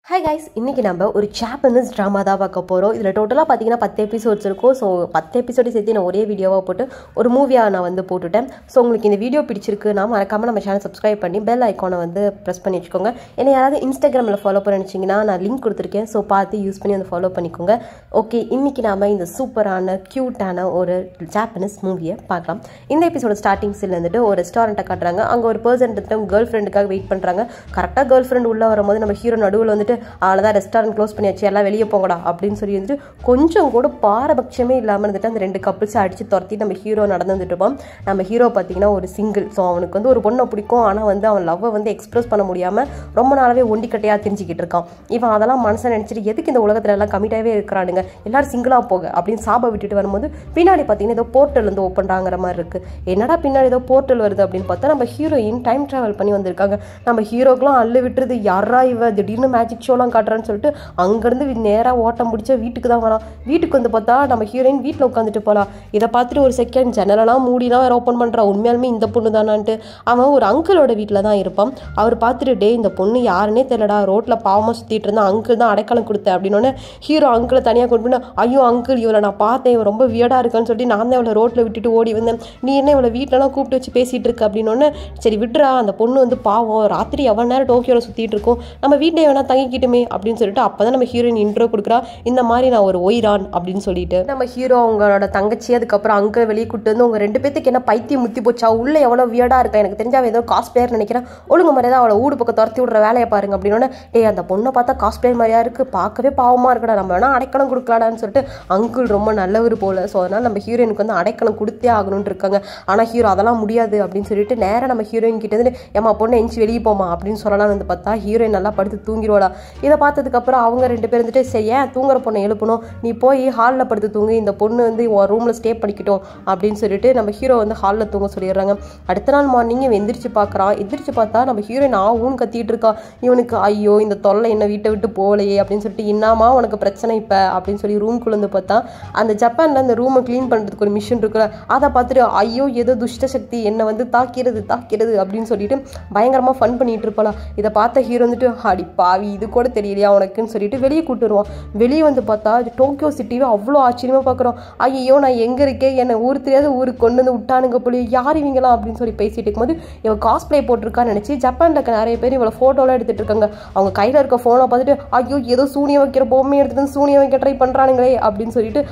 Hi guys, இன்னைக்கு நம்ம ஒரு Japanese drama தான் பார்க்க போறோம். இதுல டோட்டலா பாத்தீங்கன்னா 10 எபிசோட்ஸ் இருக்கும். சோ 10 எபிசோட் சேர்த்து நான் ஒரே வீடியோவா போட்டு ஒரு மூவியா நான் வந்து போட்டுட்டேன். சோ உங்களுக்கு இந்த வீடியோ பிடிச்சிருக்குனா மறக்காம நம்ம சேனல் சப்ஸ்கிரைப் பண்ணி பெல் ஐகானை வந்து பிரஸ் பண்ணி வச்சுக்கோங்க. என்ன யாராவது Instagramல ஃபாலோ பண்ண நினைச்சீங்கன்னா நான் லிங்க் கொடுத்திருக்கேன். சோ பார்த்து யூஸ் பண்ணி வந்து ஃபாலோ பண்ணிக்கோங்க. ஓகே, இன்னைக்கு நாம இந்த சூப்பரான கியூட்டான ஒரு Japanese மூவியை பார்க்கலாம். இந்த எபிசோட் ஸ்டார்டிங் சீன்ல இருந்துட்டு ஒரு ரெஸ்டாரண்ட்டை காட்டுறாங்க. அங்க ஒரு பர்சன் கிட்ட கேர்ள் ஃப்ரெண்டுக்காக வெயிட் பண்றாங்க. கரெக்ட்டா கேர்ள் ஃப்ரெண்ட் உள்ள வரும்போது நம்ம ஹீரோ நடுவுல வந்துட்டு அவ்வளோதான் ரெஸ்டாரண்ட் க்ளோஸ் பண்ணியாச்சு, எல்லாம் வெளியே போங்கடா அப்படின்னு சொல்லி வந்துட்டு கொஞ்சம் கூட பாரபட்சமே இல்லாமல் இருந்துட்டு அந்த ரெண்டு கப்பிள்ஸை அடித்து துரத்தி நம்ம ஹீரோ நடந்து வந்துட்டு இருப்பான். நம்ம ஹீரோ பார்த்தீங்கன்னா ஒரு சிங்கிள். ஸோ அவனுக்கு வந்து ஒரு பொண்ணை பிடிக்கும், ஆனால் வந்து அவன் லவ்வை வந்து எக்ஸ்பிரஸ் பண்ண முடியாமல் ரொம்ப நாளாவே ஒண்டிக்கட்டையாக தெரிஞ்சுக்கிட்டு இருக்கான். இவன் அதெல்லாம் மனசை நினச்சிட்டு எதுக்கு இந்த உலகத்துல எல்லாம் கமிட்டாகவே இருக்கிறானுங்க, எல்லாரும் சிங்கிளாக போக அப்படின்னு சாப விட்டுட்டு வரும்போது பின்னாடி பார்த்தீங்கன்னா ஏதோ போர்ட்டல் வந்து ஓப்பன் ஆகிற மாதிரி இருக்கு. என்னடா பின்னாடி ஏதோ போர்ட்டல் வருது அப்படின்னு பார்த்தா நம்ம ஹீரோயின் டைம் ட்ராவல் பண்ணி வந்திருக்காங்க. நம்ம ஹீரோக்கெல்லாம் அள்ளு விட்டுறது, யாரா இவ திடீர்னு மேஜிக் ஷோலாம் காட்டுறான்னு சொல்லிட்டு அங்கேருந்து நேராக ஓட்டம் பிடிச்ச வீட்டுக்கு தான் வரான். வீட்டுக்கு வந்து பார்த்தா நம்ம ஹீரோயின் வீட்டில் உட்காந்துட்டு போகலாம். இதை பார்த்துட்டு ஒரு செகண்ட் ஜன்னலெல்லாம் மூடிலாம் வேறு ஓப்பன் பண்ணுறான். உண்மையாலுமே இந்த பொண்ணு தானான்ட்டு அவன் ஒரு அங்கிளோட வீட்டில் தான் இருப்பான். அவர் பார்த்துட்டு டே இந்த பொண்ணு யாருன்னே தெரியலடா, ரோட்டில் பாவமாக சுற்றிட்டு இருந்தா, அங்கிள் தான் அடைக்கலம் கொடுத்தேன் அப்படின்னு ஹீரோ அங்கிளை தனியாக கொண்டு போய் ஐயோ அங்கிள் இவளை நான் பார்த்தேன், இவன் ரொம்ப வியடாக இருக்கான்னு சொல்லிட்டு நான் தான் இவளை ரோட்டில் விட்டுட்டு ஓடி வந்தேன், நீ என்ன இவளை வீட்டிலலாம் கூப்பிட்டு வச்சு பேசிகிட்டு இருக்கு அப்படின்னு சரி விட்றா, அந்த பொண்ணு வந்து பாவம் ராத்திரி எவ்வளோ நேரம் டோக்கியோவில் சுற்றிட்டு இருக்கோம், நம்ம வீட்டில் வேணா தங்கிக்கிட்டுமே அப்படின்னு சொல்லிட்டு அப்போ நம்ம ஹீரோயின் இன்ட்ரோ கொடுக்குறா. இந்த மாதிரி நான் ஒரு ஒய்ரான் அப்படின்னு சொல்லிட்டு நம்ம ஹீரோ அவங்களோட தங்கச்சி அதுக்கப்புறம் அங்கிள் வெளியே கூட்டு வந்து உங்க ரெண்டு பேத்துக்கு என்ன பைத்தியம் முத்தி போச்சா, உள்ள எவ்வளோ வியர்டா இருக்கா, எனக்கு தெரிஞ்சா ஏதோ காஸ்ட் பிளேயர் நினைக்கிறேன், ஒழுங்கு மாதிரி தான் அவளை ஊடு பக்கம் துரத்தி விடுற வேலையை பாருங்க அப்படின்னு டே அந்த பொண்ணை பார்த்தா காஸ்ட் பிளேயர் மாதிரியா இருக்கு, பார்க்கவே பாவமா இருக்கடா, நம்ம வேணா அடைக்கலம் கொடுக்கலாடான்னு சொல்லிட்டு அங்கிள் ரொம்ப நல்லவர் போல. ஸோ அதனால நம்ம ஹீரோயினுக்கு வந்து அடைக்கலம் கொடுத்தே ஆகணும்னு இருக்காங்க. ஆனால் ஹீரோ அதெல்லாம் முடியாது அப்படின்னு சொல்லிட்டு நேராக நம்ம ஹீரோயின் கிட்ட இருந்து ஏமா பொண்ணை எஞ்சி வெளியே போமா அப்படின்னு சொல்லலாம்னு வந்து பார்த்தா ஹீரோயின் நல்லா படுத்து தூங்கிடுவாளா. இதை பார்த்ததுக்கப்புறம் அவங்க ரெண்டு பேர் வந்துட்டு சரி ஏன் தூங்குற பொண்ணை எழுப்பணும், நீ போய் ஹாலில் படுத்து தூங்கு, இந்த பொண்ணு வந்து உன் ரூமில் ஸ்டே பண்ணிக்கிட்டோம் அப்படின்னு சொல்லிட்டு நம்ம ஹீரோ வந்து ஹாலில் தூங்க சொல்லிடுறாங்க. அடுத்த நாள் மார்னிங் இவன் எந்திரிச்சு பார்க்குறான். எந்திரிச்சு பார்த்தா நம்ம ஹீரோயின் ஆவும் கத்திட்டு இருக்கா. இவனுக்கு ஐயோ இந்த தொல்லை என்ன வீட்டை விட்டு போகலையே அப்படின்னு சொல்லிட்டு என்னமா உனக்கு பிரச்சனை இப்போ அப்படின்னு சொல்லி ரூம்குள்ள வந்து பார்த்தா அந்த ஜப்பானில் அந்த ரூமை க்ளீன் பண்ணுறதுக்கு ஒரு மிஷின் இருக்குல்ல, அதை பார்த்துட்டு ஐயோ ஏதோ துஷ்ட சக்தி என்னை வந்து தாக்கிறது அப்படின்னு சொல்லிட்டு பயங்கரமாக ஃபன் பண்ணிட்டு இருப்பாளா. இதை பார்த்த ஹீரோ வந்துட்டு அடி பாவி இது கூட தெரியலையா உனக்குன்னு சொல்லிட்டு வெளியே கூட்டு வருவான். வெளியே வந்து பார்த்தா டோக்கியோ சிட்டியை அவ்வளோ ஆச்சரியமாக பார்க்குறோம். ஐயோ நான் எங்கே இருக்கேன், என்னை ஊர் தெரியாத ஊருக்கு கொண்டு வந்து விட்டானுங்க போலி, யார் இவங்களாம் அப்படின்னு சொல்லி பேசிட்டு இருக்கும்போது இவன் காஸ்பிளே போட்டிருக்கான்னு நினச்சி ஜப்பானில் இருக்க நிறைய பேர் இவ்வளோ ஃபோட்டோலாம் எடுத்துகிட்டு இருக்காங்க. அவங்க கையில் இருக்க ஃபோனை பார்த்துட்டு ஐயோ ஏதோ சூனியம் வைக்கிற பொம்மை எடுத்துட்டு வந்து சூனியம் வைக்க ட்ரை பண்ணுறானுங்களே அப்படின்னு சொல்லிட்டு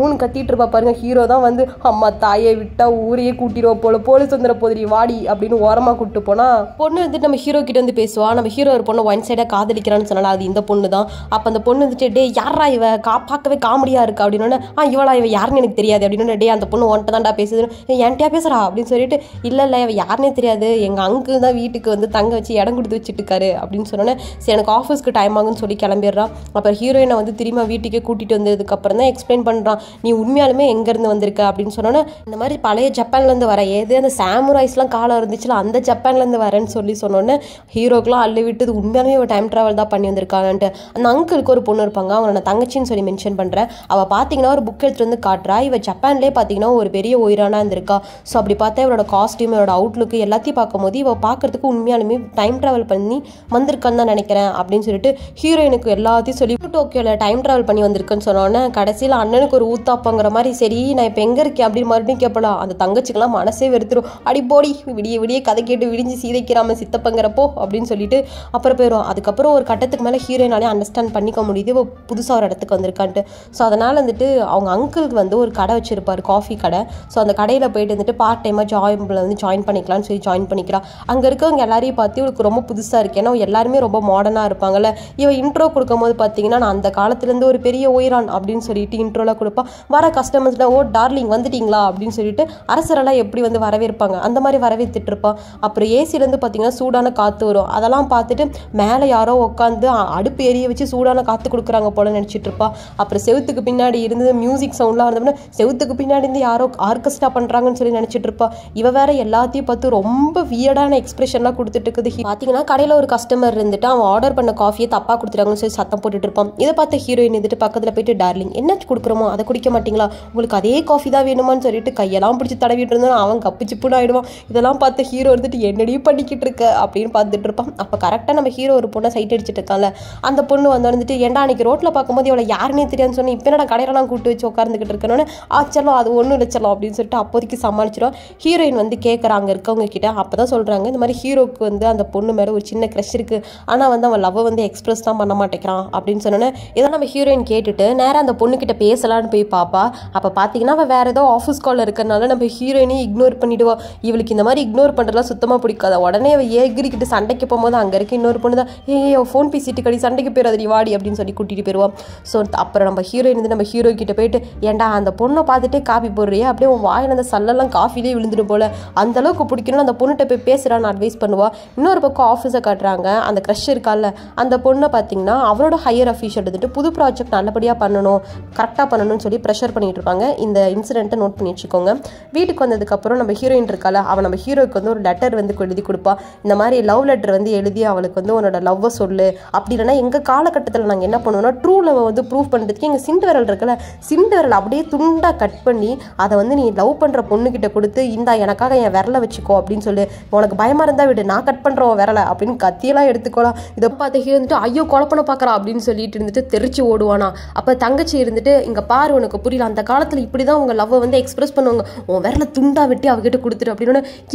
ஊன்னு கத்திட்டு இருப்பா பாருங்க. ஹீரோ தான் வந்து அம்மா தாயை விட்டா ஊரையே கூட்டிடுவா போல, போலீஸ் வந்துட போதிரி வாடி அப்படின்னு ஓரமாக கூப்பிட்டு போனா பொண்ணு வந்துட்டு நம்ம ஹீரோ கிட்ட வந்து பேசுவா. நம்ம ஹீரோ ஒரு பொண்ணு ஒன் சைடாக காதலிக்கிறான்னு சொன்னால அது இந்த பொண்ணு தான். அப்போ அந்த பொண்ணு வந்துட்டு டே யாரா இவ பார்க்கவே காமெடியா இருக்கு அப்படின்னு இவளா இவ யாருன்னு எனக்கு தெரியாது அப்படின்னு டே அந்த பொண்ணு ஒன்ட்ட தான்டா பேசுது, என்கிட்டயா பேசுறா அப்படின்னு சொல்லிட்டு இல்லை இவ யாருன்னே தெரியாது, எங்க அங்கிள் தான் வீட்டுக்கு வந்து தங்க வச்சு இடம் கொடுத்து வச்சுட்டு இருக்காரு அப்படின்னு சொன்னோன்னே சரி எனக்கு ஆஃபீஸ்க்கு டைம் ஆகுன்னு சொல்லி கிளம்பிடுறான். அப்புறம் ஹீரோயினை வந்து திரும்ப வீட்டுக்கே கூட்டிட்டு வந்ததுக்கு அப்புறம் தான் எக்ஸ்பிளைன் பண்றான், நீ உண்மையாலுமே எங்க இருந்து வந்திருக்க அப்படின்னு சொன்னோன்னே இந்த மாதிரி பழைய ஜப்பான்ல இருந்து வர ஏதோ அந்த சாமுரைஸ்லாம் காலம் இருந்துச்சுல அந்த ஜப்பான்ல இருந்து வரேன்னு சொல்லி சொன்னோன்னே ஹீரோக்கெல்லாம் அள்ளி விட்டு உண்மையாலுமே ஒரு டைம் டிராவல் தான் பண்ணி வந்திருக்கான்ட்டு. அந்த அங்கிளுக்கு ஒரு பொண்ணு இருப்பாங்க, அவங்க நான் தங்கச்சின்னு சொல்லி மென்ஷன் பண்ணுறேன். அவள் பார்த்தீங்கன்னா ஒரு புக் எடுத்துட்டு வந்து காட்டுறா. இவ ஜப்பான்லேயே பார்த்தீங்கன்னா ஒரு பெரிய ஒயிரானா இருந்திருக்கா. ஸோ அப்படி பார்த்தா இவரோட காஸ்டியூம் இவரோட அவுட்லுக்கு எல்லாத்தையும் பார்க்கும்போது இவள் பார்க்கறதுக்கு உண்மையாலுமே டைம் ட்ராவல் பண்ணி வந்திருக்கான்னு தான் நினைக்கிறேன் அப்படின்னு சொல்லிட்டு ஹீரோயினுக்கு எல்லாத்தையும் சொல்லி டோக்கியோவில் டைம் ட்ராவல் பண்ணி வந்திருக்குன்னு சொன்னோன்னே கடைசியில் அண்ணனுக்கு ஒரு ஊத்தாப்பங்கிற மாதிரி சரி நான் இப்போ எங்கே இருக்கேன் அப்படின்னு மறுபடியும் கேட்பலாம். அந்த தங்கச்சிக்கெல்லாம் மனசே வெறுத்துரும், அடி போடி விடிய கதை கேட்டு விடிஞ்சு சீதைக்கிறாம சித்தப்பங்கிறப்போ அப்படின்னு சொல்லிட்டு அப்புறம் போயிடும். அதுக்கப்புறம் ஒரு கட்டத்துக்கு மேலே ஹீரோயினாலே அண்டர்ஸ்டாண்ட் பண்ணிக்க முடியுது இப்போ புதுசாக ஒரு இடத்துக்கு வந்திருக்கான்ட்டு. ஸோ அதனால் வந்துட்டு அவங்க அங்கிளுக்கு வந்து ஒரு கடை வச்சுருப்பார், காஃபி கடை. ஸோ அந்த கடையில் போயிட்டு வந்துட்டு பார்ட் டைமாக ஜாயின் பண்ணிக்கலாம்னு சொல்லி ஜாயின் பண்ணிக்கிறான். அங்கே இருக்கவங்க எல்லாரையும் பார்த்து இவளுக்கு ரொம்ப புதுசாக இருக்கு, ஏன்னா எல்லாருமே ரொம்ப மாடர்னாக இருப்பாங்கல்ல. இவன் இன்ட்ரோ கொடுக்கும்போது பார்த்தீங்கன்னா நான் அந்த காலத்துலேருந்து ஒரு பெரிய ஒயிரான் அப்படின்னு சொல்லிட்டு இன்ட்ரோலாம் கொடுப்பான். வர கஸ்டமர்ஸ்ல ஓ டார்லிங் வந்துட்டீங்களா அப்படின்னு சொல்லிட்டு அரசரெல்லாம் எப்படி வந்து வரவேற்பாங்க அந்த மாதிரி வரவேற்றுட்டு இருப்பான். அப்புறம் ஏசிலேருந்து பார்த்தீங்கன்னா சூடான காற்று வரும். அதெல்லாம் பார்த்துட்டு மேலே யாரோ உட்காந்து அடுப்பு எரிய வச்சு சூடான காற்று கொடுக்குறாங்க போல நினச்சிட்டு இருப்பா. அப்புறம் செவுத்துக்கு பின்னாடி இருந்து மியூசிக் சவுண்ட்லாம் இருந்தோம்னா செவுத்துக்கு பின்னாடி இருந்து யாரோ ஆர்கெஸ்ட்ரா பண்ணுறாங்கன்னு சொல்லி நினச்சிட்டு இருப்பா. இவ வேற எல்லாத்தையும் பார்த்து ரொம்ப வியர்டான எக்ஸ்பிரஷன்லாம் கொடுத்துட்டு இருக்குது. பார்த்தீங்கன்னா கடையில் ஒரு கஸ்டமர் இருந்துட்டு அவன் ஆர்டர் பண்ண காஃபியை தப்பாக கொடுத்துட்டாங்கன்னு சொல்லி சத்தம் போட்டுட்டு இருப்பான். இதை பார்த்த ஹீரோயின் இருந்துட்டு பக்கத்தில் போயிட்டு டார்லிங் என்ன கொடுக்குறோமோ அதை குடிக்க மாட்டீங்களா, உங்களுக்கு அதே காஃபி தான் வேணுமான்னு சொல்லிட்டு கையெல்லாம் பிடிச்சி தடவிட்டு இருந்தான். அவன் கப்பு சிப்புன்னு ஆயிடுவான். இதெல்லாம் பார்த்து ஹீரோ இருந்துட்டு என்னடி பண்ணிக்கிட்டு இருக்க அப்படின்னு பார்த்துட்டு இருப்பான். அப்போ கரெக்டாக நம்ம ஹீரோ ஒரு பொண்ணை சைட் அடிச்சிட்டு இருக்கான்ல அந்த பொண்ணு வந்துட்டு ஏன்டா அன்னைக்கு ரோட்டில் பார்க்கும்போது இவளை யாருன்னே தெரியாதுன்னு சொன்னேன், இப்போ நான் கடையிலலாம் கூப்பிட்டு வச்சு உட்காந்துக்கிட்டு இருக்கணும்னு ஆச்சலம் அது ஒன்றும் இல்லச்சலம் அப்படின்னு சொல்லிட்டு அப்போதைக்கு சமாளிச்சிடும். ஹீரோயின் வந்து கேட்குறாங்க இருக்கவங்க கிட்ட. அப்போ தான் சொல்கிறாங்க இந்த மாதிரி ஹீரோக்கு வந்து அந்த பொண்ணு மேலே ஒரு சின்ன க்ரஷ் இருக்குது, ஆனால் வந்து அவன் லவ்வை வந்து எக்ஸ்பிரஸ் தான் பண்ண மாட்டேங்கிறான் அப்படின்னு சொன்னோன்னே இதெல்லாம் நம்ம ஹீரோயின் கேட்டுட்டு நேராக அந்த பொண்ணுக்கிட்ட பேசலான்னு போய் பார்ப்பா. அப்போ பார்த்தீங்கன்னா அவள் வேறு ஏதோ ஆஃபீஸ் காலில் இருக்கிறனால நம்ம ஹீரோயினையும் இக்னோர் பண்ணிவிடுவா. இவளுக்கு இந்த மாதிரி இக்னோர் பண்ணுறதுலாம் சுத்தமாக பிடிக்காது. உடனே அவள் ஏகிரிக்கிட்டு சண்டைக்கு போகும்போது அங்கே இருக்க இன்னொரு பொண்ணு தான் ஃபோன் பேசிட்டு கடி சண்டைக்கு போயிடாதடி வாடி அப்படின்னு சொல்லி கூட்டிகிட்டு போயிடுவான். ஸோ அப்புறம் நம்ம ஹீரோயின் வந்து நம்ம ஹீரோ கிட்ட போயிட்டு ஏன்டா அந்த பொண்ணை பார்த்துட்டே காப்பி போடுறியா, அப்படியே உன் வாயில் அந்த சல்லெல்லாம் காஃபிலே விழுந்துட்டு போல, அந்த அளவுக்கு பிடிக்கணும்னு அந்த பொண்ணுகிட்ட போய் பேசுகிறான்னு அட்வைஸ் பண்ணுவா. இன்னொரு பக்கம் ஆஃபீஸை காட்டுறாங்க. அந்த க்ரஷ் இருக்கால அந்த பொண்ணை பார்த்தீங்கன்னா அவளோட ஹையர் அஃபீஷியல் வந்துட்டு புது ப்ராஜெக்ட் நல்லபடியாக பண்ணணும், கரெக்டாக பண்ணணும்னு சொல்லி ப்ரெஷர் பண்ணிட்டு இருப்பாங்க. இந்த இன்சிடென்ட்டை நோட் பண்ணி வச்சுக்கோங்க. வீட்டுக்கு வந்ததுக்கப்புறம் நம்ம ஹீரோயின் இருக்கால அவன் நம்ம ஹீரோக்கு வந்து ஒரு லெட்டர் வந்து எழுதி கொடுப்பா. இந்த மாதிரி லவ் லெட்டர் வந்து எழுதி அவளுக்கு வந்து உன்னோட லவ்வை சொல்லு, அப்படி இல்லைன்னா எங்கள் காலகட்டத்தில் நாங்கள் என்ன பண்ணுவோம்னா ட்ரூ லவ் வந்து ப்ரூவ் பண்ணுறதுக்கு எங்கள் சிண்டவரல் இருக்குல்ல சிண்டவரல் அப்படியே துண்டாக கட் பண்ணி அதை வந்து நீ லவ் பண்ணுற பொண்ணுக்கிட்ட கொடுத்து இந்தா எனக்காக என் விரலை வச்சுக்கோ அப்படின்னு சொல்லி, உனக்கு பயமாக இருந்தால் விடு நான் கட் பண்ணுறோம் விரலை அப்படின்னு கத்தியெல்லாம் எடுத்துக்கோலாம். இதை பார்த்து இருந்துட்டு ஐயோ குழப்பனை பார்க்குறா அப்படின்னு சொல்லிட்டு இருந்துட்டு தெரிச்சு ஓடுவானா. அப்போ தங்கச்சி இருந்துட்டு இங்கே பாரு உனக்கு புரியல, அந்த காலத்தில் இப்படி தான் உங்கள் லவ்வை வந்து எக்ஸ்பிரஸ் பண்ணுவாங்க, உன் விரலை துண்டா வெட்டி அவகிட்ட கொடுத்துரு அப்படின்னு.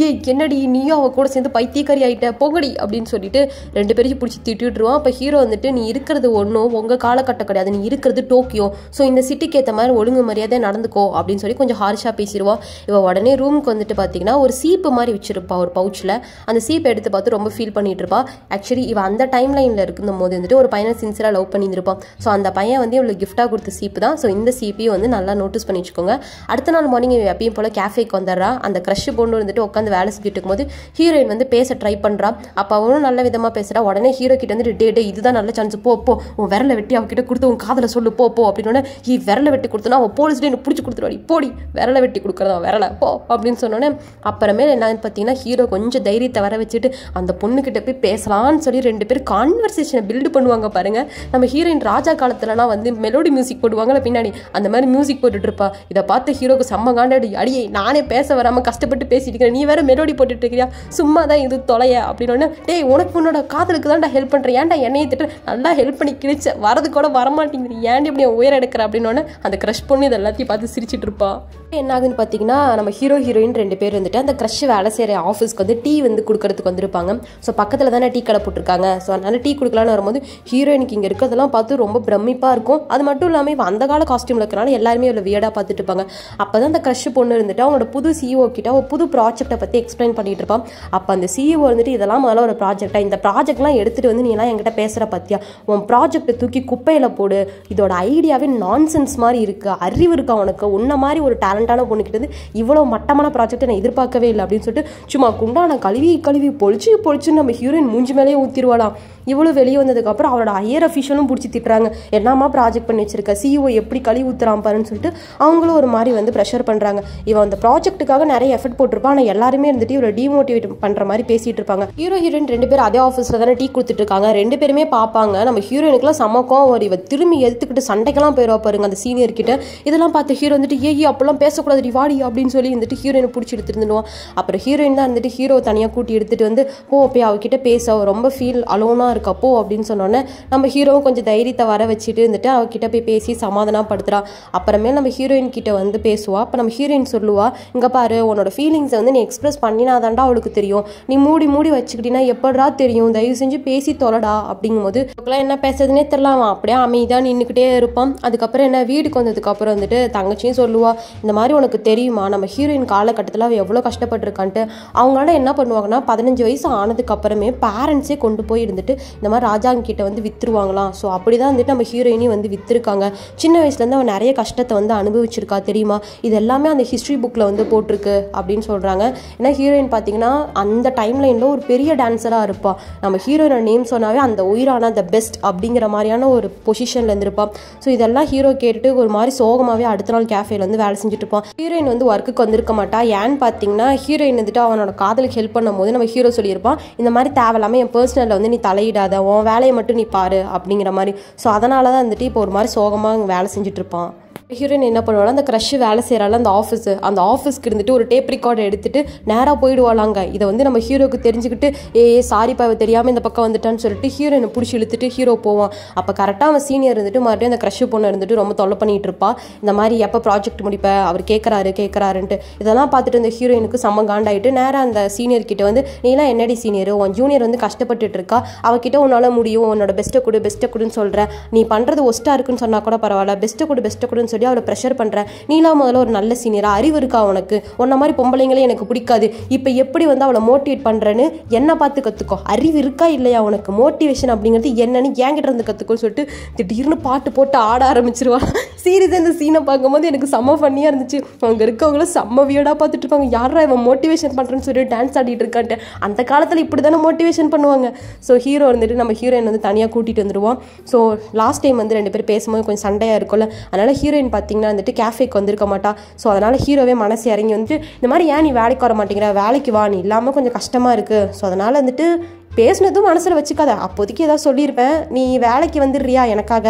என்னடி நீயும் அவ கூட சேர்ந்து பைத்தியக்காரி ஆகிட்ட பொங்கடி அப்படின்னு சொல்லிட்டு ரெண்டு பேரையும் பிடிச்சி திட்டுருவான். அப்போ ஹீரோ வந்துட்டு நீ இருக்கிறது ஒன்றும் உங்கள் காலகட்டம் கிடையாது, நீ இருக்கிறது டோக்கியோ, ஸோ இந்த சிட்டிக்கு ஏற்ற மாதிரி ஒழுங்கு மரியாதையாக நடந்துக்கோ அப்படின்னு சொல்லி கொஞ்சம் ஹார்ஷாக பேசிடுவான். இவள் உடனே ரூமுக்கு வந்துட்டு பார்த்தீங்கன்னா ஒரு சீப்பு மாதிரி வச்சிருப்பா ஒரு பவுச்சில். அந்த சீப்பை எடுத்து பார்த்து ரொம்ப ஃபீல் பண்ணிட்டு இருப்பா. ஆக்சுவலி இவன் அந்த டைம் லைனில் இருக்கும் போது வந்துட்டு ஒரு பையனை சின்சியராக லவ் பண்ணியிருப்பான். ஸோ அந்த பையன் வந்து இவளுக்கு கிஃப்டாக கொடுத்த சீப்பு தான். ஸோ இந்த சீப்பையும் வந்து நல்லா நோட்டீஸ் பண்ணி வச்சுக்கோங்க. அடுத்த நாள் மார்னிங் எப்பயும் போல் கேஃபேக்கு வந்துடுறா. அந்த க்ரஷ் பொண்ணு வந்துட்டு உட்காந்து வேலை செஞ்சுட்டு இருக்கும்போது ஹீரோயின் வந்து பேச ட்ரை பண்ணுறா. அப்போ அவனும் நல்ல விதமாக பேசுகிறா. உடனே ஹீரோ கிட்ட வந்து டே இதுதான் நல்ல சான்ஸ், போ உன் விரலை வெட்டி அவகிட்ட கொடுத்து உன் காதில் சொல்லு போ அப்படின்னு. விரலை வெட்டி கொடுத்தோன்னா அவன் போலீஸ்லேயே பிடிச்சி கொடுத்துருவாடி, போடி விரலை வெட்டி கொடுக்குறதா விரலை போ அப்படின்னு சொன்னோன்னே அப்புறமேல என்னன்னு பார்த்தீங்கன்னா ஹீரோ கொஞ்சம் தைரியத்தை வர வச்சுட்டு அந்த பொண்ணுக்கிட்ட போய் பேசலான்னு சொல்லி ரெண்டு பேரும் கான்வர்சேஷனை பில்டு பண்ணுவாங்க பாருங்க. நம்ம ஹீரோயின் ராஜா காலத்துலலாம் வந்து மெலோடி மியூசிக் போடுவாங்கல்ல பின்னாடி, அந்த மாதிரி மியூசிக் போட்டுட்டு இருப்பா. இதை பார்த்து ஹீரோக்கு செம்ம காண்டாடி, அடியே நானே பேச வராமல் கஷ்டப்பட்டு பேசிட்டு இருக்கிறேன், நீ வேற மெலோடி போட்டுட்டு இருக்கிறியா, சும்மா தான் இது தொலைய அப்படின்னு. டேய் உனக்கு உன்னோட காதலுக்கு தான்டா ஹெல்ப் பண்ணுறேன், ஏன்டா என்னையை திட்டு நல்லா ஹெல்ப் பண்ணி கிழிச்ச வரது கூட வரமாட்டேங்குது, ஏன்டி இப்படி உயர எடுக்கிற அப்படின்னு அந்த க்ரஷ் பொண்ணு இது எல்லாத்தையும் பார்த்து சிரிச்சிட்டு இருப்பா. என்ன ஆகுதுன்னு பார்த்தீங்கன்னா நம்ம ஹீரோ ஹீரோயின் ரெண்டு பேர் வந்துட்டு அந்த க்ரஷ் வேலை செய்கிற ஆஃபீஸ்க்கு வந்து டீ வந்து கொடுக்கறதுக்கு வந்திருப்பாங்க. ஸோ பக்கத்தில் தானே டீ கடை போட்டிருக்காங்க. ஸோ அதனால டீ கொடுக்கலான்னு வரும்போது ஹீரோயினுக்கு இங்கே இருக்கிறதெல்லாம் பார்த்து ரொம்ப பிரமிப்பாக இருக்கும். அது மட்டும் இல்லாமல் இப்போ அந்த கால காஸ்டியூமில் இருக்கிறனால எல்லாருமே இவ்வளோ வியர்டாக பார்த்துட்டு இருப்பாங்க. அப்போ தான் அந்த க்ரஷ் பொண்ணு இருந்துட்டு அவங்களோட புது சிஇஓ கிட்ட ஒரு புது ப்ராஜெக்டை பற்றி எக்ஸ்பிளைன் பண்ணிட்டு இருப்பான். அப்போ அந்த சிஇஓ வந்துட்டு இதெல்லாம் முதல்ல ஒரு ப்ராஜெக்டாக, இந்த ப்ராஜெக்ட்லாம் எடுத்துகிட்டு வந்து நீ எல்லாம் என்கிட்ட பேசுகிற பற்றியா, உன் ப்ராஜெக்டை தூக்கி குப்பையில் போடு, இதோட ஐடியாவே நான்சென்ஸ் மாதிரி இருக்குது, அறிவு இருக்கா உனக்கு, உன்ன மாதிரி ஒரு டேலண்டான பொண்ணுக்கிட்ட வந்து இவ்வளோ மட்டமான ப்ராஜெக்டை நான் எதிர்பார்க்கவே இல்லை அப்படின்னு சொல்லிட்டு சும்மா குண்டான கழுவி பொழிச்சுன்னு நம்ம ஹீரோயின் மூஞ்சி மேலேயே ஊற்றிடுவாளாம். இவ்வளோ வெளியே வந்ததுக்கப்புறம் அவரோட ஹையர் அஃபீஷியலும் பிடிச்சி திட்டுறாங்க, என்னமா ப்ராஜெக்ட் பண்ணி வச்சிருக்க, சிஇஓ எப்படி கழுவி ஊற்றுறான் பாருன்னு சொல்லிட்டு அவங்களும் ஒரு மாதிரி வந்து ப்ரெஷர் பண்ணுறாங்க. இவன் அந்த ப்ராஜெக்ட்டுக்காக நிறைய எஃபர்ட் போட்டிருப்பான், ஆனால் எல்லாருமே இருந்துட்டு இவரை டிமோட்டிவேட் பண்ணுற மாதிரி பேசிகிட்டு இருப்பாங்க. ஹீரோ ஹீரோயின் ரெண்டு பேரும் அதே ஆஃபீஸில் தானே டீ கொடுத்துட்டு இருக்காங்க. ரெண்டு பேருமே பார்ப்பாங்க. நம்ம ஹீரோயினுக்குலாம் சமக்கம் ஒரு இவ திரும்பி எடுத்துக்கிட்டு சண்டைக்கெல்லாம் போயிடுவா பாருங்க அந்த சீனியர் கிட்ட. இதெல்லாம் பார்த்து ஹீரோ வந்துட்டு அப்பெல்லாம் பேசக்கூடாது வாடி அப்படின்னு சொல்லி வந்துட்டு ஹீரோயினை பிடிச்சி எடுத்துருந்துடுவான். அப்புறம் ஹீரோயின் தான் வந்துட்டு ஹீரோ தனியாக கூட்டி எடுத்துகிட்டு வந்து போய் அவகிட்ட பேச ரொம்ப ஃபீல் அலோனாக இருக்கப்போ அப்படின்னு சொன்னோன்னே நம்ம ஹீரோவும் கொஞ்சம் தைரியத்தை வர வச்சுட்டு இருந்துட்டு அவகிட்ட போய் பேசி சமாதானப்படுத்துறா. அப்புறமே நம்ம ஹீரோயின் கிட்ட வந்து பேசுவா. அப்போ நம்ம ஹீரோயின் சொல்லுவா, இங்கே பாரு உன்னோட ஃபீலிங்ஸை வந்து நீ எக்ஸ்பிரஸ் பண்ணினாதாண்டா அவளுக்கு தெரியும், நீ மூடி வச்சுக்கிட்டீங்கன்னா எப்படா தெரியும், தயவு செஞ்சு பேசி தொலைடா அப்படிங்கும்போது அவளுக்குலாம் என்ன பேசுறதுனே தெரியலாமா, அப்படியே அமைதியாக நின்றுக்கிட்டே இருப்பான். அதுக்கப்புறம் என்ன வீட்டுக்கு வந்ததுக்கப்புறம் வந்துட்டு தங்கச்சியும் சொல்லுவா, இந்த மாதிரி உனக்கு தெரியுமா நம்ம ஹீரோயின் காலகட்டத்தில் அவள் எவ்வளோ கஷ்டப்பட்டிருக்கான்ட்டு. அவங்களால என்ன பண்ணுவாங்கன்னா 15 வயசு ஆனதுக்கப்புறமே பேரண்ட்ஸே கொண்டு போய் இருந்துட்டு இந்த மாதிரி ராஜாங்கிட்ட வந்து விற்றுருவாங்களாம். ஸோ அப்படி தான் வந்துட்டு நம்ம ஹீரோயினையும் வந்து விற்றுருக்காங்க. சின்ன வயசுலேருந்து அவன் நிறைய கஷ்டத்தை வந்து அனுபவிச்சிருக்கா தெரியுமா, இது எல்லாமே அந்த ஹிஸ்ட்ரி புக்கில் வந்து போட்டிருக்கு அப்படின்னு சொல்கிறாங்க. ஏன்னா ஹீரோயின் பார்த்தீங்கன்னா அந்த டைம் லைனில் ஒரு பெரிய டான்ஸராக இருப்பாள். நம்ம ஹீரோயினோட நேம் சொன்னாவே அந்த உயிரான த பெஸ்ட் அப்படிங்கிற மாதிரியான ஒரு பொசிஷனில் இருந்திருப்பாள். ஸோ இதெல்லாம் ஹீரோ கேட்டுட்டு ஒரு மாதிரி சோகமாகவே அடுத்த நாள் கேஃபேல வந்து வேலை செஞ்சுட்டு இருப்பான். ஹீரோயின் வந்து ஒர்க்குக்கு வந்திருக்க மாட்டா. ஏன்னு பார்த்தீங்கன்னா ஹீரோயின் வந்துட்டு அவனோட காதலுக்கு ஹெல்ப் பண்ணும்போது நம்ம ஹீரோ சொல்லியிருப்பான், இந்த மாதிரி தேவையில்லாமல் என் பர்சனலில் வந்து நீ தலையிடாத, உன் வேலையை மட்டும் நீ பாரு அப்படிங்கிற மாதிரி. ஸோ அதனால தான் வந்துட்டு இப்போ ஒரு மாதிரி சோகமாக வேலை செஞ்சுட்டு இருப்பான். ஹீரோயின் என்ன பண்ணுவாள், அந்த க்ரஷ் வேலை செய்கிறாள் அந்த ஆஃபீஸ்க்கு இருந்துட்டு ஒரு டேப் ரெக்கார்டை எடுத்துட்டு நேராக போயிடுவாளாங்க. இதை வந்து நம்ம ஹீரோக்கு தெரிஞ்சுக்கிட்டு சாரிப்பா அவ தெரியாமல் இந்த பக்கம் வந்துட்டான்னு சொல்லிட்டு ஹீரோயினை பிடிச்சி இழுத்துட்டு ஹீரோ போவான். அப்போ கரெக்டாக அவன் சீனியர் இருந்துட்டு மறுபடியும் அந்த க்ரஷ் பொண்ணு இருந்துட்டு ரொம்ப தொல்லை பண்ணிட்டு இருப்பா. இந்த மாதிரி எப்போ ப்ராஜெக்ட் முடிப்ப அவர் கேட்குறாருன்ட்டு இதெல்லாம் பார்த்துட்டு இந்த ஹீரோயினுக்கு செம்ம காண்டாயிட்டு நேராக அந்த சீனியர் கிட்ட வந்து, நீலாம் என்னடி சீனியர், உன் ஜூனியர் வந்து கஷ்டப்பட்டுட்டு இருக்கா, அவகிட்ட உன்னால் முடியும், உன்னோட பெஸ்ட்டை கொடுன்னு சொல்கிற, நீ பண்ணுறது ஒஸ்ட்டாக இருக்குன்னு சொன்னால் கூட பரவாயில்ல, பெஸ்ட்டை கொடுன்னு சொல்லி அவளை ப்ரெஷர் பண்ணுற, நீலாம் முதல்ல ஒரு நல்ல சீனியரா, அறிவு இருக்கா உனக்கு, உன்ன மாதிரி பொம்பளைங்களே எனக்கு பிடிக்காது, இப்போ எப்படி வந்து அவளை மோட்டிவேட் பண்ணுறேன்னு என்னை பார்த்து கற்றுக்கோ, அறிவு இருக்கா இல்லையா உனக்கு, மோட்டிவேஷன் அப்படிங்கிறது என்னன்னு என்கிட்ட இருந்து கற்றுக்கோன்னு சொல்லிட்டு திடீர்னு பாட்டு போட்டு ஆட ஆரம்பிச்சிருவா. சீரியஸாக இந்த சீனை பார்க்கும்போது எனக்கு செம்ம ஃபன்னியாக இருந்துச்சு. அவங்க இருக்கவங்களும் செம்ம வியர்டாக பார்த்துட்டு இருப்பாங்க, யாரா இவன் மோட்டிவேஷன் பண்ணுறேன்னு சொல்லி டான்ஸ் ஆடிட்டு இருக்கான்ட்டு. அந்த காலத்தில் இப்படி தானே மோட்டிவேஷன் பண்ணுவாங்க. ஸோ ஹீரோ வந்துட்டு நம்ம ஹீரோயின் வந்து தனியாக கூட்டிகிட்டு வந்துடுவோம். ஸோ லாஸ்ட் டைம் வந்து 2 பேர் பேசும்போது கொஞ்சம் சண்டையாக இருக்கும்ல, அதனால் ஹீரோயின் பார்த்தீங்கன்னா வந்துட்டு கேஃபேக்கு வந்திருக்க மாட்டா. ஸோ அதனால் ஹீரோவே மனசு இறங்கி வந்துட்டு இந்த மாதிரி ஏன் நீ வேலைக்கு வர மாட்டேங்கிற, வேலைக்கு வா, நீ இல்லாமல் கொஞ்சம் கஷ்டமாக இருக்குது. ஸோ அதனால் வந்துட்டு பேசினதும் மனசில் வச்சுக்காத, அப்போதைக்கு ஏதாவது சொல்லியிருப்பேன், நீ வேலைக்கு வந்துடுறியா எனக்காக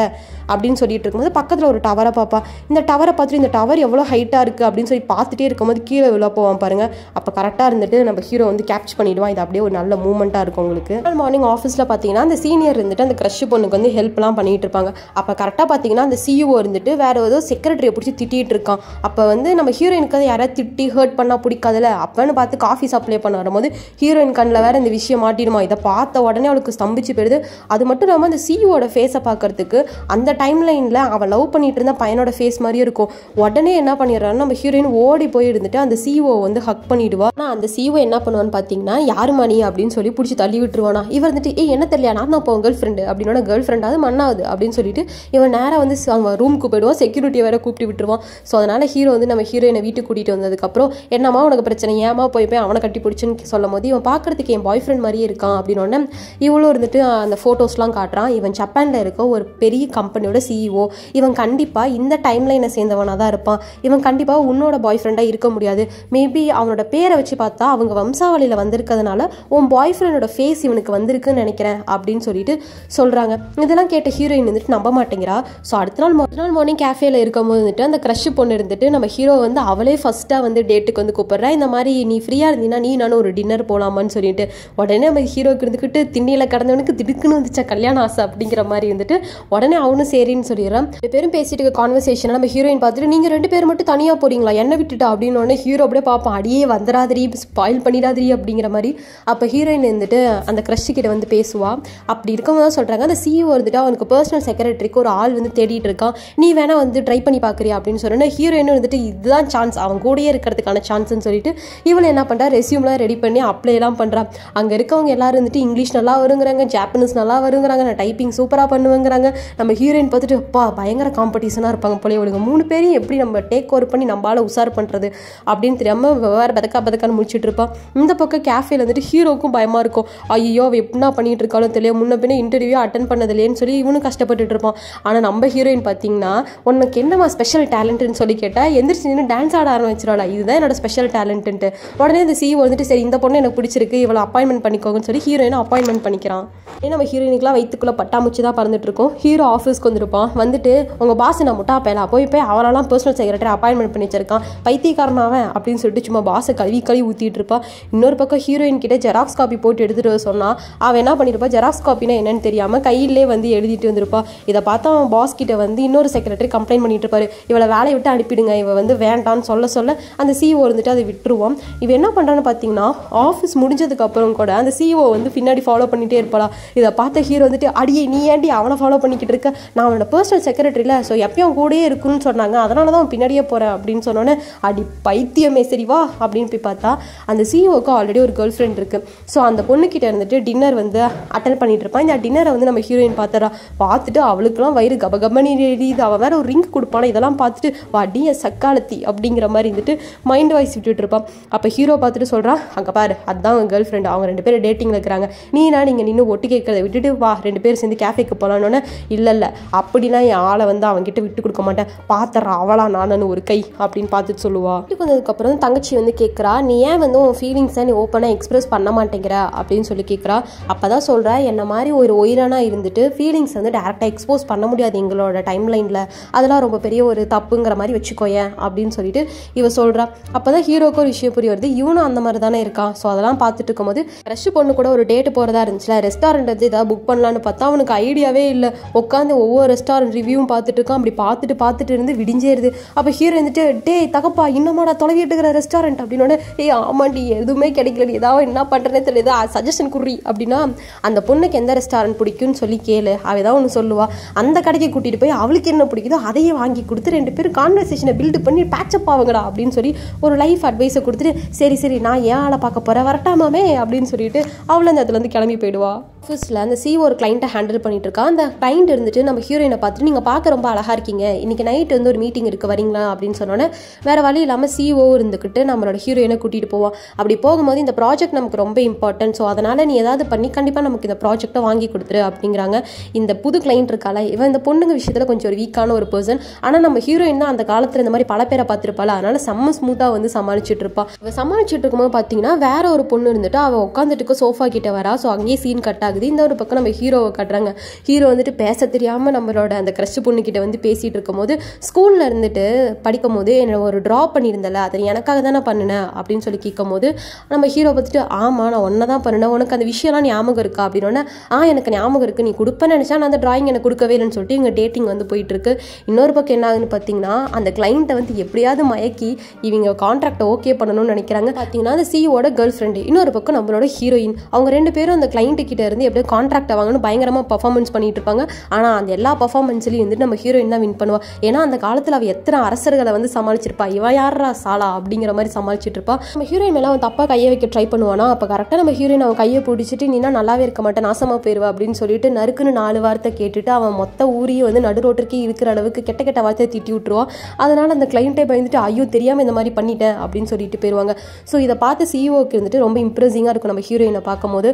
அப்படின்னு சொல்லிட்டு இருக்கும்போது பக்கத்தில் ஒரு டவரை பார்ப்பா. இந்த டவரை பார்த்துட்டு இந்த டவர் எவ்வளோ ஹைட்டாக இருக்குது அப்படின்னு சொல்லி பார்த்துட்டே இருக்கும்போது கீழே விழ போவான் பாருங்கள். அப்போ கரெக்டாக இருந்துட்டு நம்ம ஹீரோ வந்து கேப்ச் பண்ணிவிடுவான். இது அப்படியே ஒரு நல்ல மூமெண்ட்டாக இருக்கும் உங்களுக்கு. மார்னிங் ஆஃபீஸில் பார்த்தீங்கன்னா அந்த சீனியர் இருந்துட்டு அந்த க்ரஷ் பொண்ணுக்கு வந்து ஹெல்ப்லாம் பண்ணிகிட்டு இருப்பாங்க. அப்போ கரெக்டாக பார்த்தீங்கன்னா அந்த சிஇஓ இருந்துட்டு வேறு ஏதோ செக்ரட்டரியை பிடிச்சி திட்டிகிட்டு இருக்கான். அப்போ வந்து நம்ம ஹீரோயினுக்கு அதை யாராவது திட்டி ஹர்ட் பண்ணால் பிடிக்காதுல்ல, அப்போன்னு பார்த்து காஃபி சப்ளை பண்ண வரும்போது ஹீரோயின் கண்ணில் வேறு இந்த விஷயம் மாட்டிடுமா. இதை பார்த்த உடனே அவளுக்கு ஸ்தம்பிச்சு போயிடுது. அது மட்டும் இல்லாமல் அந்த சிஇஓட ஃபேஸை பார்க்கறதுக்கு அந்த டைம்லைனில் அவன் லவ் பண்ணிட்டு இருந்த பையனோட ஃபேஸ் மாதிரியே இருக்கும். உடனே என்ன பண்ணிடுறான்னு நம்ம ஹீரோயின் ஓடி போய் இருந்துட்டு அந்த சிஇஓ வந்து ஹக் பண்ணிடுவா. ஆனால் அந்த சிஇஓ என்ன பண்ணுவான்னு பார்த்தீங்கன்னா, யாரு மணி அப்படின்னு சொல்லி பிடிச்சி தள்ளி விட்டுருவானா. இவர் வந்துட்டு என்ன தெரியல, நான் தான் இப்போ கேர்ள் ஃப்ரெண்டு அப்படின்னோட கேர்ள் ஃப்ரெண்டாவது மண்ணாவது அப்படின்னு சொல்லிட்டு இவன் நேராக வந்து அவன் ரூமுக்கு போயிடுவான். செக்யூரிட்டியை வேற கூப்பிட்டு விட்டுருவான். ஸோ அதனால் ஹீரோ வந்து நம்ம ஹீரோயினை வீட்டுக்கு கூட்டிகிட்டு வந்ததுக்கப்புறம், என்னம்மா உனக்கு பிரச்சனை, ஏமா போய் அவனை கட்டி பிடிச்சுன்னு சொல்லும் போது, இவன் பார்க்கறதுக்கு என் பாய் ஃப்ரெண்ட் மாதிரியே இருக்கான் அப்படின்னோடனே இவ்வளோ இருந்துட்டு அந்த ஃபோட்டோஸ்லாம் காட்டுறான். இவன் ஜப்பானில் இருக்க ஒரு பெரிய கம்பெனியோட சிஇஓ, இவன் கண்டிப்பாக இந்த டைம்லைனை சேர்ந்தவனாக தான் இருப்பான், இவன் கண்டிப்பாக உன்னோட பாய் ஃப்ரெண்டாக இருக்க முடியாது, மேபி அவனோட பேரை வச்சு பார்த்தா அவங்க வம்சாவளியில் வந்திருக்கிறதுனால உன் பாய் ஃப்ரெண்டோட ஃபேஸ் இவனுக்கு வந்திருக்குன்னு நினைக்கிறேன் அப்படின்னு சொல்லிட்டு சொல்கிறாங்க. இதெல்லாம் கேட்ட ஹீரோயின் வந்துட்டு நம்ப மாட்டேங்கிறா. ஸோ அடுத்த நாள் மார்னிங் கேஃபேல இருக்கும்போது வந்துட்டு அந்த க்ரஷ் பொண்ணு இருந்துட்டு நம்ம ஹீரோ வந்து அவளே ஃபஸ்ட்டாக வந்து டேட்டுக்கு வந்து கூப்பிட்றா. இந்த மாதிரி நீ ஃப்ரீயாக இருந்தீங்கன்னா நீ நானும் ஒரு டின்னர் போகலாமான்னு சொல்லிட்டு உடனே நம்ம ஹீரோக்கு இருந்துக்கிட்டு திண்ணியில் கடந்தவனுக்கு திடுக்குன்னு வந்துச்சா கல்யாணம் ஆசை அப்படிங்கிற மாதிரி வந்துட்டு உடனே அவனும் சரின்னு சொல்லிடுறான். 2 பேரும் பேசிட்டு இருக்க கான்வர்சேஷன் நம்ம ஹீரோயின் பார்த்துட்டு, நீங்கள் 2 பேர் மட்டும் தனியாக போறீங்களா, என்ன விட்டுட்டா அப்படின்னு உடனே ஹீரோ அப்படியே பார்ப்பான், அடியே வந்துடாதிரி, ஸ்பாயில் பண்ணிடாதிரி அப்படிங்கிற மாதிரி. அப்போ ஹீரோயின் வந்துட்டு அந்த க்ரஷ் கிட்ட வந்து பேசுவா. அப்படி இருக்கவங்க தான் சொல்கிறாங்க, அந்த சிஇஓ வந்துட்டு அவனுக்கு பர்சனல் செக்ரட்டரிக்கு ஒரு ஆள் வந்து தேடிட்டு இருக்கான், நீ வேணா வந்து ட்ரை பண்ணி பார்க்குறியா அப்படின்னு சொன்னோன்னா ஹீரோயின் வந்துட்டு இதுதான் சான்ஸ், அவன் கூடயே இருக்கிறதுக்கான சான்ஸ்ன்னு சொல்லிட்டு இவளை என்ன பண்ணுறா, ரெஸ்யூம்லாம் ரெடி பண்ணி அப்ளைலாம் பண்ணுறான். அங்கே இருக்கவங்க எல்லாரும் வந்துட்டு இங்கிலீஷ் நல்லா வருங்கிறாங்க, ஜாப்பனீஸ் நல்லா வருங்கிறாங்க, நான் டைப்பிங் சூப்பராக பண்ணுவேங்கிறாங்க. நம்ம ஹீரோயின் பார்த்துட்டு அப்பா பயங்கர காம்படிஷனாக இருப்பாங்க போல, இவளுங்க 3 பேரையும் எப்படி நம்ம டேக் ஓவர் பண்ணி நம்மளால உசார் பண்ணுறது அப்படின்னு தெரியாமல் வேறு பதக்கான்னு முடிச்சுட்டு இருப்பான். இந்த பக்கம் கேஃபேல வந்துட்டு ஹீரோக்கும் பயமாக இருக்கும், ஐயோ அவள் எப்படின்னா பண்ணிட்டு இருக்காலும் தெரியல, முன்ன பின்ன இன்டர்வியூ அட்டன் பண்ணதில்லையேன்னு சொல்லி இவனும் கஷ்டப்பட்டுட்டு இருப்பான். ஆனால் நம்ம ஹீரோயின் பார்த்தீங்கன்னா, உனக்கு என்னமா ஸ்பெஷல் டேலண்ட்னு சொல்லி கேட்டால் எந்திரிச்சு நின்று டான்ஸ் ஆட ஆரம்பிச்சிடா, இதுதான் என்னோட ஸ்பெஷல் டேலண்ட்டு. உடனே இந்த சிஇஓ வந்துட்டு சரி இந்த பொண்ணு எனக்கு பிடிச்சிருக்கு, இவளை அப்பாயின்மெண்ட் பண்ணிக்கோங்கன்னு சொல்லி ஹீரோயினை அப்பாயின்மெண்ட் பண்ணிக்கிறான். நம்ம ஹீரோயினுக்குலாம் வயிற்றுக்குள்ளே பட்டாமுச்சி தான் பறந்துட்டு இருக்கோம். ஹீரோ ஆஃபீஸ்க்கு வந்துருப்பான். வந்துட்டு உங்கள் பாஸ் நான் முட்டா பேலா போய் அவளெல்லாம் பர்சனல் செக்ரட்டரி அப்பாயின்மெண்ட் பண்ணி வச்சிருக்கான், பைத்தியக்காரனாவன் அப்படின்னு சொல்லிட்டு சும்மா பாஸை கழுவி ஊற்றிட்டு இருப்பான். இன்னொரு பக்கம் ஹீரோயின் கிட்ட ஜெராக்ஸ் காப்பி போட்டு எடுத்துகிட்டு வர சொன்னால் அவன் என்ன பண்ணியிருப்பா, ஜெராக்ஸ் காப்பினா என்னன்னு தெரியாமல் கையிலே வந்து எழுதிட்டு வந்திருப்பா. இதை பார்த்தா அவன் பாஸ் கிட்ட வந்து இன்னொரு செக்ரட்டரி கம்ப்ளைண்ட் பண்ணிட்டு இருப்பாரு, இவளை வேலையை விட்டு அனுப்பிடுங்க, இவ வந்து வேண்டான்னு சொல்ல அந்த சிஇஓ வந்துட்டு அதை விட்டுருவோம். இவன் என்ன பண்ணுறான்னு பார்த்தீங்கன்னா, ஆஃபீஸ் முடிஞ்சதுக்கு அப்புறம் கூட அந்த சிஇஓ வந்து பின்னாடி ஃபாலோ பண்ணிகிட்டே இருப்பாளா. இதை பார்த்த ஹீரோ வந்துட்டு அடியே நீ ஏன்டி அவனை ஃபாலோ பண்ணிக்கிட்டு இருக்க, நான் அவனோட பர்சனல் செக்ரட்டரியில், ஸோ எப்பயும் கூடயே இருக்குன்னு சொன்னாங்க, அதனால தான் அவன் பின்னாடியே போகிறேன் அப்படின்னு சொன்னோன்னே அடி பைத்தியமே சரி வா அப்படின்னு போய் பார்த்தா அந்த சிஇஓக்கு ஆல்ரெடி ஒரு கேர்ள் ஃப்ரெண்ட் இருக்குது. ஸோ அந்த பொண்ணுக்கிட்ட இருந்துட்டு டின்னர் வந்து அட்டன் பண்ணிட்டு இருப்பான். இந்த டின்னரை வந்து நம்ம ஹீரோயின் பார்த்துட்டு அவளுக்குலாம் வயிறு கபகபனி எரியுது, அவன் வேற ஒரு ரிங் கொடுப்பானா, இதெல்லாம் பார்த்துட்டு வாடிய சக்காலத்தி அப்படிங்கிற மாதிரி இருந்துட்டு மைண்ட் வாய்ஸ் விட்டுட்டு இருப்பான். அப்போ ஹீரோ பார்த்துட்டு சொல்கிறான், அங்கே பாரு அதுதான் அவன் கேர்ள் ஃப்ரெண்ட், அவங்க 2 பேரும் டேட்டிங்கில் கேட்குறாங்க. நீனா நீங்கள் நின்று ஒட்டு கேட்கறத விட்டுட்டு வா 2 பேர் சேர்ந்து கேஃபேக்கு போகலான்னு. இல்லை அப்படிலாம் என் ஆளை வந்து அவன்கிட்ட விட்டு கொடுக்க மாட்டேன், பாத்திர அவளா நானு ஒரு கை அப்படின்னு பார்த்துட்டு சொல்லுவா. வீட்டுக்கு வந்ததுக்கப்புறம் தங்கச்சி வந்து கேட்குறா, நீ ஏன் வந்து உன் ஃபீலிங்ஸை நீ ஓப்பனாக எக்ஸ்பிரஸ் பண்ண மாட்டேங்கிற அப்படின்னு சொல்லி கேட்குறா. அப்போ தான் சொல்கிறா, என்ன மாதிரி ஒரு ஒயிரானாக இருந்துட்டு ஃபீலிங்ஸ் வந்து டேரெக்டாக எக்ஸ்போஸ் பண்ண முடியாது எங்களோட டைம் லைனில், அதெல்லாம் ரொம்ப பெரிய ஒரு தப்புங்கிற மாதிரி வச்சுக்கோயேன் அப்படின்னு சொல்லிட்டு இவ சொல்கிறா. அப்போ தான் ஹீரோக்கு ஒரு விஷயம் புரிய வருது, இவனும் அந்த மாதிரி தானே இருக்கான். ஸோ அதெல்லாம் பார்த்துட்டு இருக்கும்போது ரஷ் பொண்ணு கூட ஒரு டேட்டு போகிறதா இருந்துச்சுல, ரெஸ்டாரண்ட் வந்து ஏதாவது புக் பண்ணலான்னு பார்த்தா அவனுக்கு ஐடியாவே இல்லை. உட்காந்து ஒவ்வொரு ரெஸ்டாரண்ட் ரிவ்யூவும் பார்த்துட்டு இருக்கான். அப்படி பார்த்துட்டு இருந்து விடிஞ்சேருது. அப்போ ஹீரோ இருந்துட்டு, டே தகப்பா இன்னமாடா தொலைவிட்டு இருக்கிற ரெஸ்டாரண்ட் அப்படின்னோட, ஏய் ஆமாண்டி எதுவுமே கிடைக்கல, ஏதாவது என்ன பண்ணுறேன்னு தெரியல, சஜஷன் குறி அப்படின்னா, அந்த பொண்ணுக்கு எந்த ரெஸ்டாரண்ட் பிடிக்கும்னு சொல்லி கேளு, அவள் ஏதாவது ஒன்று சொல்லுவா. அந்த கடைக்கு கூட்டிகிட்டு போய் அவளுக்கு என்ன பிடிக்குதோ அதையே வாங்கி கொடுத்து 2 பேரும் கான்வர்சேஷனை பில்டு பண்ணி பேட்சப் ஆகுங்கடா அப்படின்னு சொல்லி ஒரு லைஃப் அட்வைஸை கொடுத்துட்டு, சரி நான் ஏன் ஆளை பார்க்க போகிறேன் வரட்டாமாமே அப்படின்னு சொல்லிட்டு அவளை அந்த இடத்துல கிளம்பி போயிடுவா. ஆஃபீஸில் அந்த CEO ஒரு கிளைண்ட்டை ஹேண்டில் பண்ணிட்டு இருக்கா. அந்த கிளைண்ட் இருந்துட்டு நம்ம ஹீரோயினை பார்த்துட்டு, நீங்கள் பார்க்க ரொம்ப அழகாக இருக்கீங்க, இன்றைக்கி நைட் வந்து ஒரு மீட்டிங் இருக்குது வரீங்களா அப்படின்னு சொன்னோன்னே, வேறு வழி இல்லாமல் CEO இருந்துக்கிட்டு நம்மளோட ஹீரோயினை கூட்டிகிட்டு போவோம். அப்படி போகும்போது இந்த ப்ராஜெக்ட் நமக்கு ரொம்ப இம்பார்ட்டன்ட், ஸோ அதனால் நீ ஏதாவது பண்ணி கண்டிப்பாக நமக்கு இந்த ப்ராஜெக்டை வாங்கி கொடுத்துரு அப்படிங்கிறாங்க. இந்த புது கிளைண்ட் இருக்கால, இவன் இந்த பொண்ணுங்க விஷயத்தில் கொஞ்சம் ஒரு வீக்கான ஒரு பர்சன். ஆனால் நம்ம ஹீரோயின் தான் அந்த காலத்தில் இந்த மாதிரி பல பேரை பார்த்துருப்பாள், அதனால் செம்ம ஸ்மூத்தாக வந்து சமாளிச்சுட்டு இருப்பா. இவன் சமாளிச்சுட்டு இருக்கும்போது பார்த்தீங்கன்னா வேற ஒரு பொண்ணு இருந்துட்டு அவள் உட்காந்துட்டு சோஃபா கிட்ட வரா. ஸோ அங்கேயே சீன் கட் ஆகுது. இந்த ஒரு பக்கம் நம்ம ஹீரோவை காட்டுறாங்க. ஹீரோ வந்துட்டு பேச தெரியாமல் நம்மளோட அந்த கிரஷ் பொண்ணுக்கிட்ட வந்து பேசிகிட்டு இருக்கும்போது, ஸ்கூலில் இருந்துட்டு படிக்கும் போது என்னை ஒரு ட்ரா பண்ணியிருந்தல, அதை எனக்காக தானே பண்ணினேன் அப்படின்னு சொல்லி கேட்கும் போது நம்ம ஹீரோ பார்த்துட்டு, ஆமாம் நான் ஒன்றை தான் பண்ணினேன், உனக்கு அந்த விஷயம்லாம் ஞாபகம் இருக்கா அப்படின்னோடனே, எனக்கு ஞாபகம் இருக்குது, நீ கொடுப்பேன்னு நினச்சா நான் அந்த ட்ராயிங் எனக்கு கொடுக்கவே இல்லைன்னு சொல்லிட்டு இவங்க டேட்டிங் வந்து போயிட்டுருக்கு. இன்னொரு பக்கம் என்ன ஆகுதுன்னு பார்த்தீங்கன்னா, அந்த கிளைண்ட்டை வந்து எப்படியாவது மயக்கி இவங்க கான்ட்ராக்டை ஓகே பண்ணணும்னு நினைக்கிறாங்க. பார்த்தீங்கன்னா அந்த CEOட கேர்ள் ஃப்ரெண்டு, இன்னொரு பக்கம் நம்மளோட ஹீரோயின், அவங்க 2 பேரும் அந்த கிளைண்ட் கிட்ட இருந்து எப்படியோ கான்ட்ராக்ட் வாங்கணும் பயங்கரமாக பர்ஃபார்மன்ஸ் பண்ணிட்டு இருப்பாங்க. ஆனால் அந்த எல்லா பர்ஃபார்மன்ஸ்லையும் வந்துட்டு நம்ம ஹீரோயின் தான் வின் பண்ணுவா. ஏன்னா அந்த காலத்தில் அவள் எத்தனை அரசர்களை வந்து சமாளிச்சிருப்பா, இவன் யாரா சாலா அப்படிங்கிற மாதிரி சமாளிச்சுட்டு இருப்பா. நம்ம ஹீரோயின் மேலே அவன் தப்பாக கையை வைக்க ட்ரை பண்ணுவானா, அப்போ கரெக்டாக நம்ம ஹீரோயின் அவன் கையை பிடிச்சிட்டு, நீனா நல்லாவே இருக்க மாட்டேன் நாசமாக போயிடுவா அப்படின்னு சொல்லிட்டு நறுக்குன்னு 4 வார்த்தை கேட்டுட்டு அவன் மொத்த ஊரையும் வந்து நடு ரோட்டிற்கே இருக்கிற அளவுக்கு கெட்ட வார்த்தையை திட்டி விட்டுருவா. அதனால் அந்த கிளைண்ட்டை பயந்துட்டு, ஐயோ தெரியாமல் இந்த மாதிரி பண்ணிட்டேன் அப்படின்னு சொல்லிட்டு போயிடுவாங்க. ஸோ இதை பார்த்து CEOக்கு வந்துட்டு ரொம்ப இம்ப்ரெசிங்காக இருக்கும். நம்ம ஹீரோயினை பார்க்கும்போது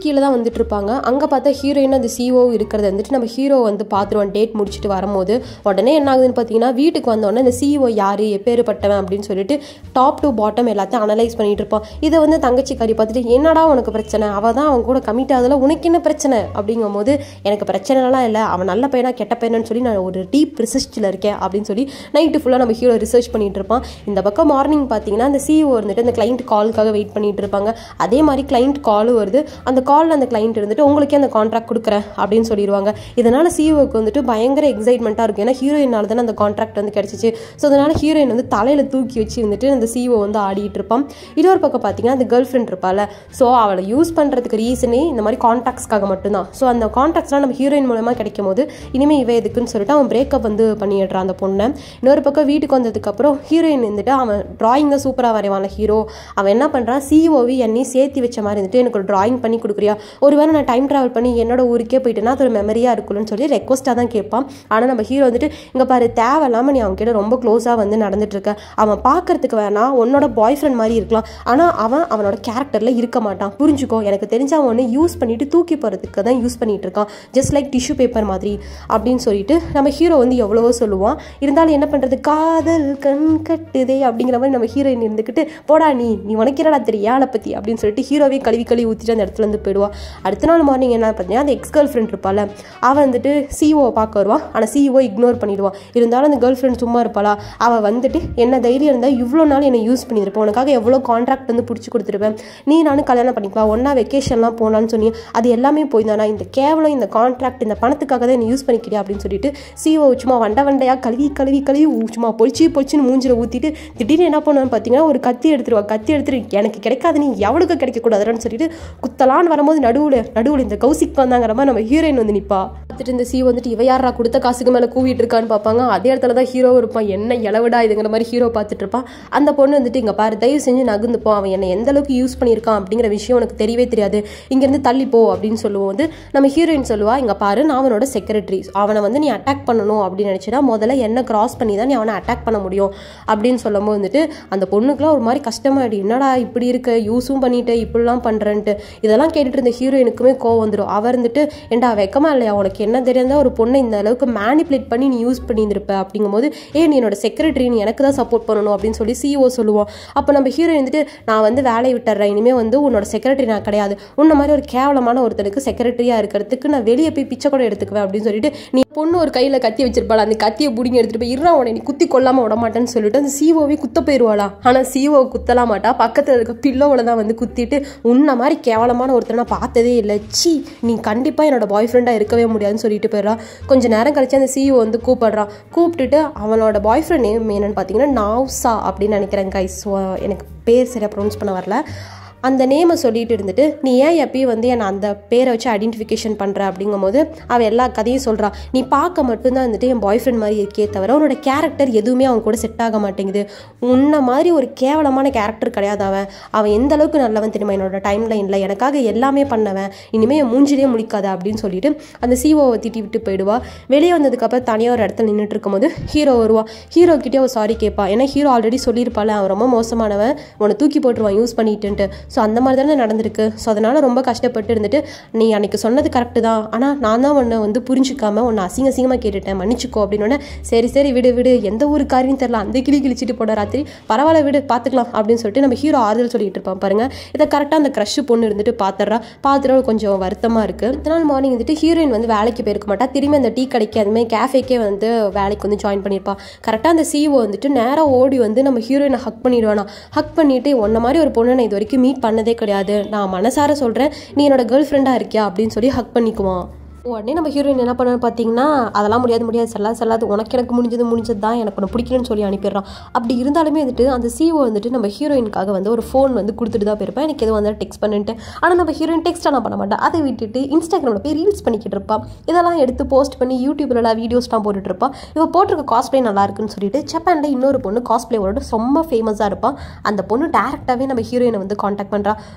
கீழே தான் வந்துட்டு இருப்பாங்க. அங்கே பார்த்தா ஹீரோயின் அந்த CEO இருக்கிறத வந்துட்டு நம்ம ஹீரோ வந்து பார்த்துருவான். டேட் முடிச்சுட்டு வரும்போது உடனே என்ன ஆகுதுன்னு பார்த்தீங்கன்னா, வீட்டுக்கு வந்தோடனே இந்த CEO யார் எப்பேற்பட்டவன் அப்படின்னு சொல்லிட்டு டாப் டு பாட்டம் எல்லாத்தையும் அனலைஸ் பண்ணிட்டு இருப்பான். இதை வந்து தங்கச்சி கறி பார்த்துட்டு, என்னடா உனக்கு பிரச்சனை, அவள் தான் அவன் கூட கமிட் ஆகுதுல, உனக்கு என்ன பிரச்சனை அப்படிங்கும் போது, எனக்கு பிரச்சனைலாம் இல்லை, அவன் நல்ல பையனா கெட்ட பையனான்னு சொல்லி நான் ஒரு டீப் ரிசர்ச்சில் இருக்கேன் அப்படின்னு சொல்லி நைட்டு ஃபுல்லாக நம்ம ஹீரோ ரிசர்ச் பண்ணிட்டு இருப்பான். இந்த பக்கம் மார்னிங் பார்த்தீங்கன்னா அந்த CEO இருந்துட்டு அந்த கிளைண்ட் காலுக்காக வெயிட் பண்ணிட்டு இருப்பாங்க. அதே மாதிரி கிளைண்ட் காலும் வருது. அந்த காலில் அந்த கிளைண்ட் இருந்துட்டு, உங்களுக்கே அந்த கான்ட்ராக்ட் கொடுக்குறேன் அப்படின்னு சொல்லிடுவாங்க. இதனால் CEOக்கு வந்துட்டு பயங்கர எக்ஸைட்மெண்ட்டாக இருக்கும். ஏன்னா ஹீரோயினால் தானே அந்த கான்ட்ராக்ட் வந்து கிடச்சிச்சு. ஸோ அதனால் ஹீரோயின் வந்து தலையில் தூக்கி வச்சு வந்துட்டு அந்த CEO வந்து ஆடிட்டு இருப்பான். இன்னொரு பக்கம் பார்த்தீங்கன்னா அந்த கேர்ள் ஃப்ரெண்ட் இருப்பாள். ஸோ அவளை யூஸ் பண்ணுறதுக்கு ரீசனே இந்த மாதிரி கான்ட்ராக்ட்ஸ்க்காக மட்டும்தான். ஸோ அந்த கான்ட்ராக்ட்ஸ்லாம் நம்ம ஹீரோயின் மூலமாக கிடைக்கும் போது இனிமேல் இவ எதுக்குன்னு சொல்லிட்டு அவன் பிரேக்கப் வந்து பண்ணிடுறான் அந்த பொண்ணை. இன்னொரு பக்கம் வீட்டுக்கு வந்ததுக்கப்புறம் ஹீரோயின் வந்துட்டு, அவன் ட்ராயிங் தான் சூப்பராக வரைவான ஹீரோ, அவன் என்ன பண்ணுறான், CEOவி என்னையும் சேர்த்து வச்ச மாதிரி இருந்துட்டு எனக்கு ஒரு ட்ராயிங் பண்ணி கொடுக்குறியா, ஒருவேளை நான் டைம் ட்ராவல் பண்ணி என்னோட ஊருக்கே போயிட்டேன்னா அது ஒரு மெமரியாக இருக்குன்னு சொல்லி ரெக்வஸ்ட்டாக தான் கேட்பான். ஆனால் நம்ம ஹீரோ வந்துட்டு, இங்கே பாரு தேவையில்லாமல் நீ அவன்கிட்ட ரொம்ப க்ளோஸாக வந்து நடந்துட்டுருக்க, அவன் பார்க்கறதுக்கு வேணா உன்னோட பாய் ஃப்ரெண்ட் மாதிரி இருக்கலாம், ஆனால் அவனோட கேரக்டரில் இருக்க மாட்டான், புரிஞ்சுக்கோ, எனக்கு தெரிஞ்ச அவன் ஒன்று யூஸ் பண்ணிவிட்டு தூக்கி போகிறதுக்கு தான் யூஸ் பண்ணிகிட்டு இருக்கான், ஜஸ்ட் லைக் டிஷ்யூ பேப்பர் மாதிரி அப்படின்னு சொல்லிட்டு நம்ம ஹீரோ வந்து எவ்வளவோ சொல்லுவான். இருந்தாலும் என்ன பண்ணுறது, காதல் கண் கட்டுதே அப்படிங்கிற மாதிரி நம்ம ஹீரோயின் இருந்துக்கிட்டு, போடா நீ உனக்கிறடா தெரியா ஆளை பற்றி அப்படின்னு சொல்லிட்டு ஹீரோவே கழுவி ஊற்றிட்டு அந்த இடத்துல இருந்து போயிடுவா. அடுத்த நாள் மார்னிங் என்ன பார்த்தீங்கன்னா, அந்த எக்ஸ் கேர்ள் ஃப்ரெண்ட் இருப்பாள், அவன் வந்துட்டு CEOவை பார்க்க வருவான். ஆனால் CEO இக்னோர் பண்ணிடுவான். இருந்தாலும் அந்த கேர்ள் ஃப்ரெண்ட் சும்மா இருப்பாளா, அவள் வந்துட்டு என்ன தைரியம் இருந்தால் இவ்வளோ நாள் என்னை யூஸ் பண்ணியிருப்பேன், உனக்காக எவ்வளோ கான்ட்ராக்ட் வந்து பிடிச்சி கொடுத்துருப்பேன், நீ நானும் கல்யாணம் பண்ணிக்கலாம், ஒன்றா வெக்கேஷன்லாம் போகலான்னு சொன்னி அது எல்லாமே போய் தானா, இந்த கேவலம் இந்த கான்ட்ராக்ட் இந்த பணத்துக்காக தான் என்னை யூஸ் பண்ணிக்கிறியா அப்படின்னு சொல்லிட்டு CEO சும்மா வண்டையாக கழுவி சும்மா பொழிச்சின்னு மூஞ்சில் ஊற்றிட்டு திடீர்னு என்ன பண்ணுவான்னு பார்த்தீங்கன்னா, ஒரு கத்தி எடுத்துட்டு எனக்கு கிடைக்காது நீ எவளுக்கு கிடைக்கக்கூடாதுன்னு சொல்லிட்டு குத்தலான்னு வரும்போது நடுவில் நடுவில் இந்த கௌசிக் வந்தாங்கிற மாதிரி நம்ம ஹீரோயின் வந்து நிற்பா. பார்த்துட்டு இந்த CEO வந்துட்டு இவ யாரா கொடுத்த காசுக்கு மேலே கூவிட்டு இருக்கான்னு பார்ப்பாங்க. அதே இடத்துல தான் ஹீரோ இருப்பான். என்ன இளவிடா இதுங்கிற மாதிரி ஹீரோ பார்த்துட்டு இருப்பான். அந்த பொண்ணு வந்துட்டு இங்கே பாரு, தயவு செஞ்சு நகுந்துப்போம், அவன் என்னை எந்த அளவுக்கு யூஸ் பண்ணியிருக்கான் அப்படிங்கிற விஷயம் உனக்கு தெரியவே தெரியாது, இங்கேருந்து தள்ளிப்போ அப்படின்னு சொல்லுவோம். வந்து நம்ம ஹீரோயின் சொல்லுவா, இங்கே பாரு நான் அவனோட செக்ரட்டரி, அவனை வந்து நீ அட்டாக் பண்ணணும் அப்படின்னு நினச்சினா முதல்ல என்ன கிராஸ் பண்ணி தான் நீ அவனை அட்டாக் பண்ண முடியும் அப்படின்னு சொல்லும்போது வந்துட்டு அந்த பொண்ணுக்குலாம் ஒரு மாதிரி கஷ்டமாயிடு. என்னடா இப்படி இருக்க, யூஸும் பண்ணிட்டு இப்படிலாம் பண்ணுறேன்ட்டு இதெல்லாம் கேட்டுட்டு இருந்த ஹீரோயினுக்குமே கோவம் வந்துடும். அவர் வந்துட்டு ஏண்டா வெக்கமா இல்லையா, உனக்கு என்ன தெரியாதா ஒரு பொண்ணை இந்த அளவுக்கு மேனிப்புலேட் பண்ணி நீ யூஸ் பண்ணியிருப்ப அப்படிங்கும்போது நீ என்னோட செக்ரட்டரி, நீ எனக்கு தான் சப்போர்ட் பண்ணணும் அப்படின்னு சொல்லி CEO சொல்லுவோம். அப்போ நம்ம ஹீரோயின் வந்துட்டு நான் வந்து வேலையை விட்டுறேன், இனிமேல் வந்து உன்னோட செக்ரட்டரி நான் கிடையாது, உன்ன மாதிரி ஒரு கேவலமான ஒருத்தருக்கு செக்ரட்டரியாக இருக்கிறதுக்கு நான் வெளியே போய் பிச்சை கூட எடுத்துக்குவேன் அப்படின்னு சொல்லிட்டு நீ பொண்ணு ஒரு கையில் கத்தி வச்சிருப்பாள், அந்த கத்தியை பிடிங்கி எடுத்துகிட்டு போய் இருறா உடனே நீ குத்தி கொல்லாமல் விட மாட்டேன்னு சொல்லிட்டு அந்த CEOவே குத்த போயிடுவாளா. ஆனால் CEO குத்தலாம் மாட்டா, பக்கத்தில் இருக்க பில்லோவில் தான் வந்து குத்திட்டு உன்ன மாதிரி கேவலமான ஒருத்தர் நான் பார்த்ததே இல்லை, சி நீ கண்டிப்பாக என்னோட பாய் ஃப்ரெண்டாக இருக்கவே முடியாதுன்னு சொல்லிட்டு போயிடறா. கொஞ்சம் நேரம் கழிச்சு அந்த CEO வந்து கூப்பிடுறான். கூப்பிட்டுட்டு அவனோட பாய் ஃப்ரெண்ட் நேம் என்னன்னு பார்த்தீங்கன்னா நாவ்சா அப்படின்னு நினைக்கிறேன் கைஸ். ஸோ எனக்கு பேர் சரியாக ப்ரொனவுன்ஸ் பண்ண வரல. அந்த நேமை சொல்லிட்டு இருந்துட்டு நீ ஏன் எப்பயும் வந்து என்னை அந்த பேரை வச்சு ஐடென்டிஃபிகேஷன் பண்ணுற அப்படிங்கும்போது அவள் எல்லா கதையும் சொல்கிறான். நீ பார்க்க மட்டும்தான் வந்துட்டு என் பாய் ஃப்ரெண்ட் மாதிரி இருக்கே தவிர உன்னோட கேரக்டர் எதுவுமே அவன் கூட செட் ஆக மாட்டேங்குது, உன்ன மாதிரி ஒரு கேவலமான கேரக்டர் கிடையாது அவன் எந்த அளவுக்கு நல்லவன் தெரியுமா, என்னோட டைம் லைனில் எனக்காக எல்லாமே பண்ணவன், இனிமேல் என் மூஞ்சிலே முழிக்காத அப்படின்னு சொல்லிட்டு அந்த CEOவை திட்டி விட்டு போயிடுவா. வெளியே வந்ததுக்கப்புறம் தனியாக ஒரு இடத்துல நின்றுட்டு இருக்கும்போது ஹீரோ வருவா. ஹீரோக்கிட்டே அவள் சாரி கேட்பா. ஏன்னா ஹீரோ ஆல்ரெடி சொல்லியிருப்பாள் அவன் ரொம்ப மோசமானவன், உன்னை தூக்கி போட்டுருவான் யூஸ் பண்ணிட்டுன்ட்டு. ஸோ அந்த மாதிரி தானே நடந்திருக்கு. ஸோ அதனால் ரொம்ப கஷ்டப்பட்டு இருந்துட்டு நீ அன்றைக்கி சொன்னது கரெக்டு தான், ஆனால் நான் தான் உன்னை வந்து புரிஞ்சிக்காமல் உன்னை அசிங்கமாக கேட்டுட்டேன், மன்னிச்சிக்கோ அப்படின்னு. சரி விடு எந்த ஊரு காரியம் தெரில, அந்த கிழிச்சிட்டு போட ராத்திரி, பரவாயில்ல விடு பார்த்துக்கலாம் அப்படின்னு சொல்லிட்டு நம்ம ஹீரோ ஆறுதல் சொல்லிட்டு இருப்பான் பாருங்க. இதை கரெக்டாக அந்த க்ரஷ் பொண்ணு இருந்துட்டு பார்த்துட்டு கொஞ்சம் வருத்தமாக இருக்குது. அடுத்த நாள் மார்னிங் வந்துட்டு ஹீரோயின் வந்து வேலைக்கு போயிருக்க மாட்டா, திரும்பி அந்த டீ கடைக்கு அதுமாதிரி கேஃபேக்கே வந்து வேலைக்கு வந்து ஜாயின் பண்ணியிருப்பா. கரெக்டாக அந்த CEO வந்துட்டு நேராக ஓடி வந்து நம்ம ஹீரோயினை ஹக் பண்ணிடுவானா. ஹக் பண்ணிட்டு உன்ன மாதிரி ஒரு பொண்ணை நான் இது வரைக்கும் மீட் பண்ணதே கிடையாது, நான் மனசார சொல்கிறேன், நீ என்னோட கேர்ள் ஃப்ரெண்டாக இருக்கியா அப்படின்னு சொல்லி ஹக் பண்ணிக்குவான். உடனே நம்ம ஹீரோயின் என்ன பண்ணுன்னு பார்த்தீங்கன்னா அதெல்லாம் முடியாது செல்லாது உனக்கு எனக்கு முடிஞ்சது தான், எனக்கு ஒன்று பிடிக்கலன்னு சொல்லி அனுப்பிடுறான். அப்படி இருந்தாலுமே வந்துட்டு அந்த CEO வந்துட்டு நம்ம ஹீரோயினுக்காக வந்து ஒரு ஃபோன் வந்து கொடுத்துட்டு தான் போயிருப்பேன், எனக்கு எதுவும் வந்து டெக்ஸ்ட் பண்ணிட்டு. ஆனால் நம்ம ஹீரோயின் டெக்ஸ்ட்டாக நான் பண்ண மாட்டேன், அதை விட்டுட்டு இன்ஸ்டாகிராமில் போய் ரீல்ஸ் பண்ணிக்கிட்டு இருப்பான். இதெல்லாம் எடுத்து போஸ்ட் பண்ணி யூடியூப்ல வீடியோஸ்லாம் போட்டுட்டு இருப்பான். இவ போட்டிருக்க காஸ்ப்ளே நல்லா இருக்குன்னு சொல்லிட்டு ஜப்பானில் இன்னொரு பொண்ணு காஸ்ப்ளேவோட ரொம்ப ஃபேமஸாக இருப்பான். அந்த பொண்ணு டேரெக்டாகவே நம்ம ஹீரோயினை வந்து காண்டாக்ட்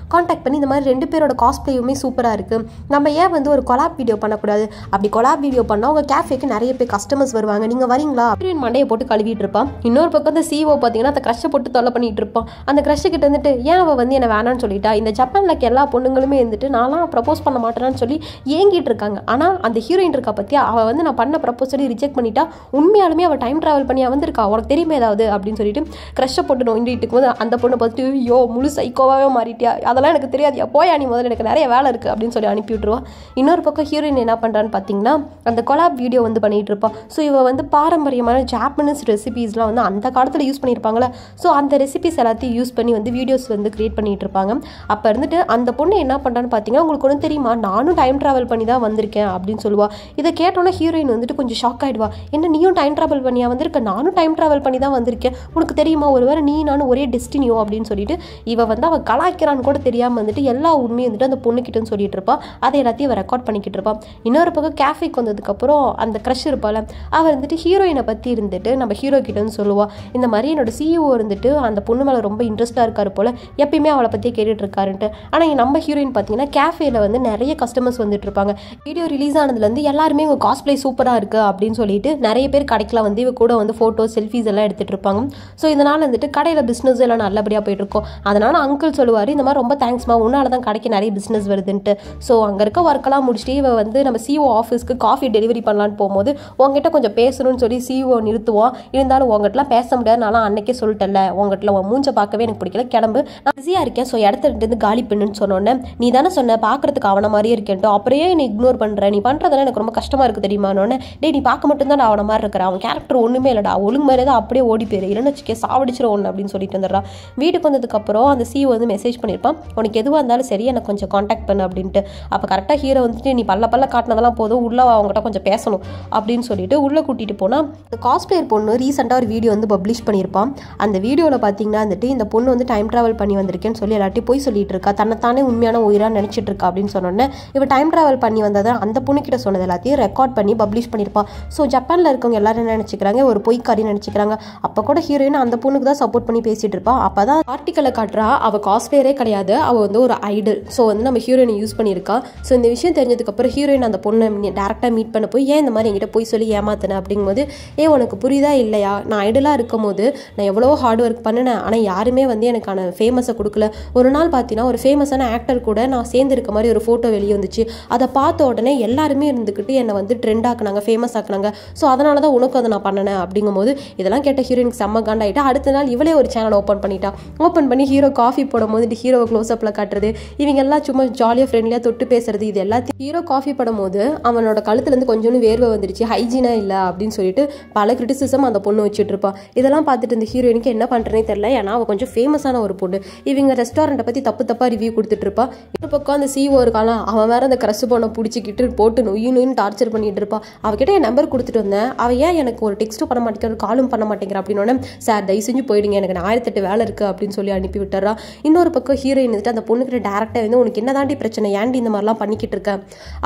பண்ணி இந்த மாதிரி 2 பேரோட காஸ்ப்ளேயுமே சூப்பராக இருக்குது, நம்ம ஏன் வந்து ஒரு கொலாப் வீடியோ பண்ணக்கூடாது, அப்படி கொலாப் வீடியோ பண்ணால் உங்கள் கேஃபேக்கு நிறைய பேர் கஸ்டமர்ஸ் வருவாங்க, நீங்கள் வரீங்களா அப்படின்னு மண்டையை போட்டு கழுவிட்டு இருப்பான். இன்னொரு பக்கம் அந்த CEO பார்த்தீங்கன்னா அந்த க்ரஷை போட்டு தொல்லை பண்ணிட்டு இருப்பான். அந்த க்ரஷை கிட்ட வந்துட்டு ஏன் அவள் வந்து என்னை வேணான்னு சொல்லிட்டா, இந்த ஜப்பானில் எல்லா பொண்ணுங்களுமே வந்துட்டு நான்லாம் ப்ரப்போஸ் பண்ண மாட்டேன்னு சொல்லி ஏங்கிட்டு இருக்காங்க, ஆனால் அந்த ஹீரோயின் இருக்கா பற்றி அவள் வந்து நான் பண்ண ப்ரப்போசலி ரிஜெக்ட் பண்ணிட்டா, உண்மையாலுமே அவள் டைம் ட்ராவல் பண்ணி வந்திருக்கா, உனக்கு தெரியுமே ஏதாவது அப்படின்னு சொல்லிட்டு க்ரஷை போட்டு நோண்டிட்டு இருக்கும்போது அந்த பொண்ணை பார்த்துட்டு ஐயோ முழு சைக்கோவாகவே மாறிட்டியா, அதெல்லாம் எனக்கு தெரியாது, போயா நீ முதல்ல, எனக்கு நிறைய வேலை இருக்குது அப்படின்னு சொல்லி அனுப்பி விட்டுருவா. இன்னொரு பக்கம் ஹீரோயின் என்ன பண்ணுறான்னு பார்த்தீங்கன்னா அந்த கொலாப் வீடியோ வந்து பண்ணிகிட்டு இருப்பாள். ஸோ இவ வந்து பாரம்பரியமான ஜாப்பனீஸ் ரெசிபீஸ்லாம் வந்து அந்த காலத்தில் யூஸ் பண்ணியிருப்பாங்களே, ஸோ அந்த ரெசிபிஸ் எல்லாத்தையும் யூஸ் பண்ணி வந்து வீடியோஸ் வந்து க்ரியேட் பண்ணிகிட்டு இருப்பாங்க. அப்போ இருந்துட்டு அந்த பொண்ணு என்ன பண்ணுறான்னு பார்த்தீங்கன்னா உங்களுக்கு ஒன்றும் தெரியுமா, நானும் டைம் ட்ராவல் பண்ணி தான் வந்திருக்கேன் அப்படின்னு சொல்லுவா. இதை கேட்டோன்னா ஹீரோயின் வந்துட்டு கொஞ்சம் ஷாக் ஆகிடுவா. என்ன நீயும் டைம் ட்ராவல் பண்ணியா வந்திருக்க, நானும் டைம் ட்ராவல் பண்ணி தான் வந்திருக்கேன், உனக்கு தெரியுமா ஒருவேளை நீ நானும் ஒரே டெஸ்டினியோ அப்படின்னு சொல்லிட்டு இவ வந்து அவள் கலாய்க்கிறான்னு கூட தெரியாமல் வந்துட்டு எல்லா உண்மையும் வந்துட்டு அந்த பொண்ணுக்கிட்டன்னு சொல்லிட்டு இருப்பா. அதை எல்லாத்தையும் ரெக்கார்ட் பண்ணிக்கிட்டு இருப்பான். இன்னொரு பக்கம் கேஃபேக்கு வந்ததுக்கப்புறம் அந்த க்ரஷ் இருப்பாள், அவள் வந்துட்டு ஹீரோயினை பற்றி இருந்துட்டு நம்ம ஹீரோ கிட்டன்னு சொல்லுவாள். இந்த மாதிரி என்னோட CEO இருந்துட்டு அந்த பொண்ணு மேலே ரொம்ப இன்ட்ரெஸ்ட்டாக இருக்காரு போல், எப்பயுமே அவளை பற்றி கேட்டுட்டு இருக்காருன்ட்டு. ஆனால் நம்ம ஹீரோயின் பார்த்தீங்கன்னா கேஃபேல வந்து நிறைய கஸ்டமர்ஸ் வந்துட்டு இருப்பாங்க. வீடியோ ரிலீஸ் ஆனதுலேருந்து எல்லாருமே இவங்க காஸ்ப்ளே சூப்பராக இருக்குது அப்படின்னு சொல்லிட்டு நிறைய பேர் கடைக்கெலாம் வந்து இவ கூட வந்து ஃபோட்டோஸ் செல்ஃபீஸ் எல்லாம் எடுத்துகிட்டு இருப்பாங்க. ஸோ இதனால் வந்துட்டு கடையில் பிஸ்னஸ் எல்லாம் நல்லபடியாக போயிட்டு இருக்கோம். அதனால் அங்கிள் சொல்லுவார் இந்த மாதிரி ரொம்ப தேங்க்ஸ்மா, உன்னால தான் கடைக்கு நிறைய பிஸ்னஸ் வருதுன்ட்டு. ஸோ அங்கே இருக்க ஒர்க்கெல்லாம் முடிச்சுட்டு இவ வந்து நம்ம CEO ஆஃபீஸ்க்கு காஃபி டெலிவரி பண்ணலான்னு போகும்போது உங்ககிட்ட கொஞ்சம் பேசணும்னு சொல்லி CEO நிறுத்துவோம். இருந்தாலும் உங்ககிட்டலாம் பேச முடியாது, நான் அன்னைக்கே சொல்லிட்டேன்ல, உங்ககிட்ட உன் மூஞ்ச பார்க்கவே எனக்கு பிடிக்கல, கிளம்பு, நான் பிஸியாக இருக்கேன், ஸோ இடத்துல காலி பண்ணுன்னு சொன்னோன்னே நீ தானே சொன்ன பார்க்கறதுக்கு அவனை மாதிரியே இருக்கேன்ட்டு, அப்புறையே என்னை இக்னோர் பண்ணுற, நீ பண்ணுறதெல்லாம் எனக்கு ரொம்ப கஷ்டமாக இருக்குது தெரியுமானோன்னே, நீ பார்க்க மட்டும்தான் அவனை மாதிரி இருக்கிற, அவன் கேரக்டர் ஒன்றுமே இல்லைடா, ஒழுங்கு மாதிரி தான் அப்படியே ஓடி போயிரு, இல்லைன்னு வச்சுக்கே சாவடிச்சிடும் ஒன்று அப்படின்னு சொல்லிட்டு வந்துடுறா. வீட்டுக்கு வந்ததுக்கப்புறம் அந்த CEO வந்து மெசேஜ் பண்ணியிருப்பான், உனக்கு எதுவாக இருந்தாலும் சரி எனக்கு கொஞ்சம் காண்டாக்ட் பண்ணு அப்படின்ட்டு. அப்போ கரெக்டாக ஹீரோ வந்துட்டு நீ பல்ல காட்டினதெல்லாம் போதும், உள்ளே அவங்ககிட்ட கொஞ்சம் பேசணும் அப்படின்னு சொல்லிட்டு உள்ளே கூட்டிகிட்டு போனால் இந்த காஸ்பிளேயர் பொண்ணு ரீசெண்டாக ஒரு வீடியோ வந்து பப்ளிஷ் பண்ணியிருப்பான். அந்த வீடியோவில் பார்த்தீங்கன்னா வந்துட்டு இந்த பொண்ணு வந்து டைம் ட்ராவல் பண்ணி வந்திருக்கேன்னு சொல்லி எல்லாத்தையும் போய் சொல்லிட்டு இருக்கா, தன்னைத்தானே உண்மையான உயிராக நினச்சிட்டு இருக்கா அப்படின்னு சொன்னோன்னே இவ டைம் ட்ராவல் பண்ணி வந்ததை அந்த பொண்ணுக்கிட்ட சொன்னது எல்லாத்தையும் ரெக்கார்ட் பண்ணி பப்ளிஷ் பண்ணியிருப்பான். ஸோ ஜப்பானில் இருக்கவங்க எல்லாரும் என்ன நினச்சிக்கிறாங்க, ஒரு பொய்க்காரின்னு நினச்சிக்கிறாங்க. அப்போ கூட ஹீரோயின் அந்த பொண்ணுக்கு தான் சப்போர்ட் பண்ணி பேசிட்டு இருப்பா. அப்போ தான் ஆர்டிக்கலை காட்டுறா, அவள் காஸ்பிளேயரே கிடையாது, அவள் வந்து ஒரு ஐடல். ஸோ வந்து நம்ம ஹீரோயினை யூஸ் பண்ணியிருக்கா. ஸோ இந்த விஷயம் தெரிஞ்சதுக்கப்புறம் ஹீரோயின் அந்த பொண்ணை டேரெக்டாக மீட் பண்ண போய் ஏன் இந்த மாதிரி என்கிட்ட போய் சொல்லி ஏமாத்தினேன் அப்படிங்கும்போது, உனக்கு புரியுதா இல்லையா, நான் ஐடலாக இருக்கும் போது நான் எவ்வளோ ஹார்ட் ஒர்க் பண்ணினேன், ஆனால் யாருமே வந்து எனக்கான ஃபேமஸை கொடுக்கல. ஒரு நாள் பார்த்தீங்கன்னா ஒரு ஃபேமஸான ஆக்டர் கூட நான் சேர்ந்து இருக்க மாதிரி ஒரு ஃபோட்டோ வெளியே வந்துச்சு. அதை பார்த்த உடனே எல்லாருமே இருந்துக்கிட்டு என்னை வந்து ட்ரெண்ட் ஆக்குனாங்க, ஃபேமஸ் ஆக்குனாங்க. ஸோ அதனால தான் உனக்கு அதை நான் பண்ணினேன் அப்படிங்கும்போது இதெல்லாம் கேட்ட ஹீரோயினுக்கு செம்ம காண்டாயிட்டா. அடுத்த நாள் இவளே ஒரு சேனல் ஓப்பன் பண்ணிட்டா. ஓப்பன் பண்ணி ஹீரோ காஃபி போடும்போது ஹீரோவை க்ளோஸ்அப்பில் காட்டுறது, இவங்க எல்லாம் சும்மா ஜாலியாக ஃப்ரெண்ட்லியாக தொட்டு பேசுறது, இது எல்லாத்தையும் ஹீரோ காஃபி போடும்போது அவனோட கழுத்துலேருந்து கொஞ்சோண்டு வேர்வை வந்துருச்சு, ஹைஜீனாக இல்லை அப்படின்னு சொல்லிட்டு பல கிரிட்டிசிசம் அந்த பொண்ணு வச்சுட்டு இருப்பான். இதெல்லாம் பார்த்துட்டு இந்த ஹீரோயினுக்கு என்ன பண்ணுறேனே தெரியல. ஏன்னா அவள் கொஞ்சம் ஃபேமஸான ஒரு பொண்ணு. இவங்க ரெஸ்டாரண்ட்டை பற்றி தப்பாக ரிவ்யூ கொடுத்துட்டு இருப்பா. இன்னொரு பக்கம் அந்த CEO இருக்கானா, அவன் வேற அந்த கிரஷ் பொண்ணை பிடிச்சிக்கிட்டு போட்டு நொய்னு டார்ச்சர் பண்ணிட்டு இருப்பான். அவகிட்ட என் நம்பர் கொடுத்துட்டு வந்தேன், அவள் ஏன் எனக்கு ஒரு டெக்ஸ்ட்டும் பண்ண மாட்டேங்கிற, காலும் பண்ண மாட்டேங்கிற அப்படின்னு, சார் தயவு செஞ்சு போயிடுங்க, எனக்கு 1008 வேலை இருக்குது அப்படின்னு சொல்லி அனுப்பி விட்டுறா. இன்னொரு பக்கம் ஹீரோயின் வந்துட்டு அந்த பொண்ணுக்கிட்ட டேரெக்டாக வந்து உனக்கு என்ன தாண்டி பிரச்சனை, ஏன்டி இந்த மாதிரிலாம் பண்ணிக்கிட்டு இருக்க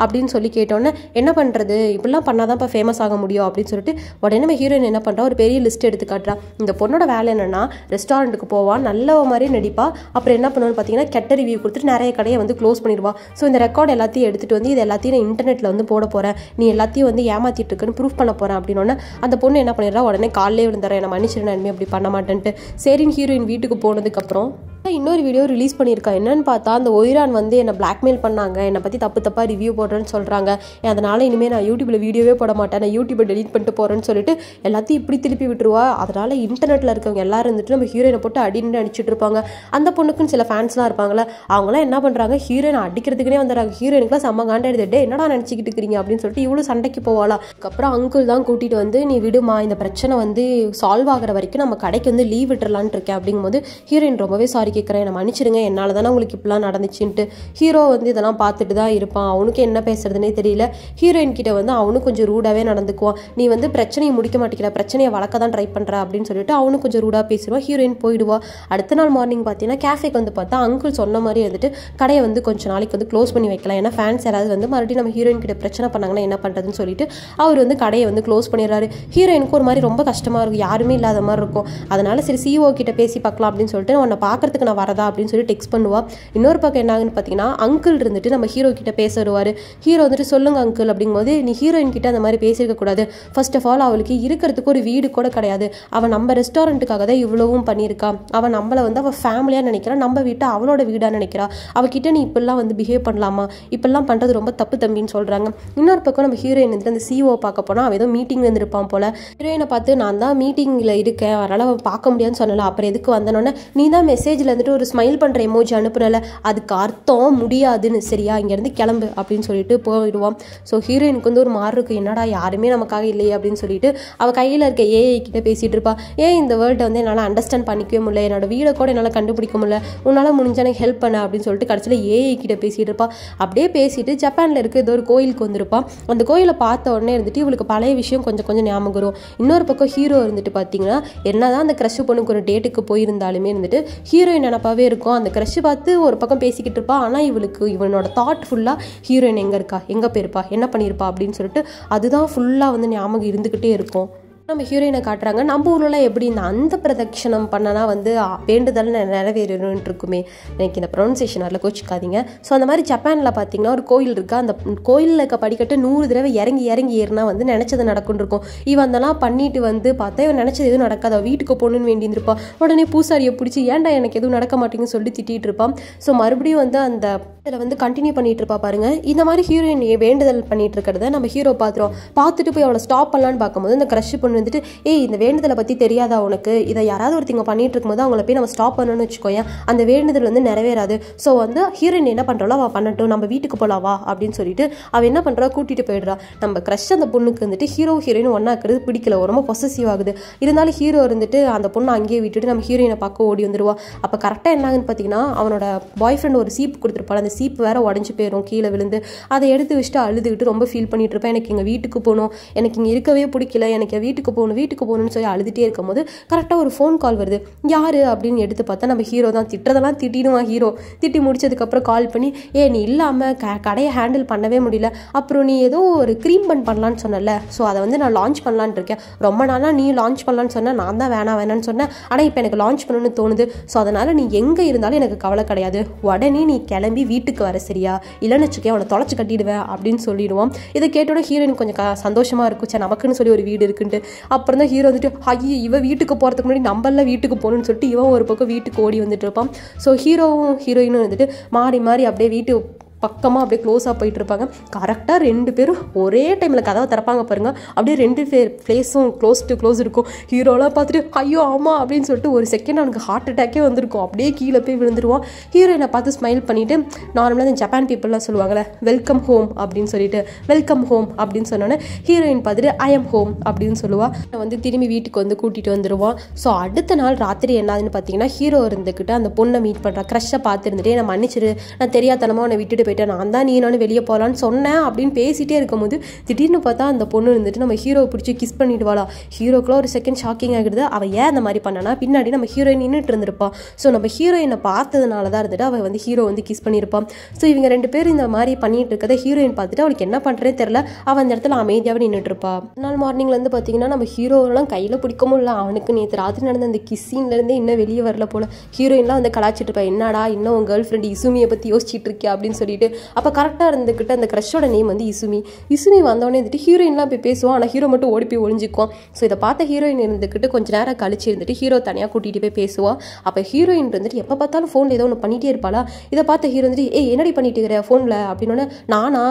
அப்படின்னு சொல்லி கேட்டோன்னே, என்ன பண்ணுறது, இப்படிலாம் பண்ணாதான் இப்போ ஃபேமஸ் ஆக முடியும் அப்படின்னு சொல்லிட்டு உடனே நம்ம ஹீரோயின் என்ன பண்ணுறா, ஒரு பெரிய லிஸ்ட் எடுத்து காட்டுறா. இந்த பொண்ணோட வேலை என்னன்னா ரெஸ்டாரண்ட்டுக்கு போவான், நல்ல மாதிரி நடிப்பா, அப்புறம் என்ன பண்ணுவான்னு பார்த்தீங்கன்னா கெட்ட ரிவ்யூ கொடுத்துட்டு நிறைய கடையை வந்து க்ளோஸ் பண்ணிடுவா. ஸோ இந்த ரெக்கார்ட் எல்லாத்தையும் எடுத்துகிட்டு வந்து இது எல்லாத்தையும் நான் இன்டர்நெட்டில் வந்து போட போகிறேன், நீ எல்லாத்தையும் வந்து ஏமாற்றிட்டு இருக்குன்னு ப்ரூஃப் பண்ண போகிறேன் அப்படின்னோடனே அந்த பொண்ணு என்ன பண்ணிடுறா, உடனே காலையிலே விழுந்துறேன், என்ன மன்னிச்சிருந்தேன், இனிமேல் அப்படி பண்ண மாட்டேன்ட்டு. சரின்னு ஹீரோயின் வீட்டுக்கு போனதுக்கப்புறம் இன்னொரு வீடியோ ரிலீஸ் பண்ணியிருக்கா. என்னன்னு பார்த்தா அந்த ஒய்ரான் வந்து என்னை பிளாக்மெயில் பண்ணாங்க, என்னை பற்றி தப்பாக ரிவ்யூ போடுறேன்னு சொல்கிறாங்க, அதனால் இனிமேல் நான் யூடியூப்பில் வீடியோவே போட மாட்டேன், நான் யூடியூப்பை டெலீட் பண்ணிட்டு போகிறேன்னு சொல்லிட்டு எல்லாத்தையும் இப்படி திருப்பி விட்டுருவா. அதனால் இன்டர்நெட்டில் இருக்கவங்க எல்லாரும் இருந்துட்டு நம்ம ஹீரோயினை போட்டு அடின்னு அடிச்சுட்டு இருப்பாங்க. அந்த பொண்ணுக்குன்னு சில ஃபேன்ஸ்லாம் இருப்பாங்களே, அவங்களாம் என்ன பண்ணுறாங்க, ஹீரோயினை அடிக்கிறதுக்குனே வந்துடுறாங்க. ஹீரோயினுக்குலாம் செம்ம காண்டாயிடுது, என்னடா நினச்சிக்கிட்டு இருக்கிறீங்க அப்படின்னு சொல்லிட்டு இவ்வளோ சண்டைக்கு போவாளா. அதுக்கப்புறம் அங்கிள் தான் கூட்டிகிட்டு வந்து நீ விடுமா, இந்த பிரச்சனை வந்து சால்வ் ஆகிற வரைக்கும் நம்ம கடைக்கு வந்து லீவ் விட்டுறலான்னு இருக்கேன் அப்படிங்கும்போது ஹீரோயின் ரொம்பவே சாரி கேட்குறேன், என்னை மன்னிச்சிடுங்க, என்னால் தானே உங்களுக்கு இப்படிலாம் நடந்துச்சுன்ட்டு. ஹீரோ வந்து இதெல்லாம் பார்த்துட்டு தான் இருப்பான். அவனுக்கு என்ன பேசுறதுனே தெரியல. ஹீரோயின் கிட்ட வந்து அவனும் கொஞ்சம் ரூடாகவே நடந்துக்குவான். நீ வந்து பிரச்சனையை முடிக்க மாட்டேங்கிற, பிரச்சனையை வளர்க்க தான் ட்ரை பண்ணுற அப்படின்னு சொல்லிட்டு அவனும் கொஞ்சம் ரூடாக பேசுவான். ஹீரோயின் போயிடுவா. அடுத்த நாள் மார்னிங் பார்த்தீங்கன்னா கேஃபேக்கு வந்து பார்த்தா அங்கிள் சொன்ன மாதிரி வந்துட்டு கடையை வந்து கொஞ்சம் நாளைக்கு வந்து க்ளோஸ் பண்ணி வைக்கலாம், ஏன்னா ஃபேன்ஸ் யாராவது வந்து மறுபடியும் நம்ம ஹீரோயின் கிட்ட பிரச்சனை பண்ணாங்கன்னா என்ன பண்ணுறதுன்னு சொல்லிட்டு அவர் வந்து கடையை வந்து க்ளோஸ் பண்ணிடுறாரு. ஹீரோயினுக்கு ஒரு மாதிரி ரொம்ப கஷ்டமாக இருக்கும், யாருமே இல்லாத மாதிரி இருக்கும். அதனால சரி CEO கிட்ட பேசி பார்க்கலாம் அப்படின்னு சொல்லிட்டு உன்னை பார்க்கறதுக்கு நான் வரதா அப்படின்னு சொல்லி டெக்ஸ்ட் பண்ணுவா. இன்னொரு பக்கம் என்ன ஆகுன்னு பார்த்தீங்கன்னா அங்கிள் இருந்துட்டு நம்ம ஹீரோ கிட்ட பேச வருவார். ஹீரோ வந்துட்டு சொல்லுங்க அங்கிள் அப்படிங்கும்போது, நீ ஹீரோயின் கிட்ட அந்த மாதிரி பேசியிருக்க கூடாது, ஃபர்ஸ்ட் ஆஃப் ஆல் அவளுக்கு இருக்கிறதுக்கு ஒரு வீடு கூட கிடையாது, அவன் நம்ம ரெஸ்டாரண்ட்டுக்காக தான் இவ்வளவும் பண்ணியிருக்கா, அவன் நம்மளை வந்து அவள் ஃபேமிலியாக நினைக்கிறான், நம்ம வீட்டை அவளோட வீடாக நினைக்கிறா, அவகிட்ட நீ இப்பெல்லாம் வந்து பிஹேவ் பண்ணலாமா, இப்பெல்லாம் பண்ணுறது ரொம்ப தப்பு தம்பின்னு சொல்கிறாங்க. இன்னொரு பக்கம் நம்ம ஹீரோயின் வந்துட்டு அந்த CEO பார்க்க போனால் அவன் ஏதோ மீட்டிங் வந்துருப்பான் போல. ஹீரோயினை பார்த்து நான் தான் மீட்டிங்கில் இருக்கேன், அதனால் அவன் பார்க்க முடியாதுன்னு சொன்னல, அப்புறம் எதுக்கு வந்தனோன்னே நீ தான் மெசேஜில் வந்துட்டு ஒரு ஸ்மைல் பண்ணுற எமோஜி அனுப்புனல, அதுக்கு அர்த்தம் முடியாதுன்னு, சரியா இங்கேருந்து கிளம்பு அப்படின்னு சொல்லிட்டு போயிடுவான். ஸோ ஹீரோயினுக்கு வந்து ஒரு மாறு இருக்கு, என்னடா யாருமே நமக்காக இல்லையே அப்படின்னு சொல்லிட்டு அவள் கையில் இருக்க AI கிட்ட பேசிகிட்டு இருப்பா. இந்த வேர்ல்டை வந்து என்னால் அண்டர்ஸ்டாண்ட் பண்ணிக்கவே முடியல, என்னோட வீடை கூட என்னால் கண்டுபிடிக்க முடியல, உன்னால் முடிஞ்சா எனக்கு ஹெல்ப் பண்ண அப்படின்னு சொல்லிட்டு கடைசியில் AI கிட்ட பேசிகிட்டு இருப்பா. அப்படியே பேசிட்டு ஜப்பானில் இருக்க ஏதோ ஒரு கோயிலுக்கு வந்திருப்பான். அந்த கோயிலை பார்த்த உடனே இருந்துட்டு இவளுக்கு பழைய விஷயம் கொஞ்சம் கொஞ்சம் ஞாபகம் வரும். இன்னொரு பக்கம் ஹீரோ இருந்துட்டு பார்த்தீங்கன்னா என்னதான் அந்த க்ரஷ் பொண்ணுக்கு ஒரு டேட்டுக்கு போயிருந்தாலுமே இருந்துட்டு ஹீரோயின் நினப்பாவே இருக்கும். அந்த க்ரஷ் பார்த்து ஒரு பக்கம் பேசிக்கிட்டு இருப்பா, ஆனால் இவனோட தாட் ஃபுல்லாக ஹீரோயின் எங்கே இருக்கா, எங்கே போயிருப்பா, என்ன பண்ணியிருப்பா அப்படின்னு சொல்லிட்டு அதுதான் ஃபுல்லாக வந்து ஞாபகம் இருந்துக்கிட்டே இருக்கும். நம்ம ஹீரோயினை காட்டுறாங்க. நம்ம ஊரில் எப்படி இந்த அந்த பிரதட்சணம் பண்ணனா வந்து வேண்டுதல் நிறைவேறணும்னு இருக்குமே, எனக்கு இந்த ப்ரொனன்சியேஷன் அதில் கோச்சிக்காதீங்க. ஸோ அந்த மாதிரி ஜப்பானில் பார்த்தீங்கன்னா ஒரு கோயில் இருக்குது. அந்த கோயிலில் இருக்க படிக்கட்டு 100 தடவை இறங்கி ஏறினா வந்து நினச்சது நடக்குன்னு இருக்கும். இவன் அதெல்லாம் பண்ணிட்டு வந்து பார்த்தா இவன் நினச்சது எதுவும் நடக்காது, வீட்டுக்கு போகணுன்னு வேண்டியிருப்பா. உடனே பூசாரியை பிடிச்சி ஏன்டா எனக்கு எதுவும் நடக்க மாட்டேங்குன்னு சொல்லி திட்டிகிட்டு இருப்பான். ஸோ மறுபடியும் வந்து அந்த இதில் வந்து கண்டினியூ பண்ணிட்டு இருப்பா பாருங்க. இந்த மாதிரி ஹீரோயின் வேண்டுதல் பண்ணிட்டு இருக்கிறத நம்ம ஹீரோ பார்த்துட்டு போய் அவளை ஸ்டாப் பண்ணலான்னு பார்க்கும்போது இந்த க்ரஷ் பொண்ணு வந்துட்டு ஏய் இந்த வேண்டுதலை பற்றி தெரியாதா உனக்கு, இதை யாராவது ஒருத்தங்க பண்ணிட்டு இருக்கும்போது அவங்கள போய் நம்ம ஸ்டாப் பண்ணணும்னு வச்சுக்கோயேன், அந்த வேண்டுதல் வந்து நிறைவேறாது. ஸோ வந்து ஹீரோயின் என்ன பண்ணுறாளோ அவள் பண்ணட்டும், நம்ம வீட்டுக்கு போகலாவா அப்படின்னு சொல்லிட்டு அவள் என்ன பண்ணுறா, கூட்டிகிட்டு போயிடுறா. நம்ம க்ரஷ் அந்த பொண்ணுக்கு வந்துட்டு ஹீரோயின் ஒன்றா இருக்கிறது பிடிக்கல, ரொம்ப பொசசிவ் ஆகுது. இருந்தாலும் ஹீரோ இருந்துட்டு அந்த பொண்ணை அங்கேயே விட்டுட்டு நம்ம ஹீரோயினை பார்க்க ஓடி வந்துடுவா. அப்போ கரெக்டாக என்ன ஆகுதுன்னு பார்த்தீங்கன்னா, அவனோட பாய் ஃப்ரெண்ட் ஒரு சீப்பு கொடுத்துருப்பாள், அந்த சீப்பு வேற உடஞ்சி போயிடும் கீழே விழுந்து. அதை எடுத்து வச்சுட்டு அழுதுகிட்டு ரொம்ப ஃபீல் பண்ணிட்டு இருப்பேன், எனக்கு எங்கள் வீட்டுக்கு போகணும், எனக்கு இங்கே இருக்கவே பிடிக்கல, எனக்கு வீட்டுக்கு போகணும்னு சொல்லி அழுதுகிட்டே இருக்கும்போது கரெக்டாக ஒரு ஃபோன் கால் வருது. யார் அப்படின்னு எடுத்து பார்த்தா நம்ம ஹீரோ தான். திட்டுறதெல்லாம் திட்டிடுவான் ஹீரோ. திட்டி முடிச்சதுக்கப்புறம் கால் பண்ணி, நீ இல்லாமல் கடையை ஹேண்டில் பண்ணவே முடியல, அப்புறம் நீ ஏதோ ஒரு க்ரீம் பண்ணலான்னு சொன்னல, ஸோ அதை வந்து நான் லான்ச் பண்ணலான்னு இருக்கேன், ரொம்ப நாளாக நீ லான்ச் பண்ணலான்னு சொன்ன, நான் தான் வேணான்னு சொன்னேன், ஆனால் இப்போ எனக்கு லான்ச் பண்ணணும்னு தோணுது, ஸோ அதனால் நீ எங்கே இருந்தாலும் எனக்கு கவலை கிடையாது, உடனே நீ கிளம்பி வீட்டுக்கு வர சரியா, இல்லைன்னு வச்சுக்கே அவனை தொலைச்சி கட்டிடுவேன் அப்படின்னு சொல்லிடுவான். இதை கேட்டோட ஹீரோயின் கொஞ்சம் சந்தோஷமாக இருக்கும், சரி நமக்குன்னு சொல்லி ஒரு வீடு இருக்குன்ட்டு. அப்புறம் தான் ஹீரோ வந்துட்டு ஐயோ இவ வீட்டுக்கு போகிறதுக்கு முன்னாடி நம்மளாம் வீட்டுக்கு போகணும்னு சொல்லிட்டு இவன் ஒரு பக்கம் வீட்டுக்கு ஓடி வந்துட்டு இருப்பான். ஸோ ஹீரோவும் ஹீரோயினும் வந்துட்டு மாறி மாறி அப்படியே வீட்டு பக்கமாக அப்படியே க்ளோஸாக போயிட்டு இருப்பாங்க. கரெக்டாக 2 பேரும் ஒரே டைமில் கதவை திறப்பாங்க பாருங்கள், அப்படியே 2 ஃபேஸும் க்ளோஸ் டு க்ளோஸ் இருக்கும். ஹீரோலாம் பார்த்துட்டு ஐயோ ஆமாம் அப்படின்னு சொல்லிட்டு ஒரு செகண்ட் அவனுக்கு ஹார்ட் அட்டாக்கே வந்திருக்கும், அப்படியே கீழே போய் விழுந்துருவான். ஹீரோயினை பார்த்து ஸ்மைல் பண்ணிவிட்டு, நார்மலாக இந்த ஜப்பான் பீப்புளெலாம் சொல்லுவாங்கள்ல வெல்கம் ஹோம் அப்படின்னு சொல்லிட்டு, வெல்கம் ஹோம் அப்படின்னு சொன்னோன்னே ஹீரோயின் பார்த்துட்டு ஐ எம் ஹோம் அப்படின்னு சொல்லுவாள். வந்து திரும்பி வீட்டுக்கு வந்து கூட்டிகிட்டு வந்துடுவான். ஸோ அடுத்த நாள் ராத்திரி என்னாதுன்னு பார்த்தீங்கன்னா, ஹீரோ இருந்துக்கிட்டு அந்த பொண்ணை மீட் பண்ணுறா. க்ரஷ்ஷை பார்த்துருந்துட்டு நான் மன்னிச்சிரு, நான் தெரியாதனமாக உன்னை விட்டுட்டு போயிட்டேன், நான் தான் நீ நானும் வெளியே போகலான்னு சொன்னேன் அப்படின்னு பேசிகிட்டே இருக்கும்போது திடீர்னு பார்த்தா அந்த பொண்ணு இருந்துட்டு நம்ம ஹீரோவை பிடிச்சி கிஸ் பண்ணிடுவாளா. ஹீரோக்குலாம் ஒரு செகண்ட் ஷாக்கிங் ஆகிடுது. அவள் ஏன் அந்த மாதிரி பண்ணனா, பின்னாடி நம்ம ஹீரோயின் நின்றுட்டு இருந்திருப்பான். ஸோ நம்ம ஹீரோயினை பார்த்ததுனால தான் இருந்துட்டு அவள் வந்து ஹீரோ வந்து கிஸ் பண்ணியிருப்பான். ஸோ இவங்க 2 பேரும் இந்த மாதிரி பண்ணிட்டு இருக்கதை ஹீரோயின் பார்த்துட்டு அவளுக்கு என்ன பண்ணுறேன்னு தெரியல, அவன் அந்த இடத்துல அமைதியாகவே நின்றுட்டு இருப்பா. நாள் மார்னிங்லேருந்து பார்த்தீங்கன்னா நம்ம ஹீரோலாம் கையில் பிடிக்க முடியல, அவனுக்கு நேற்று ராத்திரி நடந்த அந்த கிஸ்ஸின்லேருந்தே இன்னும் வெளியே வரல போல. ஹீரோயின்லாம் வந்து கலாச்சிட்டு இருப்பா, என்னடா இன்னும் உன் கேர்ள் ஃப்ரெண்ட் இசுமியை பற்றி யோசிச்சுட்டு இருக்கியா அப்படின்னு சொல்லிட்டு. அப்போ கரெக்டாக இருந்துக்கிட்டு அந்த க்ரஷோட நேம் வந்து இசுமி வந்தோடனே வந்துட்டு ஹீரோயின்லாம் போய் பேசுவான், ஆனால் ஹீரோ மட்டும் ஓடி போய் ஒழிஞ்சிக்குவான். ஸோ இதை பார்த்த ஹீரோயின் இருந்துக்கிட்டு கொஞ்சம் நேரம் கழிச்சு இருந்துட்டு ஹீரோ தனியாக கூட்டிகிட்டு போய் பேசுவான். அப்போ ஹீரோயின் இருந்துட்டு எப்போ பார்த்தாலும் ஃபோனில் ஏதோ ஒன்று பண்ணிகிட்டே இருப்பாளா. இதை பார்த்த ஹீரோ வந்துட்டு என்னடி பண்ணிட்டு இருக்கிற ஃபோனில் அப்படின்னோடனே, நானா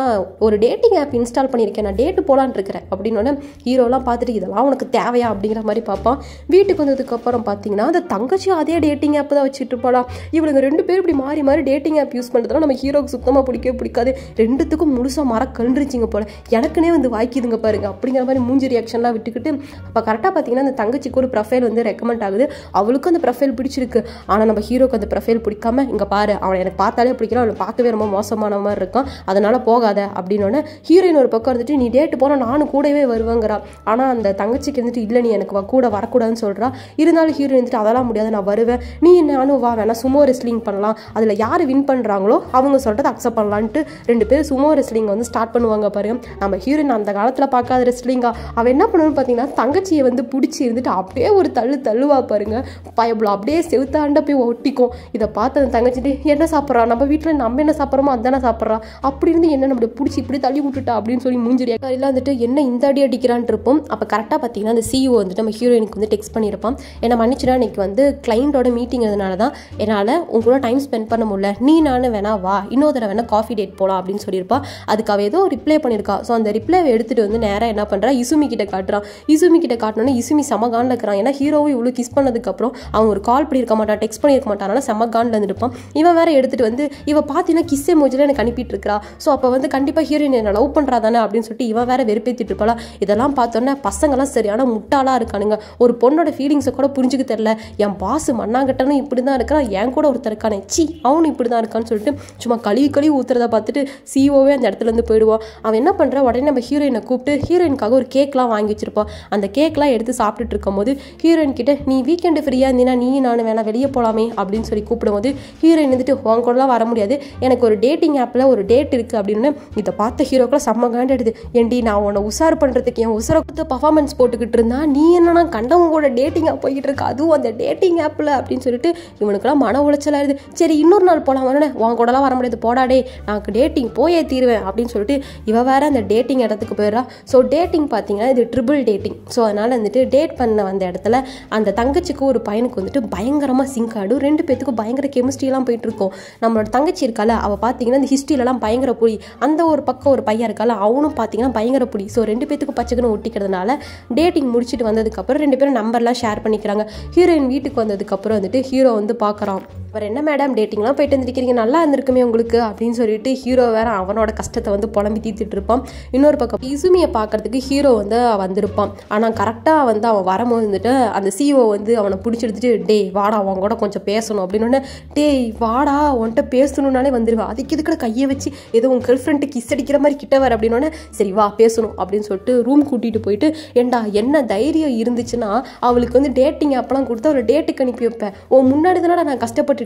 ஒரு டேட்டிங் ஆப் இன்ஸ்டால் பண்ணியிருக்கேன், நான் டேட்டு போகலான்னு இருக்கிறேன் அப்படின்னோடனே ஹீரோலாம் பார்த்துட்டு இதெல்லாம் உனக்கு தேவையா அப்படிங்கிற மாதிரி பார்ப்பான். வீட்டுக்கு வந்ததுக்கப்புறம் பார்த்தீங்கன்னா அந்த தங்கச்சி அதே டேட்டிங் ஆப் தான் வச்சுட்டு இருப்பாளா. இவங்க 2 பேரும் இப்படி மாறி மாறி டேட்டிங் ஆப் யூஸ் பண்ணுறதுலாம் நம்ம ஹீரோக்கு சுத்தமாக பிடிக்காது. 2த்துக்கும் முழுசாக மறக்கன்றுச்சிங்க போல, எனக்குனே வந்து வாய்க்குதுங்க பாருங்க அப்படிங்கிற மாதிரி மூஞ்சி ரியாக்ஷன்லாம் விட்டுக்கிட்டு. அப்போ கரெக்டாக பார்த்தீங்கன்னா அந்த தங்கச்சிக்கு ஒரு ப்ரொஃபைல் வந்து ரெக்கமெண்ட் ஆகுது. அவளுக்கும் அந்த ப்ரொஃபைல் பிடிச்சிருக்கு, ஆனால் நம்ம ஹீரோக்கு அந்த ப்ரொஃபைல் பிடிக்காம, இங்கே பாரு அவனை எனக்கு பார்த்தாலே பிடிக்கல, அவனை பார்க்கவே ரொம்ப மோசமான மாதிரி இருக்கான், அதனால் போகாத அப்படின்னோடனே ஹீரோயின் ஒரு பக்கம் இருந்துட்டு நீ டேட்டு போனால் நானும் கூடவே வருவேங்கிறா. ஆனால் அந்த தங்கச்சிக்கு வந்துட்டு இல்லை நீ எனக்கு கூட வரக்கூடாதுன்னு சொல்கிறா. இருந்தாலும் ஹீரோயின் வந்துட்டு அதெல்லாம் முடியாது, நான் வருவேன், நீ நானும் வா, வேணா சுமோ ரெஸ்லிங் பண்ணலாம், அதில் யார் வின் பண்ணுறாங்களோ அவங்க சொல்கிறத அக்செப்ட் பண்ணலான்ட்டு 2 பேர் சுமோ ரெஸ்லிங் வந்து ஸ்டார்ட் பண்ணுவாங்க பாருங்க. நம்ம ஹீரோயின் அந்த காலத்தில் பார்க்காத ரெஸ்லிங்கா. அவள் என்ன பண்ணுன்னு பார்த்தீங்கன்னா தங்கச்சியை வந்து பிடிச்சி இருந்துட்டு அப்படியே ஒரு தள்ளுவா பாருங்க, பயபுல அப்படியே செவுத்தாண்ட போய் ஒட்டிக்கும். இதை பார்த்து அந்த தங்கச்சிட்டு என்ன சாப்பிட்றா, நம்ம வீட்டில் நம்ம என்ன சாப்பிட்றோமோ அதானே சாப்பிட்றா, அப்படி இருந்து என்ன நம்மளை பிடிச்சி இப்படி தள்ளி விட்டுட்டா அப்படின்னு சொல்லி மூஞ்சிரியா எல்லாம் வந்துட்டு என்ன இந்த அடி அடிக்கிறான் இருப்போம். அப்போ கரெக்டாக பார்த்தீங்கன்னா அந்த சிஇஓ வந்துட்டு நம்ம ஹீரோயினுக்கு வந்து டெக்ஸ்ட் பண்ணியிருப்பான், என்ன மன்னிச்சுனா இன்னைக்கு வந்து கிளைண்டோட மீட்டிங் அதனால தான் என்னால் உங்களோட டைம் ஸ்பெண்ட் பண்ண முடியல, நீ நானும் வேணா வா இன்னொரு தடவை வேணா காஃபி டேட் போகலாம் அப்படின்னு சொல்லியிருப்பா. அதுக்கு அவள் ஏதோ ரிப்ளை பண்ணியிருக்கா. ஸோ அந்த ரிப்ளைவை எடுத்துகிட்டு வந்து நேராக என்ன பண்ணுறா இசுமி கிட்ட காட்டுறான். இசுமி கிட்ட காட்டினோன்னே இசுமி செமகான்ல இருக்கிறான். ஏன்னா ஹீரோவும் இவ்வளோ கிஸ் பண்ணதுக்கப்புறம் அவன் ஒரு கால் பண்ணியிருக்க மாட்டான், டெக்ஸ்ட் பண்ணியிருக்க மாட்டான், அதனால் செமகான்ல இருந்துருப்பான். இவன் வேற எடுத்துகிட்டு வந்து இவன் பார்த்தீங்கன்னா கிஸ்ஸே மோஜில் எனக்கு அனுப்பிட்டு இருக்கா. ஸோ அப்போ வந்து கண்டிப்பாக ஹீரோயின் என்ன லவ் பண்ணுறா தானே அப்படின்னு சொல்லிட்டு இவன் வேற வெறுப்பேற்றிட்டு இருப்பாளா. இதெல்லாம் பார்த்தோன்னே பசங்கள்லாம் சரியான முட்டாளாக இருக்கானுங்க, ஒரு பொண்ணோட ஃபீலிங்ஸை கூட புரிஞ்சுக்க தெரியல, என் பாஸ் மண்ணாங்கட்டனும் இப்படி தான் இருக்கிறான், என் கூட ஒருத்தர் இருக்கானே சி அவனும் இப்படி தான் இருக்கான்னு சொல்லிட்டு சும்மா கழுவி ஊற்றுறதை பார்த்துட்டு சிஓவே அந்த இடத்துல இருந்து போயிடுவான். அவன் என்ன பண்ணுறா, உடனே நம்ம ஹீரோயினை கூப்பிட்டு ஹீரோயினுக்காக ஒரு கேக்லாம் வாங்கி வச்சிருப்பான். அந்த கேக்லாம் எடுத்து சாப்பிட்டுட்டு இருக்கும்போது ஹீரோயின் கிட்ட நீ வீக்கெண்டு ஃப்ரீயாக இருந்தீங்கன்னா நீ நான் வேணா வெளியே போகலாமே அப்படின்னு சொல்லி கூப்பிடும்போது ஹீரோயின் வந்துட்டு உன் கூடலாம் வர முடியாது, எனக்கு ஒரு டேட்டிங் ஆப்பில் ஒரு டேட் இருக்குது அப்படின்னு. இதை பார்த்த ஹீரோக்கெல்லாம் செம்ம காண்டாடுது, ஏண்டி நான் உன்னை உசார் பண்ணுறதுக்கு என் உசாரை கொடுத்து பர்ஃபார்மன்ஸ் போட்டுக்கிட்டு இருந்தா நீ என்னன்னா கண்டவங்க கூட டேட்டிங்காக போய்கிட்டு இருக்கு, அதுவும் அந்த டேட்டிங் ஆப்பில் அப்படின்னு சொல்லிட்டு இவனுக்குலாம் மன உளைச்சலாயிருது. சரி இன்னொரு நாள் போகலாம் வரேன், உன் கூடலாம் வர முடியாது போடா டே நான் டேட்டிங் போயே தீருவேன் அப்படின்னு சொல்லிட்டு இவ வேற அந்த டேட்டிங் இடத்துக்கு போயிடுறா. ஸோ டேட்டிங் பார்த்தீங்கன்னா இது ட்ரிபிள் டேட்டிங். ஸோ அதனால் வந்துட்டு டேட் பண்ண வந்த இடத்துல அந்த தங்கச்சிக்கு ஒரு பையனுக்கு வந்துட்டு பயங்கரமாக சிங்க் ஆடும். 2 பேத்துக்கும் பயங்கர கெமிஸ்ட்ரிலாம் போயிட்டு இருக்கும். நம்மளோட தங்கச்சி இருக்கால அவள் பார்த்தீங்கன்னா இந்த ஹிஸ்ட்ரியிலலாம் பயங்கர புடி, அந்த ஒரு பக்கம் ஒரு பையன் இருக்கால அவனும் பார்த்தீங்கன்னா பயங்கர புடி. ஸோ 2 பேத்துக்கும் பச்சைக்குன்னு ஒட்டிக்கிறதுனால டேட்டிங் முடிச்சுட்டு வந்ததுக்கப்புறம் 2 பேரும் நம்பர்லாம் ஷேர் பண்ணிக்கிறாங்க. ஹீரோயின் வீட்டுக்கு வந்ததுக்கப்புறம் வந்துட்டு ஹீரோ வந்து பார்க்குறான். அவர் என்ன மேடம் டேட்டிங்லாம் போயிட்டு வந்துருக்கிறீங்க, நல்லா இருந்திருக்குமே உங்களுக்கு அப்படின்னு சொல்லிட்டு ஹீரோ வேற அவனோட கஷ்டத்தை வந்து புலம்பி தீர்த்துட்டு இருப்பான். இன்னொரு பக்கம் இசுமியை பார்க்கறதுக்கு ஹீரோ வந்து வந்திருப்பான். ஆனால் கரெக்டாக வந்து அவன் வரும்போது வந்துட்டு அந்த சிஓ வந்து அவனை பிடிச்சிடுத்துட்டு டே வாடா அவன் கூட கொஞ்சம் பேசணும் அப்படின்னு, டேய் வாடா உன்கிட்ட பேசணுன்னாலே வந்துடுவேன், அதுக்கு இதுக்கூட கையை வச்சு ஏதோ உன் கேர்ள் ஃப்ரெண்டுக்கு கிஸ் அடிக்கிற மாதிரி கிட்ட வர அப்படின்னு, சரி வா பேசணும் அப்படின்னு சொல்லிட்டு ரூம் கூட்டிகிட்டு போயிட்டு ஏண்டா என்ன தைரியம் இருந்துச்சுன்னா அவளுக்கு வந்து டேட்டிங் அப்பெல்லாம் கொடுத்து அவளை டேட்டுக்கு அனுப்பி வைப்பேன், உன் முன்னாடி தானே நான் கஷ்டப்பட்டு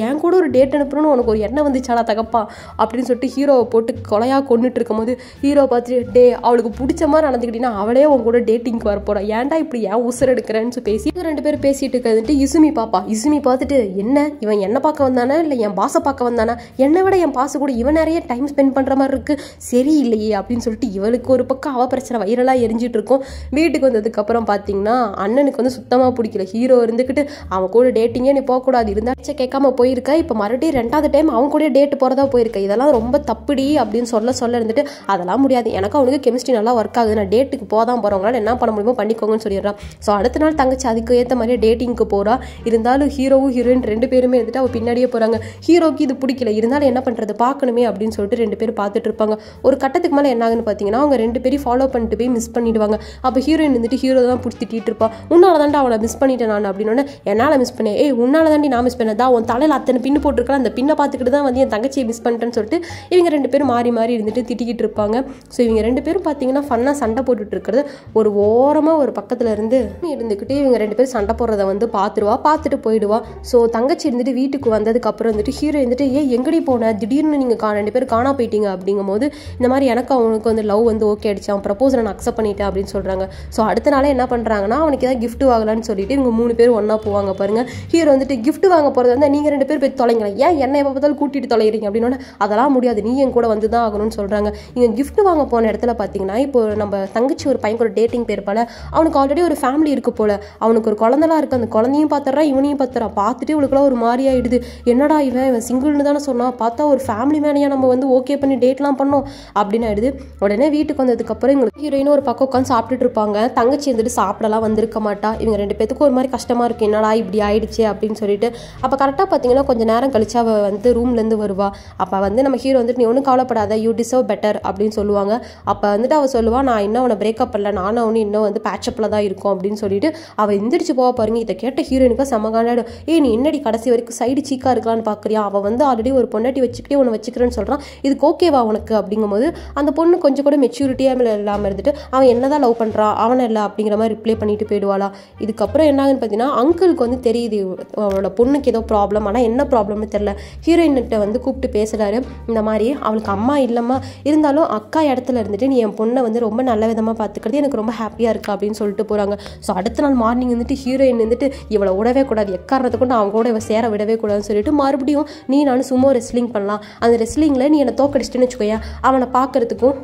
என் கூட ஒரு டேட் அனுப்பணும்னு உனக்கு ஒரு எண்ணம் வந்துச்சாடா தகப்பா அப்படின்னு சொல்லிட்டு ஹீரோவை போட்டு கொலையாக கொண்டுட்டு இருக்கும் போது ஹீரோ பார்த்துட்டு டே அவளுக்கு பிடிச்ச மாதிரி நடந்துக்கிட்டீங்கன்னா அவளே உன் கூட டேட்டிங்க்கு வரப்போறா, ஏன்டா இப்படி ஏன் உசுர் எடுக்கிறேன்னு பேசி 2 பேரும் பேசிட்டு இருக்கிறது இசுமி பாப்பா. இசுமி பார்த்துட்டு என்ன இவன் என்ன பார்க்க வந்தானா இல்லை என் பாசை பார்க்க வந்தானா, என்னை விட என் பாசை கூட இவன் நிறைய டைம் ஸ்பெண்ட் பண்ணுற மாதிரி இருக்கு, சரி இல்லையே அப்படின்னு சொல்லிட்டு இவளுக்கு ஒரு பக்கம் அவ பிரச்சனை வைரலாக எரிஞ்சிட்டு இருக்கும். வீட்டுக்கு வந்ததுக்கப்புறம் பார்த்தீங்கன்னா அண்ணனுக்கு வந்து சுத்தமாக பிடிக்கல. ஹீரோ இருந்துக்கிட்டு அவன் கூட டேட்டிங்கே நீ போகக்கூடாது, இருந்தாச்சு கேட்காம போயிருக்க, இப்போ மறுபடியும் 2வது டைம் அவன் கூட டேட் போகிறதா போயிருக்க, இதெல்லாம் ரொம்ப தப்புடி அப்படின்னு சொல்ல இருந்துட்டு அதெல்லாம் முடியாது, எனக்கு அவனுக்கு கெமிஸ்ட்ரி நல்லா ஒர்க் ஆகுது, நான் டேட்டுக்கு போதான் போகிறவங்களால என்ன பண்ண முடியுமோ பண்ணிக்கோங்கன்னு சொல்லிடுறான். ஸோ அடுத்த நாள் தங்கச்சி அதுக்கு ஏற்ற மாதிரியே டேட்டிங்க்கு போகிறா. இருந்தாலும் ஹீரோவும் ஹீரோயின் 2 பேருமே இருந்துட்டு அவள் பின்னாடியே போகிறாங்க. ஹீரோக்கு இது பிடிக்கல, இருந்தாலும் என்ன பண்ணுறது பார்க்கணுமே அப்படின்னு சொல்லிட்டு 2 பேரும் பார்த்துட்டு இருப்பாங்க. ஒரு கட்டத்துக்கு மேலே என்ன ஆகுன்னு பார்த்தீங்கன்னா அவங்க 2 பேரும் ஃபாலோ பண்ணிட்டு போய் மிஸ் பண்ணிடுவாங்க. அப்போ ஹீரோயின் வந்துட்டு ஹீரோ தான் பிடிச்சி திட்டிட்டு இருப்பா, உன்னால தாண்டி அவளை மிஸ் பண்ணிட்டேன் நான் அப்படின்னு, என்னால் மிஸ் பண்ணேன், உன்னால தாண்டி நான் மிஸ் பண்ணதா, உன் தலையில் அத்தனை பின்னு போட்டிருக்கலாம், அந்த பின்னை பார்த்துக்கிட்டு தான் வந்து என் தங்கச்சியை மிஸ் பண்ணிட்டேன்னு சொல்லிட்டு இவங்க 2 பேரும் மாறி மாறி இருந்துட்டு திட்டிக்கிட்டு இருப்பாங்க. ஸோ இவங்க 2 பேரும் பார்த்தீங்கன்னா ஃபன்னாக சண்டை போட்டுட்டு இருக்கிறது ஒரு ஓரமாக ஒரு பக்கத்தில் இருந்துக்கிட்டு இவங்க 2 பேரும் சண்டை போடுறத வந்து பார்த்துட்டு போயிடுவா. ஸோ தங்கச்சி இருந்துட்டு வீட்டுக்கு வந்ததுக்கப்புறம் வந்துட்டு ஹீரோ வந்துட்டு எங்கடி போன திடீர்னு நீங்கள் 2 பேரும் காணா போயிட்டீங்க அப்படிங்கும் போது இந்த மாதிரி எனக்கு அவனுக்கு வந்து லவ் வந்து ஓகே ஆயிடுச்சு, அவன் ப்ரப்போசலை நான் அக்செப்ட் பண்ணிட்டேன் அப்படின்னு சொல்கிறாங்க. ஸோ அடுத்த நாளே என்ன பண்ணுறாங்கன்னா அவனுக்கு ஏதாவது கிஃப்ட் வாங்கலான்னு சொல்லிட்டு இவங்க 3 பேரும் ஒன்றா போவாங்க பாருங்க. ஹீரோ வந்துட்டு கிஃப்ட் வாங்க போகிறது வந்து நீங்கள் 2 பேர் போய் தொலைங்களேன், ஏன் என்னை எப்போ பார்த்தாலும் கூட்டிகிட்டு தொலைகிறீங்க அப்படின்னு, அதெல்லாம் முடியாது நீ என் கூட வந்து தான் ஆகணும்னு சொல்கிறாங்க. இங்கே கிஃப்ட் வாங்க போன இடத்துல பார்த்தீங்கன்னா இப்போ நம்ம தங்கச்சி ஒரு பையன் கூட டேட்டிங் போயிருப்பால, அவனுக்கு ஆல்ரெடி ஒரு ஃபேமிலி இருக்கு போல, அவனுக்கு ஒரு குழந்தைலாம் இருக்குது, அந்த குழந்தையும் பார்த்துறான் இவனையும் பார்த்துறான், பார்த்துட்டு இவளுக்குலாம் ஒரு மாதிரி ஆகிடுது, என்னடா இவன் சிங்கிள்னு தானே சொன்னான், பார்த்தா ஒரு ஃபேமிலி மேனையாக நம்ம வந்து ஓகே பண்ணி டேட்லாம் பண்ணோம் அப்படின்னு ஆயிடுது. உடனே வீட்டுக்கு வந்ததுக்கப்புறம் இவங்களுக்கு ஹீரோயினும் ஒரு பக்கம் உட்காந்து சாப்பிட்டுட்டு இருப்பாங்க. தங்கச்சி வந்துட்டு சாப்பிடலாம் வந்திருக்க மாட்டா. இவங்க 2 பேத்துக்கும் ஒரு மாதிரி கஷ்டமாக இருக்குது, என்னடா இப்படி ஆயிடுச்சு அப்படின்னு சொல்லிட்டு. அப்போ கரெக்டாக பார்த்தீங்கன்னா கொஞ்சம் நேரம் கழிச்சு அவள் வந்து ரூம்லேருந்து வருவா. அப்போ வந்து நம்ம ஹீரோ வந்துட்டு நீ ஒன்றும் கவலைப்படாத, யூ டிசர்வ் பெட்டர் அப்படின்னு சொல்லுவாங்க. அப்போ வந்துட்டு அவள் சொல்லுவா நான் இன்னும் அவனை பிரேக்கப் பண்ணல, நானும் அவனு இன்னும் வந்து பேட்சப்பில் தான் இருக்கும் அப்படின்னு சொல்லிட்டு அவள் எந்திரிச்சு போவா பாருங்க. இதை கேட்ட ஹீரோயினுக்கு செமகானாடும், நீ என்னடி கடைசி வரைக்கும் சைடு சீக்காக இருக்கலான்னு பார்க்குறியா, அவள் வந்து ஆல்ரெடி ஒரு பொண்டாட்டி வச்சுக்கிட்டே உன்னை வச்சுக்கிறேன்னு சொல்கிறான், இதுக்கு ஓகேவா உனக்கு அப்படிங்கும்போது அந்த பொண்ணு கொஞ்சம் கூட மெச்சூரிட்டியாக இல்லாமல் இருந்துட்டு அவன் என்னதான் லவ் பண்ணுறான் அவனை இல்லை அப்படிங்கிற மாதிரி ரிப்ளை பண்ணிட்டு போயிடுவாளா. இதுக்கப்புறம் என்னாகுன்னு பார்த்தீங்கன்னா அங்கிளுக்கு வந்து தெரியுது அவளோட பொண்ணுக்கு ஏதோ ப்ராப்ளம், ஆனால் என்ன ப்ராப்ளம்னு தெரில. ஹீரோயின்கிட்ட வந்து கூப்பிட்டு பேசுகிறாரு, இந்த மாதிரி அவளுக்கு அம்மா இல்லைம்மா, இருந்தாலும் அக்கா இடத்துல இருந்துட்டு நீ என் பொண்ணை வந்து ரொம்ப நல்ல விதமாக பார்த்துக்கிறது எனக்கு ரொம்ப ஹாப்பியாக இருக்குது அப்படின்னு சொல்லிட்டு போகிறாங்க. ஸோ அடுத்த நாள் மார்னிங் வந்துட்டு ஹீரோயின் வந்துட்டு இவளை விடவே கூடாது, எக்காரணத்தை கொண்டு அவங்க கூட இவள் சேர விடவே கூடாதுன்னு சொல்லிட்டு மறுபடியும் நீ நானும் சும்மா ரெஸ்லிங் பண்ணலாம், அந்த ரெஸ்லிங்கில் நீ என்னை தோக்கடிச்சிட்டுன்னு வச்சுக்கோயா, அவனை பார்க்கறதுக்கும்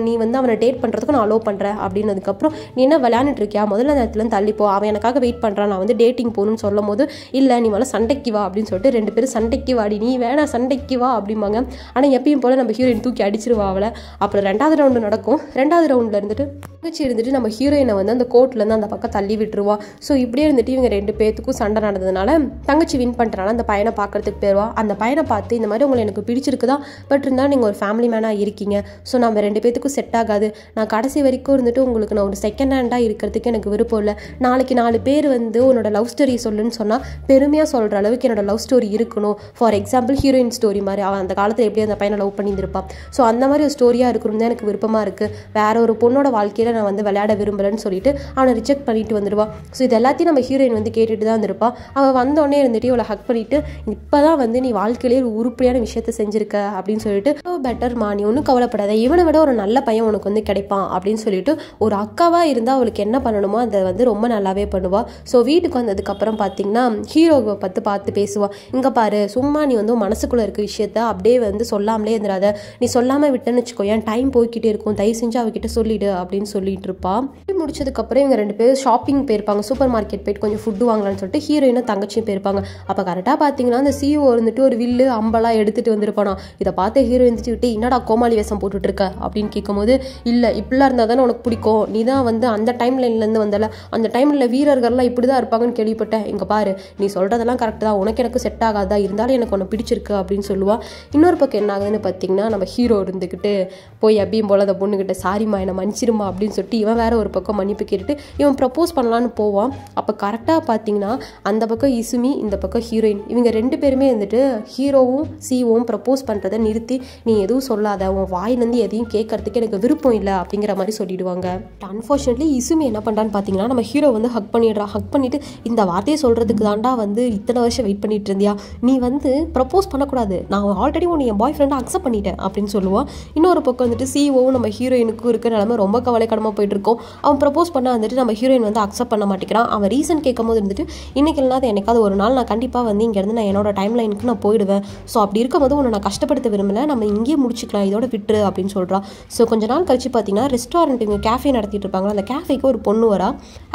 நீ வந்து அவனை டேட் பண்ணுறதுக்கும் நான் அலோவ் பண்ணுறேன் அப்படின்னதுக்கப்புறம் நீ என்ன விளையாண்டுட்டு இருக்கியா, முதல்ல அந்த இடத்துல தள்ளிப்போ, அவன் எனக்காக வெயிட் பண்ணுறான், நான் வந்து டேட்டிங் போகணும்னு சொல்லும் போது இல்லை நீ மேலே சண்டைக்கு வா அப்படின்னு சொல்லிட்டு 2 பேரும் சண்டைக்கு வாடி, நீ வேணா சண்டைக்கு வா அப்படிம்பாங்க. ஆனால் எப்பயும் போல் நம்ம ஹீரோயின் தூக்கி அடிச்சிருவா அவளை. அப்புறம் 2வது ரவுண்டு நடக்கும். 2வது ரவுண்டில் இருந்துட்டு தங்கச்சி இருந்துட்டு நம்ம ஹீரோயினை வந்து அந்த கோர்ட்லேருந்து அந்த பக்கம் தள்ளி விட்டுருவா. ஸோ இப்படியே இருந்துட்டு இவங்க 2 பேத்துக்கும் சண்டை நடந்ததுனால தங்கச்சி வின் பண்ணுறனால அந்த பையனை பார்க்கறதுக்கு போயிடுவா. அந்த பையனை பார்த்து இந்த மாதிரி உங்களை எனக்கு பிடிச்சிருக்குதா, பட் இருந்தால் நீங்கள் ஒரு ஃபேமிலி மேனாக இருக்கீங்க, ஸோ நம்ம 2 பேத்துக்கும் செட் ஆகாது, நான் கடைசி வரைக்கும் இருந்துட்டு உங்களுக்கு நான் ஒரு செகண்ட் ஹேண்டாக இருக்கிறதுக்கு எனக்கு விருப்பம் இல்லை, நாளைக்கு 4 பேர் வந்து உன்னோட லவ் ஸ்டோரி சொல்லுன்னு சொன்னால் பெருமையாக சொல்கிற அளவுக்கு என்னோட லவ் ஸ்டோரி இருக்கணும். ஃபார் எக்ஸாம்பிள் ஹீரோயின் ஸ்டோரி மாதிரி அவன் அந்த காலத்தில் எப்படி அந்த பையனை லவ் பண்ணியிருப்பான், ஸோ அந்த மாதிரி ஒரு ஸ்டோரியாக இருக்கணும் தான் எனக்கு விருப்பமாக இருக்குது, வேற ஒரு பொண்ணோட வாழ்க்கையில் நான் வந்து விளையாட விரும்பலன்னு சொல்லிட்டு அவனை ரிஜெக்ட் பண்ணிட்டு வந்துடுவான். ஸோ இது எல்லாத்தையும் நம்ம ஹீரோயின் வந்து கேட்டுட்டு தான் இருந்திருப்பான். அவள் வந்தோடனே இருந்துட்டு இவளை ஹக் பண்ணிட்டு இப்போ தான் வந்து நீ வாழ்க்கையிலேயே ஒரு உருப்படியான விஷயத்த செஞ்சிருக்க அப்படின்னு சொல்லிட்டு பெட்டர் மா, நீ ஒன்றும் கவலைப்படாத, இவனை விட ஒரு நல்ல பையன் உனக்கு வந்து கிடைப்பான் அப்படின்னு சொல்லிட்டு ஒரு அக்காவாக இருந்தால் அவளுக்கு என்ன பண்ணணுமோ அதை வந்து ரொம்ப நல்லாவே பண்ணுவாள். ஸோ வீட்டுக்கு வந்ததுக்கப்புறம் பார்த்தீங்கன்னா ஹீரோவை பார்த்து பேசுவா. இங்கே பாரு, சும்மா நீ வந்து மனசுக்குள்ளே இருக்க விஷயத்த அப்படியே வந்து சொல்லாமலே இருந்துடாத, நீ சொல்லாமல் விட்டேன்னு வச்சுக்கோ, ஏன் டைம் போய்கிட்டே இருக்கும், தயவு செஞ்சு அவகிட்ட சொல்லிடு அப்படின்னு சொல்லிட்டு இருப்பா. முடிச்சதுக்கப்புறம் இவங்க 2 பேரும் ஷாப்பிங் போயிருப்பாங்க, சூப்பர் மார்க்கெட் போயிட்டு கொஞ்சம் ஃபுட்டு வாங்கலாம்னு சொல்லிட்டு ஹீரோயினும் தங்கச்சியும் போயிருப்பாங்க. அப்போ கரெக்டாக பார்த்தீங்கன்னா அந்த CEO வந்துட்டு ஒரு வில்லு அம்பெல்லாம் எடுத்துகிட்டு வந்திருப்பானா. இதை பார்த்து ஹீரோ இருந்துட்டு என்னடா கோமாளி வேஷம் போட்டுட்டு இருக்க அப்படின்னு கேட்கும்போது, இல்லை இப்படிலாம் இருந்தால் தானே உனக்கு பிடிக்கும், நீ தான் வந்து அந்த டைம் லைன்லேருந்து வந்தல, அந்த டைமில் வீரர்கள்லாம் இப்படி தான் இருப்பாங்கன்னு கேள்விப்பட்டேன், இங்கே பாரு நீ சொல்கிறதெல்லாம் கரெக்டு தான், உனக்கு எனக்கு செட் ஆகாதா, இருந்தாலும் எனக்கு ஒன்று பிடிச்சிருக்கு அப்படின்னு சொல்லுவா. இன்னொரு பக்கம் என்ன ஆகுதுன்னு பார்த்தீங்கன்னா நம்ம ஹீரோ இருந்துக்கிட்டு போய் எப்பயும் போல் அந்த பொண்ணுக்கிட்ட சாரிம்மா என்னை மன்னிச்சிருமா அப்படின்னு சொல்லிட்டு இவன் வேற ஒரு பக்கம் மன்னிப்பு கேட்டுட்டு இவன் ப்ரப்போஸ் பண்ணலான்னு போவான். அப்போ கரெக்டாக பார்த்தீங்கன்னா அந்த பக்கம் இசுமி, இந்த பக்கம் ஹீரோயின், இவங்க 2 பேருமே வந்துட்டு ஹீரோவும் சிஓவும் ப்ரப்போஸ் பண்ணுறதை நிறுத்தி, நீ எதுவும் சொல்லாத, உன் வாயிலேருந்து எதையும் கேட்கறதுக்கு எனக்கு விருப்பம் இல்லை அப்படிங்கிற மாதிரி சொல்லிடுவாங்க. அன்ஃபார்ச்சுனேட்லி இசுமி என்ன பண்ணுறான்னு பார்த்தீங்கன்னா நம்ம ஹீரோ வந்து ஹக் பண்ணிட்டு இந்த வார்த்தையை சொல்கிறதுக்கு தாண்டா வந்து இத்தனை வருஷம் வெயிட் பண்ணிட்டு இருந்தியா, நீ வந்து ப்ரப்போஸ் பண்ணக்கூடாது, நான் ஆல்ரெடி உன்னை என் பாய் ஃப்ரெண்டை அக்செப்ட் பண்ணிட்டேன் அப்படின்னு சொல்லுவான். இன்னொரு பக்கம் வந்துட்டு சிஓவும் நம்ம ஹீரோயினுக்கும் இருக்கிற நிலைமை ரொம்ப கவலைக்கிடமாக போயிட்டு இருக்கோம். அவன் ப்ரப்போஸ் பண்ண வந்துட்டு நம்ம ஹீரோயின் வந்து அக்செப்ட் பண்ண மாட்டேங்கிறான். அவன் ரீசன் கேட்கும் போது இருந்துட்டு, இன்னைக்கு இல்லாத எனக்காவது ஒரு நாள் நான் கண்டிப்பாக வந்து இங்கேருந்து நான் என்னோட டைம் லைனுக்கு நான் போயிடுவேன், ஸோ அப்படி இருக்கும்போது உன்னை நான் கஷ்டப்படுத்த விரும்பல, நம்ம இங்கேயே முடிச்சுக்கலாம், இதோட விட்டுரு அப்படின்னு சொல்கிறான். ஸோ கொஞ்ச நாள் கழிச்சு பார்த்தீங்கன்னா ரெஸ்டாரண்ட் இவங்க கேஃபே நடத்திட்டு இருப்பாங்க. அந்த கேஃபேக்கு ஒரு பொண்ணு வரா.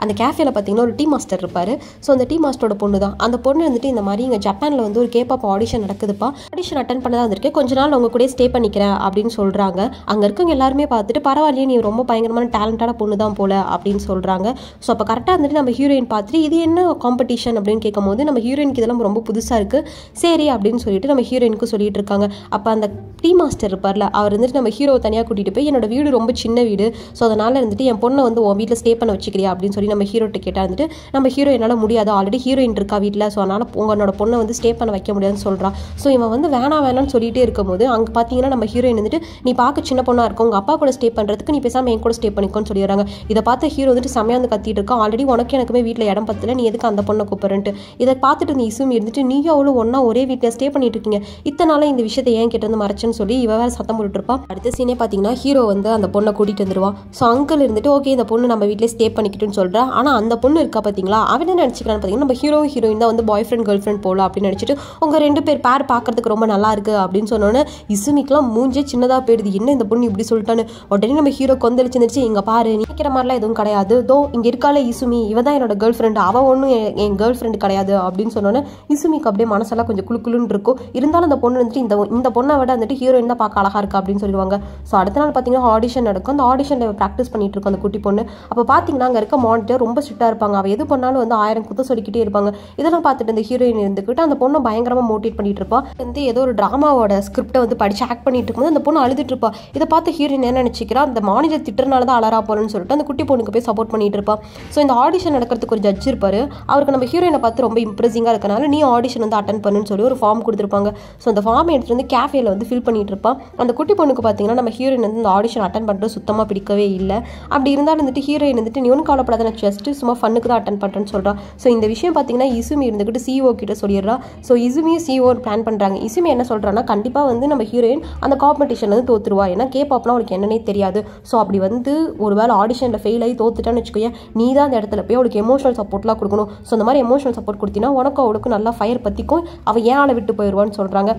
அந்த கேஃபேல பார்த்தீங்கன்னா ஒரு டீ மாஸ்டர் இருப்பார். ஸோ அந்த டீ மாஸ்டரோட பொண்ணு தான். அந்த பொண்ணு வந்துட்டு இந்த மாதிரி இங்கே ஜப்பானில் வந்து ஒரு கேபாப் ஆடிஷன் நடக்குதுப்பா, ஆடிஷன் அட்டன் பண்ண தான் வந்திருக்கேன், கொஞ்ச நாள் அவங்க கூட ஸ்டே பண்ணிக்கிறேன் அப்படின்னு சொல்கிறாங்க. அங்கே இருக்கவங்க எல்லாருமே பார்த்துட்டு பரவாயில்லையே நீ ரொம்ப பயங்கரமான டேலண்டான பொண்ணு தான் போல அப்படின்னு சொல்கிறாங்க. ஸோ அப்போ கரெக்டாக வந்துட்டு நம்ம ஹீரோயின் பார்த்துட்டு இது என்ன காம்படிஷன் அப்படின்னு கேட்கும் போது நம்ம ஹீரோயினுக்கு இதெல்லாம் ரொம்ப புதுசாக இருக்குது, சரி அப்படின்னு சொல்லிட்டு நம்ம ஹீரோயினுக்கு சொல்லிட்டு இருக்காங்க. அப்போ அந்த டீ மாஸ்டர் இருப்பார்ல, அவர் வந்துட்டு நம்ம ஹீரோவை தனியாக கூட்டிகிட்டு போய், என்னோட வீடு ரொம்ப சின்ன வீடு, ஸோ அதனால் இருந்துட்டு என் பொண்ணை வந்து உன் வீட்டில் ஸ்டே பண்ண வச்சுக்கிறியா அப்படின்னு சொல்லி நம்ம ஹீரோட்ட கேட்டால் வந்துட்டு நம்ம ஹீரோ என்னால் முடியாது, ஆல்ரெடி ஹீரோயின் இருக்கா வீட்டில், ஸோ அதனால் உங்களோட பொண்ணை வந்து ஸ்டே பண்ண வைக்க முடியாதுன்னு சொல்கிறான். ஸோ இவன் வந்து வேணாம்னு சொல்லிகிட்டே இருக்கும்போது அங்கே பார்த்தீங்கன்னா நம்ம ஹீரோயின் வந்துட்டு, நீ பார்க்க சின்ன பொண்ணாக இருக்கும், உங்கள் அப்பா கூட ஸ்டே பண்ணுறதுக்கு நீ பேசாமல் என் கூட ஸ்டே பண்ணிக்கோன்னு சொல்லிடுறாங்க. இதை பார்த்து ஹீரோ வந்துட்டு செம்மையாக வந்து கத்திட்டு இருக்கான், ஆல்ரெடி உனக்கு எனக்குமே வீட்டில் இடம் பத்தல, நீ எதுக்கு அந்த பொண்ணை கூப்பிடுறேன்ட்டு. இதை பார்த்துட்டு இந்த இசுமி இருந்துட்டு, நீயும் அவ்வளோ ஒன்றா ஒரே வீட்டில் ஸ்டே பண்ணிட்டு இருக்கீங்க, இத்தனை நாளாக இந்த விஷயத்தை ஏன் கிட்ட வந்து மறைச்சேன்னு சொல்லி இவ வேறு சத்தம் போட்டுட்டு இருப்பான். அடுத்த சீனே பார்த்தீங்கன்னா ஹீரோ வந்து அந்த பொண்ணை கூட்டிகிட்டு வந்துடுவான். ஸோ அங்கிள் இருந்துட்டு ஓகே இந்த பொண்ணு நம்ம வீட்டிலே ஸ்டே பண்ணிக்கிட்டுன்னு சொல்கிறேன். ஆனால் அந்த பொண்ணு இருக்கா பார்த்தீங்களா, அவன் என்ன நினச்சிக்கிறான்னு பார்த்தீங்கன்னா நம்ம ஹீரோ ஹீரோயின் தான் வந்து பாய் ஃப்ரெண்ட் கேர்ள் ஃப்ரெண்ட் போகலாம் அப்படின்னு நினச்சிட்டு உங்கள் 2 பேர் பேர் பார்க்கறதுக்கு ரொம்ப நல்லா இருக்குது அப்படின்னு சொன்னோன்னே இசுமிக்கெலாம் மூஞ்சே சின்னதாக போயிடுது, என்ன இந்த பொண்ணு இப்படி சொல்லிட்டான்னு. உடனே நம்ம ஹீரோ கொந்தளிச்சிருந்துச்சு, இங்கே பாரு நினைக்கிற மாதிரிலாம் எதுவும் கிடையாது, தோ இங்கே இருக்கால இசுமி, இவ தான் என்னோட கேர்ள் ஃப்ரெண்டு, அவள் ஒன்றும் என் கேர்ள் ஃப்ரெண்டு கிடையாது அப்படின்னு சொன்னோன்னே இசுமிக்கு அப்படியே மனசெல்லாம் கொஞ்சம் குழுக்குழுன்னு இருக்கும். இருந்தாலும் அந்த பொண்ணு வந்துட்டு இந்த பொண்ணை விட வந்துட்டு ஹீரோயின் தான் பார்க்க அழகாக இருக்கா அப்படின்னு சொல்லிடுவாங்க. ஸோ அடுத்த நாள் பார்த்தீங்கன்னா ஆடிஷன் நடக்கும். அந்த ஆடிஷனில் ப்ராக்டிஸ் பண்ணிட்டு இருக்கும் அந்த குட்டி பொண்ணு. அப்போ பார்த்தீங்கன்னா அங்கே இருக்க மானிட்டர் ரொம்ப ஸ்ட்ரிக்டாக இருப்பாங்க, அவள் எது பண்ணாலும் வந்து 1000 குத்த சொல்லிக்கிட்டே இருப்பாங்க. இதெல்லாம் பார்த்துட்டு இந்த ஹீரோயின் இருந்துக்கிட்டு அந்த பொண்ணை பயங்கரமாக மோட்டிவேட் பண்ணிட்டு இருப்பா. வந்து ஏதோ ஒரு ட்ராமாவோட ஸ்கிரிப்டை வந்து படிச்சு ஆக்ட் பண்ணிட்டு இருக்கும்போது அந்த பொண்ணு அழுதுட்டு இருப்பா. இதை பார்த்து ஹீரோயின் என்ன நினைச்சிக்கிறா, அந்த மானிட்டர் திட்டுறனால தான் அலரா போறேன்னு சொல்லிட்டு அந்த குட்டி பொண்ணுக்கு போய் சப்போர்ட் பண்ணிட்டு இருப்பா. ஸோ இந்த ஆடிஷன் நடக்கிறதுக்கு ஒரு ஜட்ஜ் இருப்பாரு, அவருக்கு நம்ம ஹீரோயினை பார்த்து ரொம்ப இம்ப்ரெசிங்காக இருக்கனால நீ ஆடிஷன் வந்து அட்டன் பண்ணுன்னு சொல்லி ஒரு ஃபார்ம் கொடுத்துருப்பாங்க. ஸோ அந்த ஃபார்ம் எடுத்துட்டு வந்து கேஃபேல வந்து ஃபில் பண்ணிட்டு இருப்பா. அந்த குட்டி பொண்ணுக்கு பார்த்தீங்கன்னா நம்ம ஹீரோயின் வந்து இந்த ஆடிஷன் அட்டன் பண்ணுறது சுத்தமாக பிடிக்கவே இல்லை. அப்படி இருந்தாலும் வந்துட்டு ஹீரோயின் வந்துட்டு நீ ஒன்றும் கவலைப்படாத, நான் ஜஸ்ட் சும்மா ஃபன்னுக்கு தான் அட்டன் பண்ணுறேன்னு சொல்கிறா. ஸோ இந்த விஷயம் பார்த்தீங்கன்னா இசுமி இருந்துக்கிட்டு சிஓ கிட்ட சொல்லிடுறா. ஸோ இசுமியும் சிஓ பிளான் பண்ணுறாங்க. இசுமி என்ன சொல்கிறான்னா கண்டிப்பாக வந்து நம்ம ஹீரோயின் அந்த காம்படிஷன் வந்து தோத்துருவா, ஏன்னா கேபாப்லாம் அவளுக்கு என்னன்னே தெரியாது. ஸோ அப்படி வந்து ஒரு வேளை ஆடிஷனில் ஃபெயில் ஆகி தோத்துட்டான்னு வச்சுக்கோயேன், நீ தான் அந்த இடத்துல போய் அவளுக்கு எமோஷனல் சப்போர்ட்லாம் கொடுக்கணும். ஸோ அந்த மாதிரி எமோஷனல் சப்போர்ட் கொடுத்தீங்கன்னா உனக்கும் அவளுக்கு நல்லா ஃபயர் பற்றிக்கும், அவள் ஏன் ஆளை விட்டு போயிடுவான்னு சொல்கிறாங்க.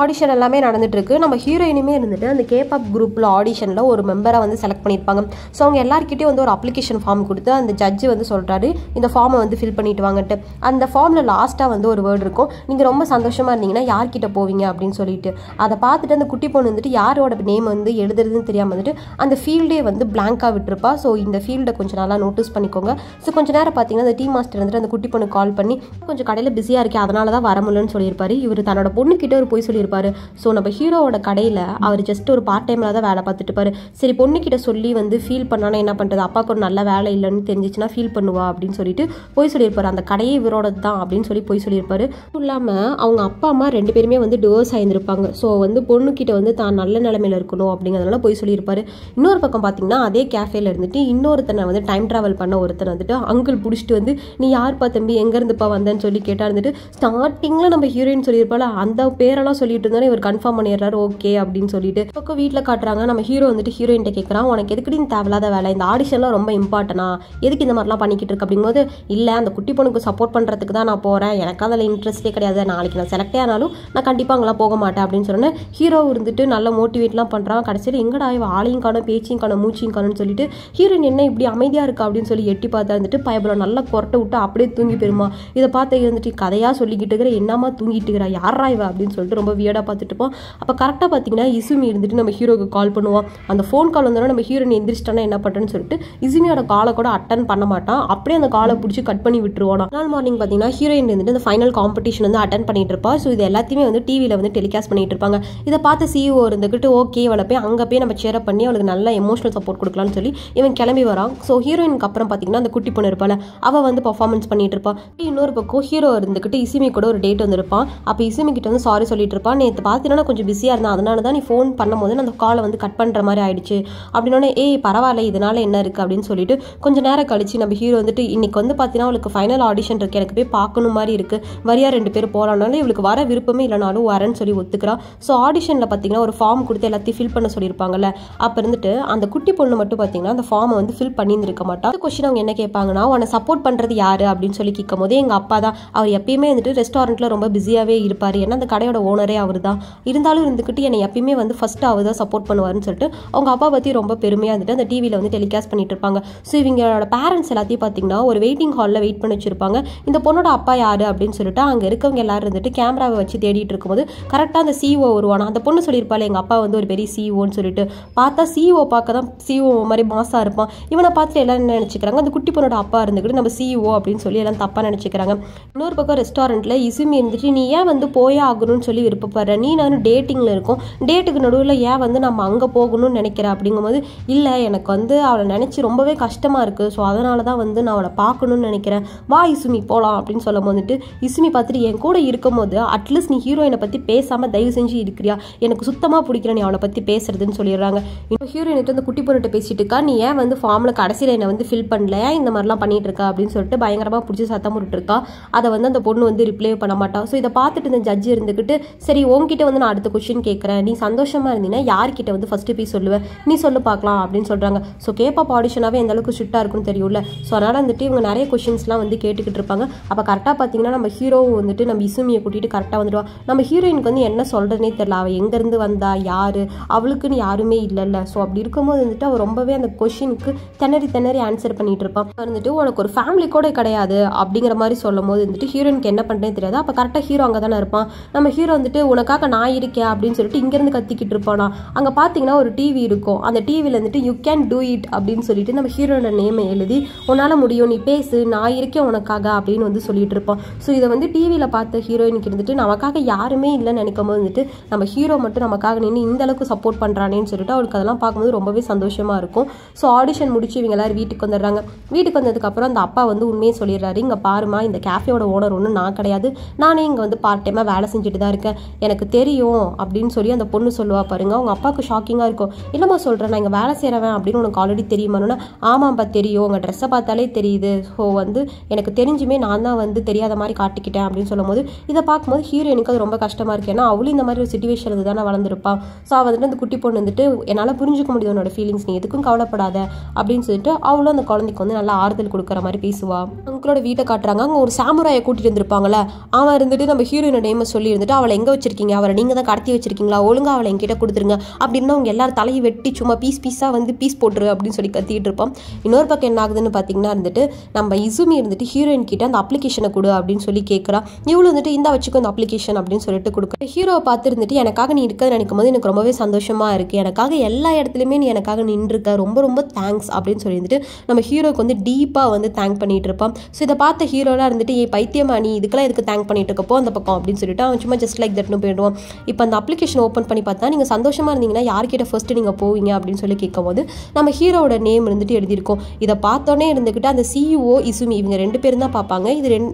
ஆடிஷன் எல்லாமே நடந்துட்டு இருக்கு. நம்ம ஹீரோயினுமே இருந்துட்டு அந்த கேபாப் குரூப்பில் ஆடிஷனில் ஒரு மெம்பராக வந்து செலக்ட் பண்ணியிருப்பாங்க. ஸோ அவங்க எல்லாருக்கிட்டையும் வந்து ஒரு அப்ளிகேஷன் ஃபார்ம் கொடுத்து அந்த ஜட்ஜு வந்து சொல்கிறாரு இந்த ஃபார்மை வந்து ஃபில் பண்ணிட்டு வாங்கட்டு. அந்த ஃபார்மில் லாஸ்ட்டாக வந்து ஒரு வேர்டு இருக்கும், நீங்கள் ரொம்ப சந்தோஷமாக இருந்தீங்கன்னா யார்கிட்ட போவீங்க அப்படின்னு சொல்லிட்டு. அதை பார்த்துட்டு அந்த குட்டி பொண்ணு வந்துட்டு யாரோட நேம் வந்து எழுதுறதுன்னு தெரியாமல் வந்துட்டு அந்த ஃபீல்டே வந்து பிளாங்காக விட்டுருப்பா. ஸோ இந்த ஃபீல்டை கொஞ்சம் நல்லா நோட்டீஸ் பண்ணிக்கோங்க. ஸோ கொஞ்சம் நேரம் பார்த்தீங்கன்னா அந்த டீ மாஸ்டர் வந்துட்டு அந்த குட்டி பொண்ணு கால் பண்ணி கொஞ்சம் கடையில் பிஸியாக இருக்கேன் அதனால தான் வர முடியலன்னு சொல்லியிருப்பாரு. இவர் தன்னோட பொண்ணுக்கிட்ட ஒரு போய் சொல்லியிருப்பாரு. ஸோ நம்ம ஹீரோவோட கடையில் அவர் ஜஸ்ட் ஒரு பார்ட் டைமில் தான் வேலை பார்த்துட்டு இருப்பாரு. சரி பொண்ணுக்கிட்ட சொல்லி வந்து ஃபீல் பண்ணானா என்ன பண்ணுறது, அப்பாவுக்கு ஒரு நல்ல வேலை இல்லைன்னு தெரிஞ்சிச்சுன்னா ஃபீல் பண்ணுவா அப்படின்னு சொல்லிட்டு போய் சொல்லியிருப்பாரு. அந்த கடையே இவரோட தான் அப்படின்னு சொல்லி போய் சொல்லியிருப்பாரு. இல்லாமல் அவங்க அப்பா அம்மா 2 பேருமே வந்து டிவோர்ஸ் ஆயிருந்திருப்பாங்க. ஸோ வந்து பொண்ணுக்கிட்ட வந்து தான் நல்ல நிலைமையில் இருக்கணும் அப்படிங்கிறதுனால போய் சொல்லியிருப்பாரு. இன்னொரு பக்கம் பார்த்தீங்கன்னா அதே கேஃபேல இருந்துட்டு இன்னொருத்தனை வந்து டைம் ட்ராவல் பண்ண ஒருத்தனை வந்துட்டு அங்கிள் பிடிச்சிட்டு வந்து நீ யார்ப்பா தம்பி எங்கேருந்துப்பா வந்தேன்னு சொல்லி கேட்டா இருந்துட்டு ஸ்டார்டிங்கில் நம்ம ஹீரோயின் சொல்லியிருப்பாள் அந்த பேரெல்லாம் சொல்லிட்டு இருந்தாலும் இவர் கன்ஃபார்ம் பண்ணிடுறாரு. பண்ணிடுறாரு ஓகே அப்படின்னு சொல்லிட்டு. பக்கம் வீட்டில் காட்டுறாங்க, நம்ம ஹீரோ வந்துட்டு ஹீரோயின்ட்ட கேட்குறான், உனக்கு எதுக்குடி தேவையில்லாத வேலை, இந்த ஆடிஷன்லாம் ரொம்ப இம்பார்ட்டனா, எதுக்கு இந்த மாதிரிலாம் பண்ணிக்கிட்டு இருக்கு அப்படிங்கும்போது, இல்லை அந்த குட்டி பொண்ணுக்கு சப்போர்ட் பண்ணுறதுக்கு தான் நான் போகிறேன், எனக்கு அதில் இன்ட்ரெஸ்ட்டே கிடையாது, நாளைக்கு நான் செலக்டே ஆனாலும் நான் கண்டிப்பாக அங்கெல்லாம் போக மாட்டேன் அப்படின்னு சொன்னேன். ஹீரோ இருந்துட்டு நல்ல மோட்டிவேட்லாம் பண்ணுறான். கடைசியில் எங்கடா இவ ஆளையும் காணும் பேச்சையும் காணும் மூச்சையும் காணும்னு சொல்லிட்டு ஹீரோயின் என்ன இப்படி அமைதியாக இருக்கா அப்படின்னு சொல்லி எட்டி பார்த்தா இருந்துட்டு பயபலம் நல்லா கொரட்டை விட்டு அப்படியே தூங்கி போயிருமா. இதை பார்த்து இருந்துட்டு கதையாக சொல்லிக்கிட்டு இருக்கிற, என்னமா தூங்கிட்டு இருக்கிறா, யாரா இவ அப்படின்னு சொல்லிட்டு ரொம்ப வியர்டாக பார்த்துட்டு இருப்போம். அப்போ கரெக்டாக பார்த்தீங்கன்னா இசுமி இருந்துட்டு நம்ம ஹீரோக்கு கால் பண்ணுவோம். அந்த ஃபோன் கால் வந்தோன்னா நம்ம ஹீரோயின் எந்திரிச்சிட்டானா என்ன பண்ணுறேன்னு சொல்லிட்டு இசுமியோட காலை கூட அட்டன் பண்ண மாட்டான், அப்படியே அந்த காலை பிடிச்சி கட் பண்ணி விட்டுருவான். நாள் மார்னிங் பார்த்தீங்கன்னா ஹீரோயின் வந்துட்டு அந்த ஃபைனல் காம்படிஷன் வந்து அட்டன் பண்ணிட்டு இருப்பா. ஸோ இது எல்லாத்தையுமே வந்து டிவியில் வந்து டெலிகாஸ்ட் பண்ணிட்டு இருப்பாங்க. இதை பார்த்து சிஇஓ இருந்துக்கிட்டு ஓகே அவளை போய் அங்கே போய் நம்ம சேரப் பண்ணி அவளுக்கு நல்ல எமோஷனல் சப்போர்ட் கொடுக்கலாம்னு சொல்லி இவன் கிளம்பி வரான். ஸோ ஹீரோயினுக்கு அப்புறம் பார்த்தீங்கன்னா அந்த குட்டி பொண்ணு இருப்பாள், அவள் வந்து பர்ஃபார்மன்ஸ் பண்ணிட்டு இருப்பான். இன்னொரு பக்கம் ஹீரோ இருந்துக்கிட்டு இசுமி கூட ஒரு டேட் வந்திருப்பான். அப்போ இசுமி கிட்ட வந்து சாரி சொல்லிட்டு இருப்பான், நேற்று பார்த்தீங்கன்னா கொஞ்சம் பிஸியாக இருந்தேன், அதனால தான் நீ ஃபோன் பண்ணும்போது நான் அந்த காலை வந்து கட் பண்ணுற மாதிரி ஆயிடுச்சு அப்படின்னோடனே, ஏய் பரவாயில்ல இதனால என்ன இருக்குது அப்படின்னு சொல்லிட்டு கொஞ்சம் நேரம் கழிச்சு நம்ம ஹீரோ வந்துட்டு இன்னைக்கு வந்து பார்த்தீங்கன்னா அவளுக்கு ஃபைனல் ஆடிஷன் இருக்குது, எனக்கு போய் பார்க்கணும் மாதிரி இருக்குது, வரியா 2 பேர் போகலான்னாலும் இவளுக்கு வர விருப்பமே இல்லைனாலும் வரேன்னு சொல்லி ஒத்துக்கிறா. ஸோ ஆடிஷனில் பார்த்தீங்கன்னா ஒரு ஃபார்ம் கொடுத்து எல்லாத்தையும் ஃபில் பண்ண சொல்லியிருப்பாங்கல்ல, அப்போ இருந்துட்டு அந்த குட்டி பொண்ணு மட்டும் பார்த்தீங்கன்னா அந்த ஃபார்மை வந்து ஃபில் பண்ணியிருந்திருக்க மாட்டா. அந்த கொஸ்டின் அவங்க என்ன கேட்பாங்கன்னா, உன்னை சப்போர்ட் பண்ணுறது யாரு அப்படின்னு சொல்லி கேட்கும் போது எங்கள் அப்பா தான், அவர் எப்பயுமே வந்துட்டு ரெஸ்டாரண்ட்டில் ரொம்ப பிஸியாகவே இருப்பார், ஏன்னா அந்த கடையோட ஓனரே அவர் தான், இருந்தாலும் இருந்துக்கிட்டு என்னை எப்பயுமே வந்து ஃபஸ்ட்டு அவர் தான் சப்போர்ட் பண்ணுவார்னு சொல்லிட்டு அவங்க அப்பா பற்றி ரொம்ப பெருமையாக இருந்துட்டு அந்த டிவியில் வந்து டெலிகாஸ்ட் பண்ணிட்டு இருப்பாங்க. ஸோ இவங்களோட பேரண்ட்ஸ் எல்லாத்தையும் பார்த்தீங்கன்னா ஒரு வெயிட்டிங் ஹாலில் வெயிட் பண்ணி வச்சிருப்பாங்க. இந்த பொண்ணோட அப்பா யாரு அப்படின்னு சொல்லிட்டு அங்கே இருக்கவங்க எல்லாரும் இருந்துட்டு கேமராவை வச்சு தேடிட்டு இருக்கும்போது கரெக்டாக அந்த சிஇஓ வருவானா. அந்த பொண்ணு சொல்லியிருப்பாள் எங்கள் அப்பா வந்து ஒரு பெரிய சிஇஓன்னு சொல்லிட்டு, பார்த்தா சிஇஓ பார்க்க தான் சிஇஓ மாதிரி மாசாக இருப்பான். இவனை பார்த்துட்டு எல்லாம் என்ன நினச்சிக்கிறாங்க, அந்த குட்டி பொண்ணோட அப்பா இருந்துக்கிட்டு நம்ம சிஇஓ அப்படின்னு சொல்லி எல்லாம் தப்பாக நினச்சிக்கிறாங்க. இன்னொரு பக்கம் ரெஸ்டாரண்ட்டில் இசுமி இருந்துட்டு நீ ஏன் வந்து போயே ஆகணும்னு சொல்லி விருப்பப்படுற, நீ நானும் டேட்டிங்கில் இருக்கும், டேட்டுக்கு நடுவில் ஏன் வந்து நம்ம அங்கே போகணும்னு நினைக்கிறேன் அப்படிங்கும்போது, இல்லை எனக்கு வந்து அவளை நினச்சி ரொம்பவே கஷ்டமாக இருக்குது, ஸோ அதனால தான் வந்து நான் அவளை பார்க்கணும்னு நினைக்கிறேன், வா இசுமி போகலாம் அப்படின்னு சொல்லும் போதுட்டு இசுமி பார்த்துட்டு என் கூட இருக்கும் போது அட்லீஸ்ட் நீ ஹீரோயினை பற்றி பேசாமல் தயவு செஞ்சு இருக்கிறியா, எனக்கு சுத்தமாக பிடிக்கிற நீ அவளை பற்றி பேசுறதுன்னு சொல்லிடுறாங்க. இப்போ ஹீரோயினிட்டு அந்த குட்டி பொண்ணுகிட்ட பேசிட்டு இருக்கா, நீ ஏன் வந்து ஃபார்மில் கடைசியில் என்னை வந்து ஃபில் பண்ணல, இந்த மாதிரிலாம் பண்ணிட்டு இருக்கா அப்படின்னு சொல்லிட்டு பயங்கரமாக பிடிச்சி சத்தம் போட்டுட்டு இருக்கா. அதை வந்து அந்த பொண்ணு வந்து ரிப்ளை பண்ண மாட்டா. ஸோ இதை பார்த்துட்டு இந்த ஜட்ஜ் இருந்துக்கிட்டு, சரி உங்ககிட்ட வந்து நான் அடுத்த கொஸ்டின் கேட்குறேன், நீ சந்தோஷமாக இருந்தீங்கன்னா யார்கிட்ட வந்து ஃபஸ்ட்டு போய் சொல்லுவேன், நீ சொல்லு பார்க்கலாம் அப்படின்னு சொல்கிறாங்க. ஸோ கேப்பாப் ஆடிஷனாகவே எந்த அளவுக்கு ஸ்ட்ரிக்டாக இருக்குன்னு தெரியும்ல. ஸோ அதனால் வந்துட்டு இவங்க நிறைய கொஸ்டின்ஸ்லாம் வந்து கேட்டுக்கிட்டு இருப்பாங்க. அப்போ கரெக்டாக பார்த்தீங்கன்னா நம்ம ஹீரோவும் வந்துட்டு நம்ம இசுமியை கூட்டிகிட்டு கரெக்டாக வந்துடுவா. நம்ம ஹீரோயினுக்கு வந்து என்ன சொல்கிறதுனே தெரியல, அவள் எங்கேருந்து வந்தா யார், அவளுக்குன்னு யாருமே இல்லைல்ல. ஸோ அப்படி இருக்கும்போது வந்துட்டு அவள் ரொம்பவே அந்த கொஸ்டினுக்கு திணறி ஆன்சர் பண்ணிட்டு இருப்பான். வந்துட்டு உனக்கு ஒரு ஃபேமிலி கூட கிடையாது அப்படிங்கிற மாதிரி சொல்லும் போது வந்துட்டு ஹீரோயினுக்கு என்ன பண்ணுறேன்னு தெரியாது. அப்போ கரெக்டாக ஹீரோ அங்கே தானே இருப்பான். நம்ம ஹீரோ வந்துட்டு உனக்காக நான் இருக்கேன் அப்படின்னு சொல்லிட்டு இங்கேருந்து கத்திக்கிட்டு இருப்பானா. அங்கே பார்த்தீங்கன்னா ஒரு டிவி இருக்கும், அந்த டிவியில் வந்துட்டு யூ கேன் டூ இட் அப்படின்னு சொல்லிட்டு நம்ம ஹீரோட நேமை எழுதி உன்னால் முடியும், நீ பேசு, நான் இருக்கேன் உனக்காக அப்படின்னு வந்து சொல்லிட்டு இருப்பான். ஸோ இதை வந்து டிவியில் பார்த்த ஹீரோயினுக்கு இருந்துட்டு நமக்காக யாருமே இல்லைன்னு நினைக்கும் போது வந்துட்டு நம்ம ஹீரோ மட்டும் நமக்காக நின்று இந்த அளவுக்கு சப்போர்ட் பண்ணுறானேன்னு சொல்லிட்டு அவளுக்கு அதெல்லாம் பார்க்கும்போது ரொம்பவே சந்தோஷமாக இருக்கும். ஸோ ஆடிஷன் முடிச்சு இவங்க எல்லாரும் வீட்டுக்கு வந்துடுறாங்க. வீட்டுக்கு வந்ததுக்கப்புறம் அந்த அப்பா வந்து உண்மையை சொல்லிடுறாரு, இங்கே பாருமா இந்த கேஃபேயோட ஓனர் ஒன்றும் நான் கிடையாது, நானே இங்கே வந்து பார்ட் டைமாக வேலை செஞ்சுட்டு தான் இருக்கேன், எனக்கு தெரியும் அப்படின்னு சொல்லி அந்த பொண்ணு சொல்லுவா பாருங்க. அவங்க அப்பாவுக்கு ஷாக்கிங்காக இருக்கும், இல்லைம்மா சொல்கிறேன் நான் இங்கே வேலை செய்கிறவன் அப்படின்னு உனக்கு ஆல்ரெடி தெரியுமானா, ஆமாம்ப்பா தெரியும், உங்கள் ட்ரெஸ்ஸை பார்த்தாலே தெரியுது, ஸோ வந்து எனக்கு தெரிஞ்சுமே நான் தான் வந்து தெரியாத மாதிரி காட்டிக்கிட்டேன் அப்படின்னு சொல்லும் போது இதை பார்க்கும்போது ஹீரோயினுக்கு அது ரொம்ப கஷ்டமாக இருக்குது. ஏன்னா அவளும் இந்த மாதிரி ஒரு சிச்சுவேஷன் வந்து தானே வளர்ந்துருப்பான். ஸோ அவள் வந்துட்டு அந்த குட்டி பொண்ணு வந்துட்டு என்னால் புரிஞ்சுக்க முடியும் உன்னோட ஃபீலிங்ஸ், நீ எதுக்கும் கவலைப்படாத அப்படின்னு சொல்லிட்டு அவளும் அந்த குழந்தைக்கு வந்து நல்லா ஆறுதல் கொடுக்குற மாதிரி பேசுவா. அவங்களோட வீட்டை காட்டுறாங்க. அங்கே ஒரு சாமுராயை கூட்டிட்டு வந்திருப்பாங்கல்ல, அவன் இருந்துட்டு நம்ம ஹீரோயினோட நேமை சொல்லி இருந்துட்டு அவளை எங்கே வச்சிருக்கீங்க, அவளை நீங்கள் தான் கடத்தி வச்சிருக்கீங்களா, ஒழுங்காக அவளை என்கிட்ட கொடுத்துருங்க அப்படின்னா அவங்க எல்லாரும் தலையை வெட்டி சும்மா பீஸாக வந்து பீஸ் போட்டுரு அப்படின்னு சொல்லி கத்திக்கிட்டு இருப்பான். இன்னொரு பக்கம் என்ன ஆகுதுன்னு பார்த்தீங்கன்னா இருந்துட்டு நம்ம இசுமி இருந்துட்டு ஹீரோயின் கிட்ட அந்த அப்ளிகேஷனை கொடு அப்படின்னு சொல்லி கேட்குறா. இவ்வளோ வந்துட்டு இந்த வச்சுக்கோ அந்த அப்ளிகேஷன் அப்படின்னு சொல்லிட்டு கொடுக்குற. ஹீரோவை பார்த்து இருந்துட்டு எனக்காக நீ இருக்கிறது நினைக்கும் போது எனக்கு ரொம்பவே சந்தோஷமாக இருக்குது, எனக்காக எல்லா இடத்துலையுமே நீ எனக்காக நின்றுருக்க, ரொம்ப ரொம்ப தேங்க்ஸ் அப்படின்னு சொல்லிட்டு நம்ம ஹீரோக்கு வந்து டீப்பாக வந்து தேங்க் பண்ணிட்டு இருப்பான். ஸோ இதை பார்த்த ஹீரோலாம் இருந்துட்டு ஏ பைத்தியமா நீ இதுக்கெல்லாம் எதுக்கு தேங்க் பண்ணிட்டு இருக்கப்போ அந்த பக்கம் அப்படின்னு சொல்லிட்டு அவன் சும்மா ஜஸ்ட் லைக் தட்னு போயிடுவான். இப்போ அந்த அப்ளிகேஷன் ஓப்பன் பண்ணி பார்த்தா நீங்கள் சந்தோஷமாக இருந்தீங்கன்னா யார்கிட்ட ஃபர்ஸ்ட் நீங்கள் போவீங்க அப்படின்னு சொல்லி கேட்கும் போது நம்ம ஹீரோட நேம் இருந்துட்டு எழுதியிருக்கோம். இதை பார்த்தோன்னே இருந்துக்கிட்டு அந்த சிஇஓ இசுமி இவங்க 2 பேரும் தான் பார்ப்பாங்க.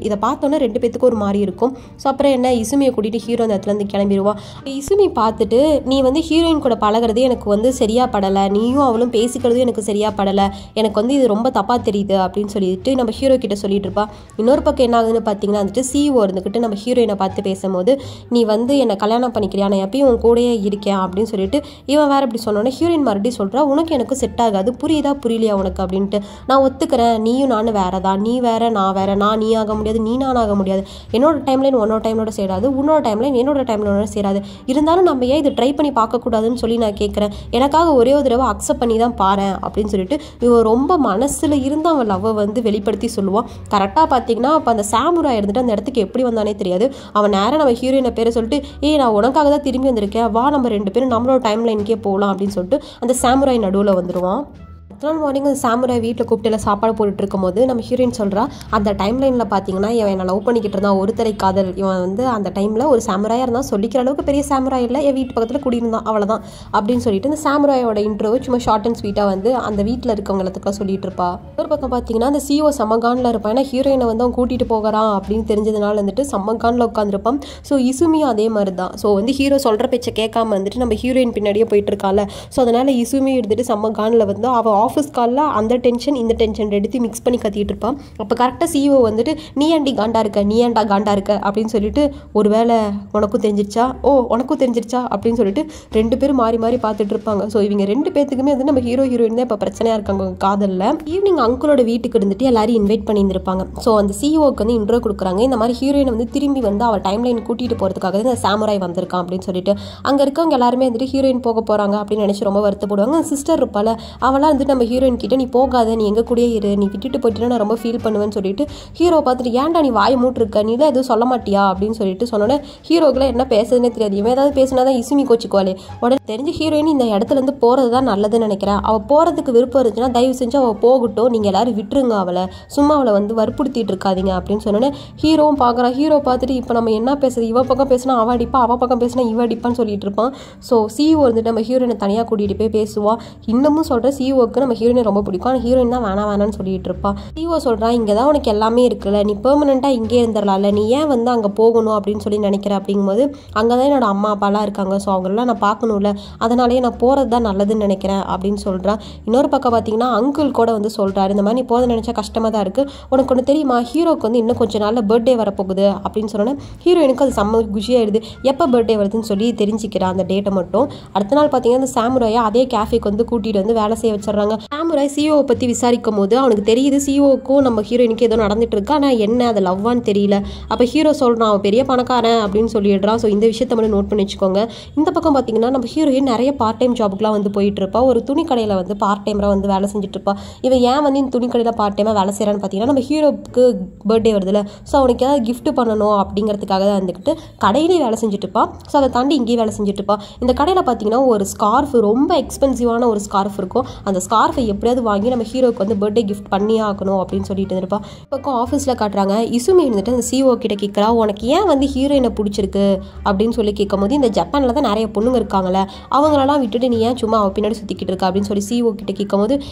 இதை பார்த்தோன்னே 2 பேத்துக்கு ஒரு மாதிரி இருக்கும். ஸோ அப்புறம் என்ன இசுமியை கூட்டிகிட்டு ஹீரோ அந்த இடத்துல இருந்து கிளம்பிடுவான். இசுமி பார்த்துட்டு நீ வந்து ஹீரோயின் கூட பழகிறது எனக்கு வந்து சரியாக படலை, நீயும் அவளும் பேசிக்கிறதும் எனக்கு சரியாக படலை, எனக்கு வந்து இது ரொம்ப தப்பாக தெரியுது அப்படின்னு சொல்லிட்டு நம்ம ஹீரோ கிட்ட சொல்லிட்டு இருப்பா. இன்னொரு பக்கம் என்ன ஆகுதுன்னு பார்த்தீங்கன்னா வந்துட்டு சிஇஓ இருந்துக்கிட்டு நம்ம ஹீரோயினை பார்த்து பேசும்போது நீ வந்து என்னை கல்யாணம் பண்ணிக்கிறியா, நான் எப்பயும் உன் கூடயே இருக்கேன் அப்படின்னு சொல்லிட்டு இவன் வேற இப்படி சொன்னோன்னே ஹீரோயின் மறுபடியும் சொல்கிறா, உனக்கு எனக்கு செட் ஆகாது, புரியுதா புரியலையா உனக்கு அப்படின்ட்டு. நான் ஒத்துக்கிறேன், நீயும் நானும் வேற தான், நீ வேற நான் வேற, நான் நீ ஆக முடியாது, நீ நான் ஆக முடியாது, என்னோட டைம்லைன் உன்னோட டைம்லோட சேராது, உன்னோட டைம்லைன் என்னோட டைம்லோட சேராது, இருந்தாலும் நம்ம ஏன் இது ட்ரை பண்ணி பார்க்கக்கூடாதுன்னு சொல்லி நான் கேட்குறேன், எனக்காக ஒரே ஒரு தடவை அக்செப்ட் பண்ணி தான் பாரு அப்படின்னு சொல்லிட்டு இவன் ரொம்ப மனசில் இருந்து அவன் லவ்வை வந்து வெளிப்படுத்தி சொல்லுவான். கரெக்டாக பார்த்தீங்கன்னா அப்போ அந்த சாமுராய் இருந்துட்டு அந்த இடத்துக்கு எப்படி வந்தானே தெரியாது. அவன் நேரம் நம்ம ஹீரோயினை பேரை சொல்லிட்டு நான் உனக்காக தான் திரும்பி வந்திருக்கேன், வா நம்ம 2 பேரும் நம்மளோட டைம் லைனுக்கே போகலாம் அப்படின்னு சொல்லிட்டு அந்த சாமுராய் நடுவில் வந்துடுவான். அடுத்த நாள் மார்னிங் அந்த சாமுராய் வீட்டில் கூப்பிட்டு எல்லாம் சாப்பாடு போட்டுட்டு இருக்கும்போது நம்ம ஹீரோயின் சொல்கிறா, அந்த டைம் லைனில் பார்த்தீங்கன்னா இவன் என்னை லவ் பண்ணிக்கிட்டு இருந்தான், ஒரு தலை காதல், இவன் வந்து அந்த டைமில் ஒரு சாமுராயாக இருந்தால் சொல்லிக்கிற அளவுக்கு பெரிய சாமுராய் இல்லை, என் வீட்டு பக்கத்தில் குடியிருந்தான் அவ்வளோதான் அப்படின்னு சொல்லிட்டு இந்த சாமுராயோட இன்ட்ரோவை சும்மா ஷார்ட் அண்ட் ஸ்வீட்டாக வந்து அந்த வீட்டில் இருக்கவங்களுக்குலாம் சொல்லிட்டு இருப்பா. ஒரு பக்கம் பார்த்தீங்கன்னா அந்த சிஓ சம்மகானில் இருப்பான். ஏன்னா ஹீரோயினை வந்து அவன் கூட்டிகிட்டு போகிறான் அப்படின்னு தெரிஞ்சதுனால வந்துட்டு சம்மகானில் உட்காந்துருப்பான். ஸோ இசுமியும் அதே மாதிரி தான். ஸோ வந்து ஹீரோ சொல்கிற பேச்சை கேட்காம வந்துட்டு நம்ம ஹீரோயின் பின்னாடியே போயிட்டு இருக்கால. ஸோ அதனால் இசுமி எடுத்துட்டு சம்மகானில் வந்து அவள் ஆஃபீஸ் காலில் அந்த டென்ஷன் இந்த டென்ஷன் எடுத்து மிக்ஸ் பண்ணி கத்திட்டு இருப்பான். அப்போ கரெக்டாக சிஓ வந்துட்டு நீ ஏன்டி காண்டா இருக்க, நீ ஏன்டா காண்டா இருக்க அப்படின்னு சொல்லிட்டு, ஒரு வேளை உனக்கும் தெரிஞ்சிருச்சா, உனக்கும் தெரிஞ்சிருச்சா அப்படின்னு சொல்லிட்டு 2 பேரும் மாறி மாறி பார்த்துட்டு இருப்பாங்க. ஸோ இவங்க 2 பேத்துக்குமே வந்து நம்ம ஹீரோ ஹீரோயின் தான் இப்போ பிரச்சனையாக இருக்காங்க காதலில். ஈவினிங் அங்கிளோட வீட்டுக்கு இருந்துட்டு எல்லாரும் இன்வைட் பண்ணியிருந்திருப்பாங்க. ஸோ அந்த சிஓக்கு வந்து இன்ட்ரோ கொடுக்குறாங்க. இந்த மாதிரி ஹீரோயினை வந்து திரும்பி வந்து அவள் டைம் லைன் கூட்டிகிட்டு போகிறதுக்காக இந்த சாமுராய் வந்திருக்கான் அப்படின்னு சொல்லிட்டு அங்கே இருக்கவங்க எல்லாருமே வந்துட்டு ஹீரோயின் போக போகிறாங்க அப்படின்னு நினச்சி ரொம்ப வருத்தப்படுவாங்க. சிஸ்டர் இருப்பாள், அவளாம் வந்துட்டு நம்ம ஹீரோயின் கிட்ட நீ போகாத, நீ எங்க கூடயே இரு, நீ விட்டுட்டு போயிட்டுனா நான் ரொம்ப ஃபீல் பண்ணுவேன்னு சொல்லிட்டு ஹீரோ பார்த்துட்டு ஏன்டா நீ வாயை மூட்டிருக்க, நீ தான் எதுவும் சொல்ல மாட்டியா அப்படின்னு சொல்லிட்டு சொன்னோன்னே ஹீரோக்குலாம் என்ன பேசுறதுனே தெரியாது. இவன் ஏதாவது பேசினா தான் இசுமி கோச்சிக்குவாளே. உடனே தெரிஞ்சு ஹீரோயின் இந்த இடத்துல இருந்து போகிறது தான் நல்லதுன்னு நினைக்கிறேன், அவள் போகிறதுக்கு விருப்பம் இருந்துச்சுன்னா தயவு செஞ்சு அவள் போகட்டும், நீங்கள் எல்லாரும் விட்டுருங்க அவளை, சும்மா அவளை வந்து வற்புறுத்திட்டு இருக்காதீங்க அப்படின்னு சொன்னோன்னே ஹீரோவும் பார்க்குறான். ஹீரோ பார்த்துட்டு இப்போ நம்ம என்ன பேசுறது, இவ பக்கம் பேசினா அவ அடிப்பா, அவள் பக்கம் பேசினா இவ அடிப்பான்னு சொல்லிட்டு இருப்பான். ஸோ சிஓ வந்துட்டு நம்ம ஹீரோயினை தனியாக கூட்டிகிட்டு போய் பேசுவான். இன்னமும் சொல்கிற சிஓக்கு நம்ம ஹீரோயினை ரொம்ப பிடிக்கும், ஆனால் ஹீரோயின் தான் வேணான்னு சொல்லிட்டு இருப்பா. சிஓ சொல்கிறான், இங்கே தான் உனக்கு எல்லாமே இருக்குல்ல, நீ பெர்மனெண்ட்டாக இங்கே இருந்துடலாம்ல, நீ ஏன் வந்து அங்கே போகணும் அப்படின்னு சொல்லி நினைக்கிற அப்படிங்கும்போது அங்கே தான் என்னோட அம்மா அப்பாலாம் இருக்காங்க, ஸோ அவங்களெலாம் நான் பார்க்கணும்ல, அதனாலேயே நான் போகிறது தான் நல்லதுன்னு நினைக்கிறேன் அப்படின்னு சொல்கிறான். இன்னொரு பக்கம் பார்த்தீங்கன்னா அங்கிள் கூட வந்து சொல்கிறாரு, இந்த மாதிரி நீ போதை நினச்சா கஷ்டமாக தான் இருக்குது, உனக்கு ஒன்று தெரியுமா, ஹீரோக்கு வந்து இன்னும் கொஞ்சம் நாளில் பர்த்டே வரப்போகுது அப்படின்னு சொன்னோன்னே ஹீரோயினுக்கு அது செம்ம குஷியாகிடுது. எப்போ பர்த்டே வருதுன்னு சொல்லி தெரிஞ்சுக்கிறான் அந்த டேட்டை மட்டும். அடுத்த நாள் பார்த்தீங்கன்னா அந்த சாமுராயை அதே கேஃபேக்கு வந்து கூட்டிகிட்டு வந்து வேலை செய்ய வச்சிடறாங்க. சாமுராய் சிஓவை பற்றி விசாரிக்கும் போது அவனுக்கு தெரியுது சிஓக்கும் நம்ம ஹீரோயினுக்கு ஏதோ நடந்துட்டு இருக்கு, ஆனால் என்ன அது லவ்வான்னு தெரியல. அப்போ ஹீரோ சொல்கிறான் அவன் பெரிய பணக்காரன் அப்படின்னு சொல்லிடுறான். ஸோ இந்த விஷயத்த மட்டும் நோட் பண்ணி வச்சுக்கோங்க. இந்த பக்கம் பார்த்தீங்கன்னா நம்ம ஹீரோயின் நிறைய பார்ட் டைம் ஜாபுக்குலாம் வந்து போயிட்டு இருப்பா. ஒரு துணி கடையில் வந்து பார்ட் டைமராக வந்து வேலை செஞ்சுட்டு இருப்பா. இவன் ஏன் வந்து இந்த துணி கடையில் பார்ட் டைமாக வேலை செய்கிறான்னு பார்த்தீங்கன்னா நம்ம ஹீரோக்கு பர்த்டே வருதுல்ல, ஸோ அவனுக்கு ஏதாவது கிஃப்ட் பண்ணணும் அப்படிங்கிறதுக்காக தான் வந்துக்கிட்டு கடையிலேயே வேலை செஞ்சுட்டு இருப்பா. ஸோ அதை தாண்டி இங்கேயே வேலை செஞ்சுட்டு இருப்பா. இந்த கடையில் பார்த்தீங்கன்னா ஒரு ஸ்கார்ஃப், ரொம்ப எக்ஸ்பென்சிவான ஒரு ஸ்கார்ஃப் இருக்கும். அந்த ஸ்கார்ஃபை எப்படியாவது வாங்கி நம்ம ஹீரோக்கு வந்து பர்த்டே கிஃப்ட் பண்ணியே ஆகணும் அப்படின்னு சொல்லிட்டு இருப்பா. பக்கம் ஆஃபீஸில் காட்டுறாங்க, இசுமி இருந்துட்டு அந்த சிஓ கிட்ட கேட்குறா, உனக்கு ஏன் வந்து ஹீரோயினை பிடிச்சிருக்கு அப்படின்னு சொல்லி கேட்கும் போது இந்த ஜப்பானில் தான் நிறைய பொண்ணுங்க இருக்காங்களே, அவங்களெல்லாம் விட்டுட்டு நீ ஏன் சும்மா அவள் பின்னாடி சுற்றிக்கிட்டு இருக்கா அப்படின்னு சொல்லி சிஓ கிட்ட கேட்கும் போது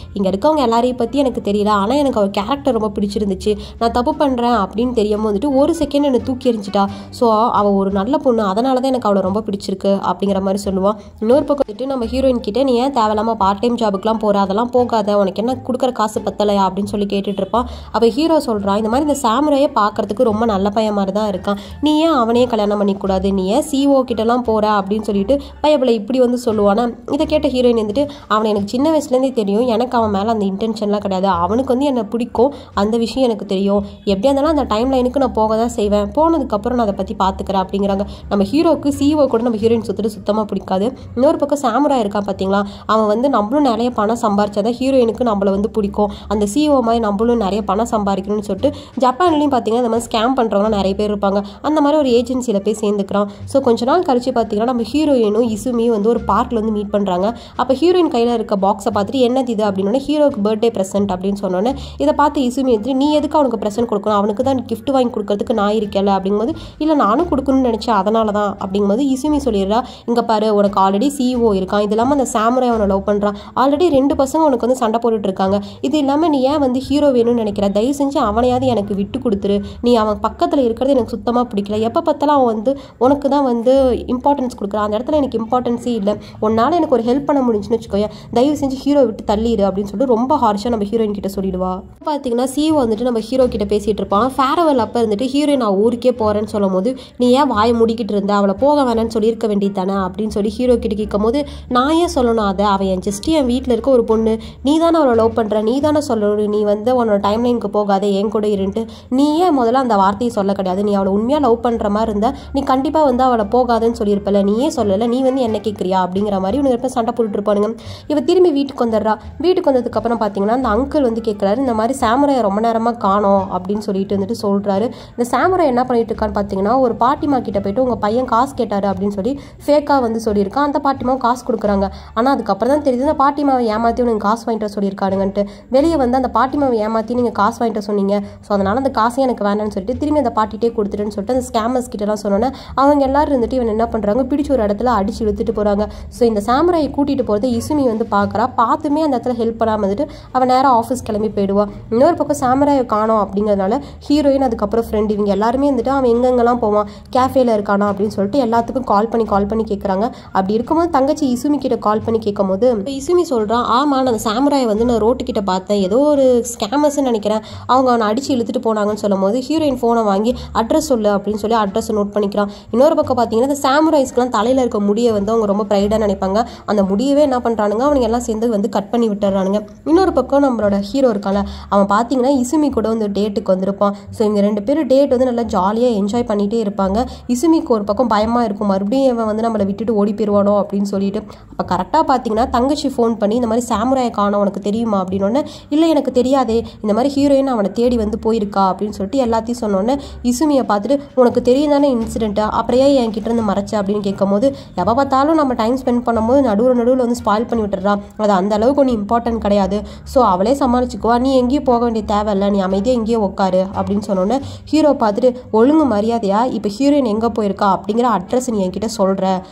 இங்கே இருக்கவங்க எல்லாரையும் பற்றி எனக்கு தெரியல, ஆனால் எனக்கு அவள் கேரக்டர் ரொம்ப பிடிச்சிருந்துச்சு, நான் தப்பு பண்ணுறேன் அப்படின்னு தெரியாமல் வந்துட்டு ஒரு செகண்ட் என்னை தூக்கி எறிஞ்சிட்டா, ஸோ அவள் ஒரு நல்ல பொண்ணு, அதனால தான் எனக்கு அவளை ரொம்ப பிடிச்சிருக்கு அப்படிங்கிற மாதிரி சொல்லுவான். இன்னொரு பக்கம் வந்துட்டு நம்ம ஹீரோயின் கிட்ட நீ ஏன் தேவையில்லாமல் பார்ட் டைம் ஜாபுக்குலாம் போகிற, அதெல்லாம் போகாத, உனக்கு என்ன கொடுக்குற காசு பத்தலையா அப்படின்னு சொல்லி கேட்டுட்டு இருப்பான். அப்போ ஹீரோ சொல்கிறான், இந்த மாதிரி இந்த சாமுராயை பார்க்கறதுக்கு ரொம்ப நல்ல பையன் மாதிரி தான் இருக்கான், நீ ஏன் அவனையே கல்யாணம் பண்ணிக்கூடாது, நீ ஏன் சிஓ கிட்டலாம் போகிற அப்படின்னு சொல்லிட்டு பையபிளை இப்படி வந்து சொல்லுவானா. இதை கேட்ட ஹீரோயின் வந்துட்டு அவனை எனக்கு சின்ன வயசுலேருந்தே தெரியும், எனக்கு அவன் மேலே அந்த இன்டென்ஷன்லாம் கிடையாது, அவனுக்கு வந்து என்னை பிடிக்கும், அந்த விஷயம் எனக்கு தெரியும், எப்படியா இருந்தாலும் அந்த டைம் லைனுக்கு நான் போக தான் செய்வேன், போனதுக்கப்புறம் நான் அதை பற்றி பார்த்துக்கிறேன் அப்படிங்கிறாங்க. நம்ம ஹீரோக்கு சிஓ கூட நம்ம ஹீரோயின் சுத்தமாக பிடிக்காது. இன்னொரு பக்கம் சாமுராய் இருக்கான் பார்த்தீங்களா, அவன் வந்து நம்மளும் நிறைய பணம் சம்பாரிச்சாதான் ஹீரோயினுக்கு நம்மளை வந்து பிடிக்கும், அந்த சிஓ மாதிரி நம்மளும் நிறைய பணம் சம்பாதிக்கணும்னு சொல்லிட்டு ஜப்பான்லேயும் பார்த்தீங்கன்னா இந்த மாதிரி ஸ்கேம் பண்ணுறவங்க நிறைய பேர் இருப்பாங்க. அந்த மாதிரி ஒரு ஏஜென்சியில் போய் சேர்ந்துக்கிறான். ஸோ கொஞ்ச நாள் கழிச்சு பார்த்தீங்கன்னா நம்ம ஹீரோயினும் இசுமியும் வந்து ஒரு பார்க்கில் வந்து மீட் பண்ணுறாங்க. அப்போ ஹீரோயின் கையில் இருக்க பாக்ஸை பார்த்துட்டு என்னது இது அப்படின்னோடனே ஹீரோக்கு பர்த்டே ப்ரெசென்ட் அப்படின்னு சொன்னோன்னே இதை பார்த்து இசுமி எடுத்துட்டு நீ எதுக்கு அவனுக்கு ப்ரெசென்ட் கொடுக்கணும், அவனுக்கு தான் கிஃப்ட் வாங்கி கொடுக்கறதுக்கு நான் இருக்கல அப்படிங்கும்போது இல்லை நானும் கொடுக்கணும்னு நினச்சேன் அதனால தான் அப்படிங்கும்போது இசுமி சொல்லிடுறா, இங்கே பாரு உனக்கு ஆல்ரெடி சிஓ இருக்கான், இது இல்லாமல் அந்த சாமுராய் அவனை லவ் பண்ணுறான், ஆல்ரெடி 2 பசங்க உனக்கு வந்து சண்டை போட்டுட்டு இருக்காங்க. இது இல்லாமல் நீ ஏன் வந்து ஹீரோ வேணும்னு நினைக்கிற? தயவு செஞ்சு அவனையாவது எனக்கு விட்டு கொடுத்துரு. நீ அவன் பக்கத்தில் இருக்கிறது எனக்கு சுத்தமாக பிடிக்கல. எப்போ பார்த்தாலும் அவன் வந்து உனக்கு தான் வந்து இம்பார்ட்டன்ஸ் கொடுக்குறான். அந்த இடத்துல எனக்கு இம்பார்ட்டன்ஸே இல்லை. உன்னால் எனக்கு ஒரு ஹெல்ப் பண்ண முடிஞ்சுன்னு வச்சுக்கோயேன், தயவு செஞ்சு ஹீரோ விட்டு தள்ளிடு அப்படின்னு சொல்லிட்டு ரொம்ப ஹார்ஷாக நம்ம ஹீரோயின் கிட்ட சொல்லிடுவா. பார்த்தீங்கன்னா சிஓ வந்துட்டு நம்ம ஹீரோ கிட்ட பேசிகிட்டு இருப்பான். ஃபேர்வெல் அப்போ இருந்துட்டு ஹீரோயின் நான் ஊருக்கே போகிறேன்னு சொல்லும் போது நீ ஏன் வாயை முடிக்கிட்டு இருந்த, அவளை போக வேணான்னு சொல்லியிருக்க வேண்டியது தானே அப்படின்னு சொல்லி ஹீரோ கிட்ட கேட்கும் போது நான் ஏன் சொல்லணும் அதை, அவன் என் ஜஸ்ட் என் வீட்டில் இருக்க ஒரு பொண்ணு, நீ தானே அவளை லவ் பண்ணுற, நீ தானே சொல்லணும், நீ வந்து உன்னோட டைம்லைனுக்கு போகாதே என் கூட இருந்துட்டு நீ ஏன் முதல்ல அந்த வார்த்தையை சொல்ல கிடையாது. நீ அவளை உண்மையாக லவ் பண்ணுற மாதிரி இருந்தால் நீ கண்டிப்பாக வந்து அவளை போகாதுன்னு சொல்லியிருப்பல, நீயே சொல்லலை, நீ வந்து என்ன கேட்குறியா அப்படிங்கிற மாதிரி உனக்கு இருப்ப சண்டை போட்டுட்டு இருப்பானுங்க. இவ திரும்பி வீட்டுக்கு வந்துடுறா. வீட்டுக்கு வந்ததுக்கப்புறம் பார்த்தீங்கன்னா அந்த அங்கிள் வந்து கேட்குறாரு, இந்த மாதிரி சாமுராயை ரொம்ப நேரமாக காணோம் அப்படின்னு சொல்லிட்டு வந்துட்டு சொல்கிறாரு. இந்த சாமுராய் என்ன பண்ணிட்டு இருக்கான்னு பார்த்தீங்கன்னா ஒரு பாட்டிமா கிட்ட போயிட்டு உங்கள் பையன் காசு கேட்டாரு அப்படின்னு சொல்லி ஃபேக்காக வந்து சொல்லியிருக்கான். அந்த பாட்டிமாவும் காசு கொடுக்குறாங்க. ஆனால் அதுக்கப்புறம் தான் தெரியுது அந்த பாட்டிமாவை ஏமாற்றி உனக்கு காசு வாங்கிட்டு சொல்லியிருக்காருங்கன்ட்டு. வெளியே வந்து அந்த பாட்டிமாவை ஏமாற்றி நீங்கள் காசு வாங்கிட்டு சொன்னீங்க, ஸோ அதனால் அந்த காசையும் எனக்கு வேணான்னு சொல்லிட்டு திரும்பி அந்த பாட்டிகிட்டே கொடுத்துட்டுன்னு சொல்லிட்டு அந்த ஸ்கேமர்ஸ் கிட்டலாம் சொன்னோன்னே அவங்க எல்லாரும் இருந்துட்டு இவன் என்ன பண்ணுறாங்க, பிடிச்ச ஒரு இடத்துல அடிச்சு இழுத்துட்டு போகிறாங்க. ஸோ இந்த சாமுராயை கூட்டிகிட்டு போகிறது இசுமி வந்து பார்க்குறா. பார்த்துமே அந்த இடத்துல ஹெல்ப் பண்ணாமல் வந்துட்டு அவன் நேராக ஆஃபீஸ் கிளம்பி போயிடுவா. இன்னொரு பக்கம் சாமுராயை காணோம் அப்படிங்கிறதுனால ஹீரோயின் அதுக்கப்புறம் ஃப்ரெண்ட் இவங்க எல்லாருமே வந்துட்டு அவன் எங்கெங்கெல்லாம் போவான், கேஃபேல இருக்கானா அப்படின்னு சொல்லிட்டு எல்லாத்துக்கும் கால் பண்ணி கேட்குறாங்க. அப்படி இருக்கும்போது தங்கச்சி இசுமி கிட்ட கால் பண்ணி கேட்கும் போது இசுமி சொல்கிறான், ஆமாம் நான் அந்த சாமுராயை வந்து நான் ரோட்டுக்கிட்ட பார்த்தேன், ஏதோ ஒரு ஸ்கேமர்ஸ்ன்னு நினைக்கிறேன், அவங்க அவனை அடிச்சு இழுத்துட்டு போனாங்கன்னு சொல்லும் போது ஹீரோயின் ஃபோனை வாங்கி அட்ரஸ் சொல்லு அப்படின்னு சொல்லி அட்ரஸ் நோட் பண்ணிக்கிறான். இன்னொரு பக்கம் பார்த்தீங்கன்னா இந்த சாமுராய்ஸ்க்குலாம் தலையில் இருக்க முடியை வந்து அவங்க ரொம்ப ப்ரைடாக நினைப்பாங்க. அந்த முடியவே என்ன பண்ணுறானுங்க அவனுங்க எல்லாம் சேர்ந்து வந்து கட் பண்ணி விட்டுறானுங்க. இன்னொரு பக்கம் நம்மளோட ஹீரோ இருக்கான்ல அவன் பார்த்தீங்கன்னா இசுமி கூட வந்து டேட்டுக்கு வந்திருப்பான். ஸோ இவங்க ரெண்டு பேரும் டேட் வந்து நல்லா ஜாலியாக என்ஜாய் பண்ணிகிட்டே இருப்பாங்க. இசுமிக்கு ஒரு பக்கம் பயமாக இருக்கும், மறுபடியும் இவன் வந்து நம்மளை விட்டுட்டு ஓடி போயிடுவானோ அப்படின்னு சொல்லிட்டு. அப்போ கரெக்டாக பார்த்தீங்கன்னா தங்கச்சி ஃபோன் பண்ணி இந்த மாதிரி சாமுராயை காணோம் உனக்கு தெரியுமா அப்படின்னோடனே இல்லை எனக்கு தெரியாதே, இந்த மாதிரி ஹீரோயின் அவனை தேடி வந்து போயிருக்கா அப்படின்னு சொல்லிட்டு எல்லாத்தையும் சொன்னோன்னே இசுமியை பார்த்துட்டு உனக்கு தெரியும் தானே இன்சிடென்ட்டு, அப்புறம் ஏன் என் கிட்ட இருந்து மறைச்ச அப்படின்னு கேட்கும் போது எப்போ பார்த்தாலும் நம்ம டைம் ஸ்பெண்ட் பண்ணும்போது நடுவில் வந்து ஸ்பாயில் பண்ணி விட்டுறான், அது அந்த அளவுக்கு ஒன்றும் இம்பார்ட்டன்ட் கிடையாது, ஸோ அவளே சமாளிச்சுக்குவா, நீ எங்கேயும் போக வேண்டிய தேவையில்லை, நீ அமைதியாக எங்கேயோ உட்காரு அப்படின்னு சொன்னோன்னே ஹீரோ பார்த்துட்டு ஒழுங்கு மரியாதையா இப்போ ஹீரோயின் எங்கே போயிருக்கா அப்படிங்கிற அட்ரஸ் நீ என்கிட்ட சொல்கிற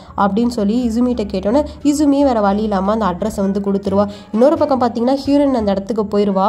அப்படின்னு சொல்லி இசுமிகிட்ட கேட்டோன்னே இசுமியே வேறு வழி இல்லாமல் அந்த அட்ரஸை வந்து கொடுத்துருவா. இன்னொரு பக்கம் பார்த்தீங்கன்னா ஹீரோயின் அந்த இடத்துக்கு போயிடுவா.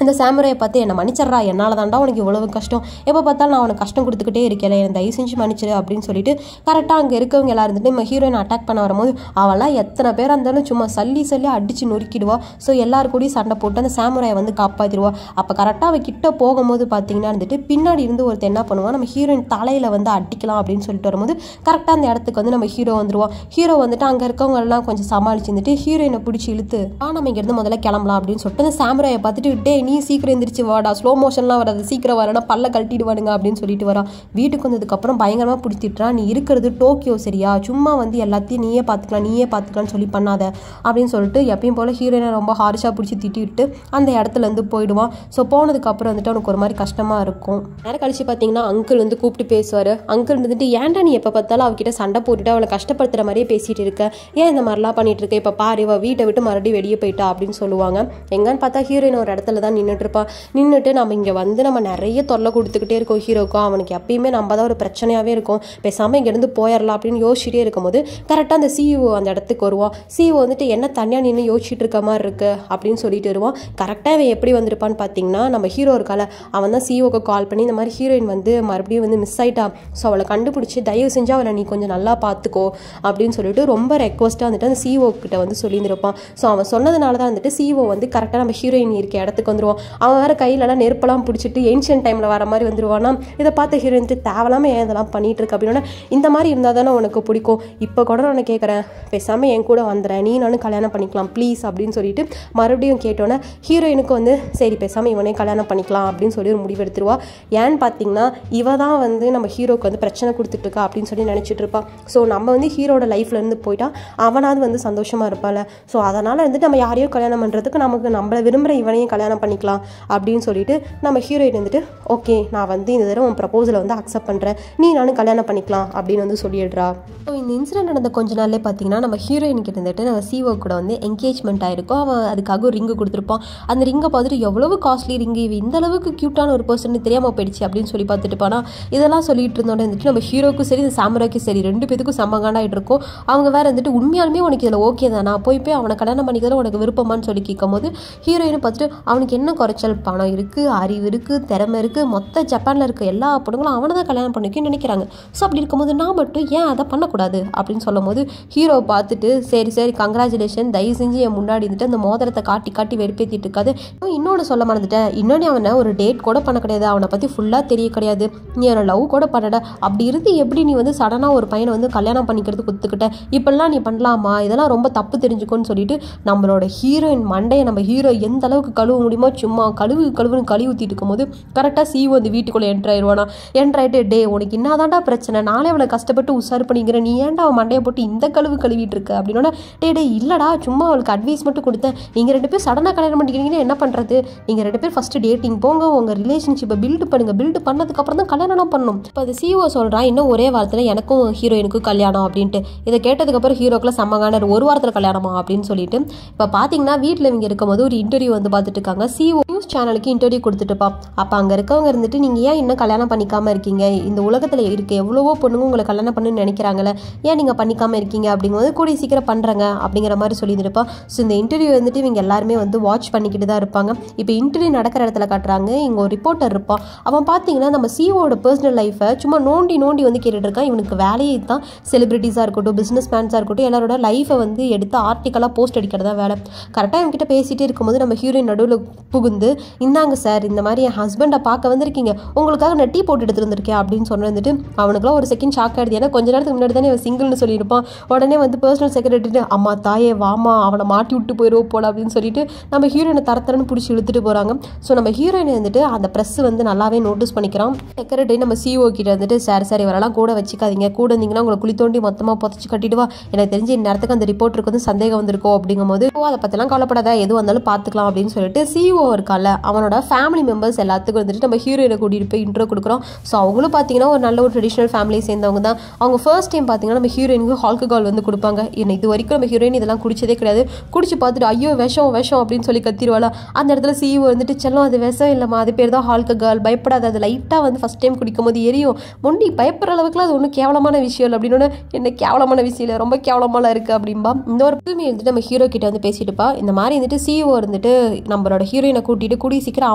இந்த சாமுராயை பார்த்து என்னை மன்னிச்சிட்றா, என்னால் தாண்டா உனக்கு இவ்வளவு கஷ்டம், எப்போ பார்த்தாலும் நான் அவனுக்கு கஷ்டம் கொடுத்துக்கிட்டே இருக்கல, என்னை தயவு செஞ்சு மன்னிச்சிரு அப்படின்னு சொல்லிட்டு கரெக்டாக அங்கே இருக்கவங்க எல்லாம் இருந்துட்டு நம்ம ஹீரோயின் அட்டாக் பண்ண வரும்போது அவெல்லாம் எத்தனை பேர் இருந்தாலும் சும்மா சல்லி அடித்து நொறுக்கிடுவா. ஸோ எல்லாரு கூடயும் சண்டை போட்டு அந்த சாமுராயை வந்து காப்பாற்றிடுவா. அப்போ கரெக்டாக அவள் கிட்ட போகும்போது பார்த்தீங்கன்னா இருந்துட்டு பின்னாடி இருந்து ஒருத்தர் என்ன பண்ணுவான், நம்ம ஹீரோயின் தலையில் வந்து அடிக்கலாம் அப்படின்னு சொல்லிட்டு வரும்போது கரெக்டாக அந்த இடத்துக்கு வந்து நம்ம ஹீரோ வந்துடுவான். ஹீரோ வந்துட்டு அங்கே இருக்கவங்க எல்லாம் கொஞ்சம் சமாளிச்சு இருந்துட்டு ஹீரோயினை பிடிச்சி இழுத்து நம்ம இங்கேருந்து முதல்ல கிளம்பலாம் அப்படின்னு சொல்லிட்டு அந்த சாமுராயை பார்த்துட்டு டே நீ சீக்கிரம் எந்திரிச்சு வாடா, ஸ்லோ மோஷன்லாம் வராது, சீக்கிரம் வரனா பல்ல கழட்டிடுவானுங்க அப்படின்னு சொல்லிட்டு வரா. வீட்டுக்கு வந்ததுக்கப்புறம் பயங்கரமாக பிடிச்சிட்டுறா, நீ இருக்கிறது டோக்கியோ சரியா, சும்மா வந்து எல்லாத்தையும் நீயே பார்த்துக்கலாம்னு சொல்லி பண்ணாத அப்படின்னு சொல்லிட்டு எப்பயும் போல் ஹீரோயினை ரொம்ப ஹார்ஷாக பிடிச்சி திட்டிவிட்டு அந்த இடத்துலேருந்து போயிடுவான். ஸோ போனதுக்கப்புறம் வந்துட்டு அவனுக்கு ஒரு மாதிரி கஷ்டமாக இருக்கும். நேரம் கழிச்சு பார்த்தீங்கன்னா அங்கிள் வந்து கூப்பிட்டு பேசுவார். அங்கிள் வந்துட்டு ஏன்டா நீ எப்போ பார்த்தாலும் அவகிட்ட சண்டை போட்டுட்டு அவளை கஷ்டப்படுத்துகிற மாதிரியே பேசிகிட்டு இருக்க, ஏன் இந்த மாதிரிலாம் பண்ணிட்டு இருக்க, இப்போ பாரு இவ வீட்டை விட்டு மறுபடியும் வெளியே போயிட்டா அப்படின்னு சொல்லுவாங்க. எங்கன்னு பார்த்தா ஹீரோயின் ஒரு இடத்துல தான் நின்றுட்டு நம்ம இங்கே வந்து நம்ம நிறைய தொல்லை கொடுத்துக்கிட்டே இருக்கோம் ஹீரோக்கும், அவனுக்கு எப்பயுமே நம்ம தான் ஒரு பிரச்சனையாகவே இருக்கும், பேசாமல் இங்கேருந்து போயிடலாம் அப்படின்னு யோசிச்சுட்டே இருக்கும்போது கரெக்டாக அந்த சிஇஓ அந்த இடத்துக்கு வருவான். சிஇஓ வந்துட்டு என்ன தனியாக நின்று யோசிச்சுட்டு இருக்க மாதிரி இருக்கு அப்படின்னு சொல்லிட்டு வருவான். கரெக்டாக அவன் எப்படி வந்திருப்பான்னு பார்த்தீங்கன்னா நம்ம ஹீரோ இருக்கால அவன் தான் சிஇஓக்கு கால் பண்ணி இந்த மாதிரி ஹீரோயின் வந்து மறுபடியும் வந்து மிஸ் ஆயிட்டா, ஸோ அவளை கண்டுபிடிச்சி தயவு செஞ்சு அவளை நீ கொஞ்சம் நல்லா பார்த்துக்கோ அப்படின்னு சொல்லிட்டு ரொம்ப ரெக்வஸ்ட்டாக வந்துட்டு அந்த சிஇஓ கிட்ட வந்து சொல்லியிருந்திருப்பான். ஸோ அவன் சொன்னதுனால தான் வந்துட்டு சிஇஓ வந்து கரெக்டாக நம்ம ஹீரோயின் இருக்க இடத்துக்கு வந்துடுவான். அவன் வேறு கையிலலாம் நெருப்பெல்லாம் பிடிச்சிட்டு ஏன்ஷியன் டைமில் வர மாதிரி வந்துடுவானா. இதை பார்த்து ஹீரோயின் தேவையில்லாமல் ஏன் இதெல்லாம் பண்ணிட்டு இருக்கு அப்படின்னா இந்த மாதிரி இருந்தால் தானே உனக்கு பிடிக்கும், இப்போ கூட நான் கேட்குறேன் பேசாமல் என் கூட வந்துடுறேன், நீ நானும் கல்யாணம் பண்ணிக்கலாம் ப்ளீஸ் அப்படின்னு சொல்லிட்டு மறுபடியும் கேட்டோன்னே ஹீரோயினுக்கு வந்து சரி பேசாமல் இவனே கல்யாணம் பண்ணிக்கலாம் அப்படின்னு சொல்லி ஒரு முடிவு எடுத்துருவா. ஏன்னு பார்த்தீங்கன்னா இவ தான் வந்து நம்ம ஹீரோக்கு வந்து பிரச்சனை கொடுத்துட்டு இருக்கா அப்படின்னு சொல்லி நினச்சிட்டு இருப்பாள். ஸோ நம்ம வந்து ஹீரோட லைஃப்லேருந்து போயிட்டா அவனாவது வந்து சந்தோஷமாக இருப்பாள். ஸோ அதனால் வந்துட்டு நம்ம யாரையும் கல்யாணம் பண்ணுறதுக்கு நமக்கு நம்மளை விரும்புகிற இவனையும் கல்யாணம் பண்ணிக்கலாம் அப்படின்னு சொல்லிட்டு நம்ம ஹீரோயின் வந்துட்டு ஓகே நான் வந்து இந்த தடவை உன் ப்ரப்போசலை வந்து அக்செப்ட் பண்ணுறேன், நீ நானும் கல்யாணம் பண்ணிக்கலாம் அப்படின்னு வந்து சொல்லிடுறா. ஸோ இந்த இன்சிடென்ட் நடந்த கொஞ்ச நாள்லேயே பார்த்தீங்கன்னா நம்ம ஹீரோயினுக்கு இருந்துட்டு நம்ம சிஓ கூட வந்து என்கேஜ்மெண்ட் ஆயிருக்கும். அவன் அதுக்காக ஒரு ரிங்கு கொடுத்துருப்பான். அந்த ரிங்கை பார்த்துட்டு எவ்வளவு காஸ்ட்லி ரிங்கு, இவ இந்த அளவுக்கு க்யூட்டான ஒரு பர்சன் தெரியாமல் போயிடுச்சு அப்படின்னு சொல்லி பார்த்துட்டு போனா இதெல்லாம் சொல்லிட்டு இருந்தோட வந்துட்டு நம்ம ஹீரோக்கும் சரி இந்த சாமுராய்க்கும் சரி 2 பேத்துக்கும் சம்மகாண்டாயிட்டு இருக்கும். அவங்க வேற வந்துட்டு உண்மையாலுமே உனக்கு இதில் ஓகே தான், நான் போய் அவனை கல்யாணம் பண்ணிக்கிறதுல உனக்கு விருப்பமானு சொல்லி கேட்கும் போது ஹீரோயினை பார்த்துட்டு அவனுக்கு என்ன குறைச்சல், பணம் இருக்குது, அறிவு இருக்குது, திறமை இருக்குது, மொத்த ஜப்பானில் இருக்க எல்லா பொண்ணுங்களும் அவனை தான் கல்யாணம் பண்ணிக்கணும்னு நினைக்கிறாங்க. ஸோ அப்படி இருக்கும்போது நான் மட்டும் ஏன் அதை பண்ணக்கூடாது அப்படின்னு சொல்லும் போது ஹீரோ பார்த்துட்டு சரி சரி கங்க்ராச்சுலேஷன், தயவு செஞ்சு என் முன்னாடி இருந்துட்டு அந்த மோதிரத்தை காட்டி காட்டி வெறுப்பேற்றிட்டு இருக்காது. இன்னொன்று சொல்ல மறந்துட்டேன், இன்னொன்று அவனை ஒரு டேட் கூட பண்ண கிடையாது, அவனை பற்றி ஃபுல்லாக தெரிய கிடையாது, நீ அவனை லவ் கூட பண்ணட, அப்படி இருந்து எப்படி நீ வந்து சடனாக ஒரு பையனை வந்து கல்யாணம் பண்ணிக்கிறதுக்கு ஒத்துக்கிட்ட, இப்பெல்லாம் நீ பண்ணலாமா, இதெல்லாம் ரொம்ப தப்பு தெரிஞ்சுக்கோன்னு சொல்லிட்டு நம்மளோட ஹீரோயின் மண்டையை நம்ம ஹீரோ எந்த அளவுக்கு கழுவ முடியுமோ சும்மா கழுவுன்னு கழுவி ஊற்றிட்டு இருக்கும்போது கரெக்டாக சிஓ அந்த வீட்டுக்குள்ளே என்ட்ராயிருவானா. என்ட்ராயிட்டு டே உனக்கு என்னதான்டா பிரச்சனை, நானே அவளை கஷ்டப்பட்டு உசார் பண்ணிக்கிறேன், நீ ஏன்டா அவன் மண்டையை போட்டு இந்த கழுவிட்டு இருக்க அப்படின்னா டே இல்லடா சும்மா அவளுக்கு அட்வைஸ் மட்டும் கொடுத்தேன், நீங்கள் 2 பேர் சடனாக கல்யாணம் பண்ணிக்கிறீங்கன்னா என்ன பண்ணுறது, நீங்கள் 2 பேர் ஃபஸ்ட்டு டேட்டிங் போங்க, உங்கள் ரிலேஷன்ஷிப்பை பில்டு பண்ணுங்க, பில்டு பண்ணதுக்கப்புறம் தான் கல்யாணம் பண்ணணும். இப்போ அது சிஓ சொல்கிறான் இன்னும் ஒரே வாரத்தில் எனக்கும் ஹீரோயினுக்கும் கல்யாணம் அப்படின்ட்டு. இதை கேட்டதுக்கப்புறம் ஹீரோக்கெல்லாம் சம்மகான ஒரு வாரத்தில் கல்யாணமா அப்படின்னு சொல்லிட்டு இப்போ பார்த்தீங்கன்னா வீட்டில் இவங்க இருக்கும்போது ஒரு இன்டர்வியூ வந்து பார்த்துட்டு இருக்காங்க. சிஓ நியூஸ் சேனலுக்கு இன்டர்வியூ கொடுத்துட்டுப்பா. அப்போ அங்கே இருக்கவங்க இருந்துட்டு நீங்கள் ஏன் இன்னும் கல்யாணம் பண்ணிக்காமல் இருக்கீங்க, இந்த உலகத்தில் இருக்க எவ்வளவோ பொண்ணுங்க உங்களை கல்யாணம் பண்ணுன்னு நினைக்கிறாங்களே, ஏன் நீங்கள் பண்ணிக்காமல் இருக்கீங்க அப்படிங்கும்போது கூடிய சீக்கிரம் பண்ணுறங்க அப்படிங்கிற மாதிரி சொல்லியிருப்பா. ஸோ இந்த இன்டர்வியூ வந்துட்டு இவங்க எல்லாருமே வந்து வாட்ச் பண்ணிக்கிட்டு தான் இருப்பாங்க. இப்போ இன்டர்வியூ நடக்கிற இடத்துல காட்டுறாங்க, இங்கே ஒரு ரிப்போர்ட்டர் இருப்பான். அவன் பார்த்தீங்கன்னா நம்ம சிஓட பர்சனல் லைஃபை சும்மா நோண்டி வந்து கேட்டுட்டு இருக்கான். இவனுக்கு வேலையை தான் செலிபிரிட்டிஸாக இருக்கட்டும், பிஸ்னஸ் மேன்ஸாக இருக்கட்டும், எல்லாரோட லைஃபை வந்து எடுத்து ஆர்டிக்கலாக போஸ்ட் அடிக்கிறதா வேலை. கரெக்டாக இவங்ககிட்ட பேசிகிட்டே இருக்கும்போது நம்ம ஹீரோயின் நடுவில் புகுந்து இந்தாங்க சார் இந்த மாதிரி என் ஹஸ்பண்டை பார்க்க வந்திருக்கீங்க, உங்களுக்காக நான் டீ போட்டு எடுத்துட்டு வந்திருக்கேன் அப்படின்னு சொன்னதுட்டு அவனுக்குலாம் ஒரு செகண்ட் ஷாக் ஆகிடுது. ஏன்னா கொஞ்ச நேரத்துக்கு முன்னாடி தானே சிங்கிள்னு சொல்லியிருப்பான். உடனே வந்து பர்சனல் செக்ரட்டரி அம்மா தாயே வாமா அவனை மாட்டி விட்டு போயிடுவோம் போல அப்படின்னு சொல்லிட்டு நம்ம ஹீரோயினை தரத்தரன்னு பிடிச்சி இழுத்துட்டு போகிறாங்க. ஸோ நம்ம ஹீரோயினை வந்துட்டு அந்த ப்ரெஸ் வந்து நல்லாவே நோட்டீஸ் பண்ணிக்கிறான். செக்ரட்டரி நம்ம சிஓ கிட்ட வந்துட்டு சார் இவரெல்லாம் கூட வச்சுக்காதீங்க, கூட இருந்தீங்கன்னா உங்களை குழி தோண்டி மொத்தமாக புதைச்சி கட்டிடுவா, எனக்கு தெரிஞ்சு இந்நேரத்துக்கு அந்த ரிப்போர்ட்டருக்கு வந்து சந்தேகம் வந்திருக்கோம் அப்படிங்கும்போது அதை பற்றிலாம் கவலைப்படாத, எது வந்தாலும் பார்த்துக்கலாம் அப்படின்னு சொல்லிட்டு சிஓ இருக்கால அவனோட ஃபேமிலி மெம்பர்ஸ் எல்லாத்துக்கும் வந்துட்டு நம்ம ஹீரோயினை கூட்டிகிட்டு போய் இன்ட்ரோ கொடுக்குறோம். ஸோ அவங்களும் பார்த்தீங்கன்னா ஒரு நல்ல ஒரு ட்ரெடிஷ்னல் ஃபேமிலியை சேர்ந்தவங்க தான். அவங்க ஃபர்ஸ்ட் டைம் பார்த்தீங்கன்னா நம்ம ஹீரோயினுக்கு ஆல்கஹால் வந்து கொடுப்பாங்க. இது வரைக்கும் நம்ம ஹீரோயின் இதெல்லாம் குடிச்சதே கிடையாது. குடிச்சு பார்த்துட்டு ஐயோ விஷம் அப்படின்னு சொல்லி கத்திடுவாளா. அந்த இடத்துல சிஓ வந்துட்டு செல்லும் அது விஷம் இல்லைம்மா, அது பேர் தான் ஆல்கஹால், பயப்படாது, அது லைட்டாக வந்து ஃபஸ்ட் டைம் குடிக்கும் போது எரியும், மொண்டி பயப்படுற அளவுக்குலாம் அது ஒன்றும் கேவலமான விஷயம் இல்லை அப்படின்னு. என்ன கேவலமான விஷயம் இல்லை, ரொம்ப கேவலமாக இருக்குது அப்படின்பா. இந்த ஒரு புதுமையை வந்துட்டு நம்ம ஹீரோ கிட்ட வந்து பேசிட்டுப்பா. இந்த மாதிரி வந்துட்டு சிஓ இருந்துட்டு நம்மளோட ஹீரோயினை கூட்டிகிட்டு கூடிய சீக்கிரம்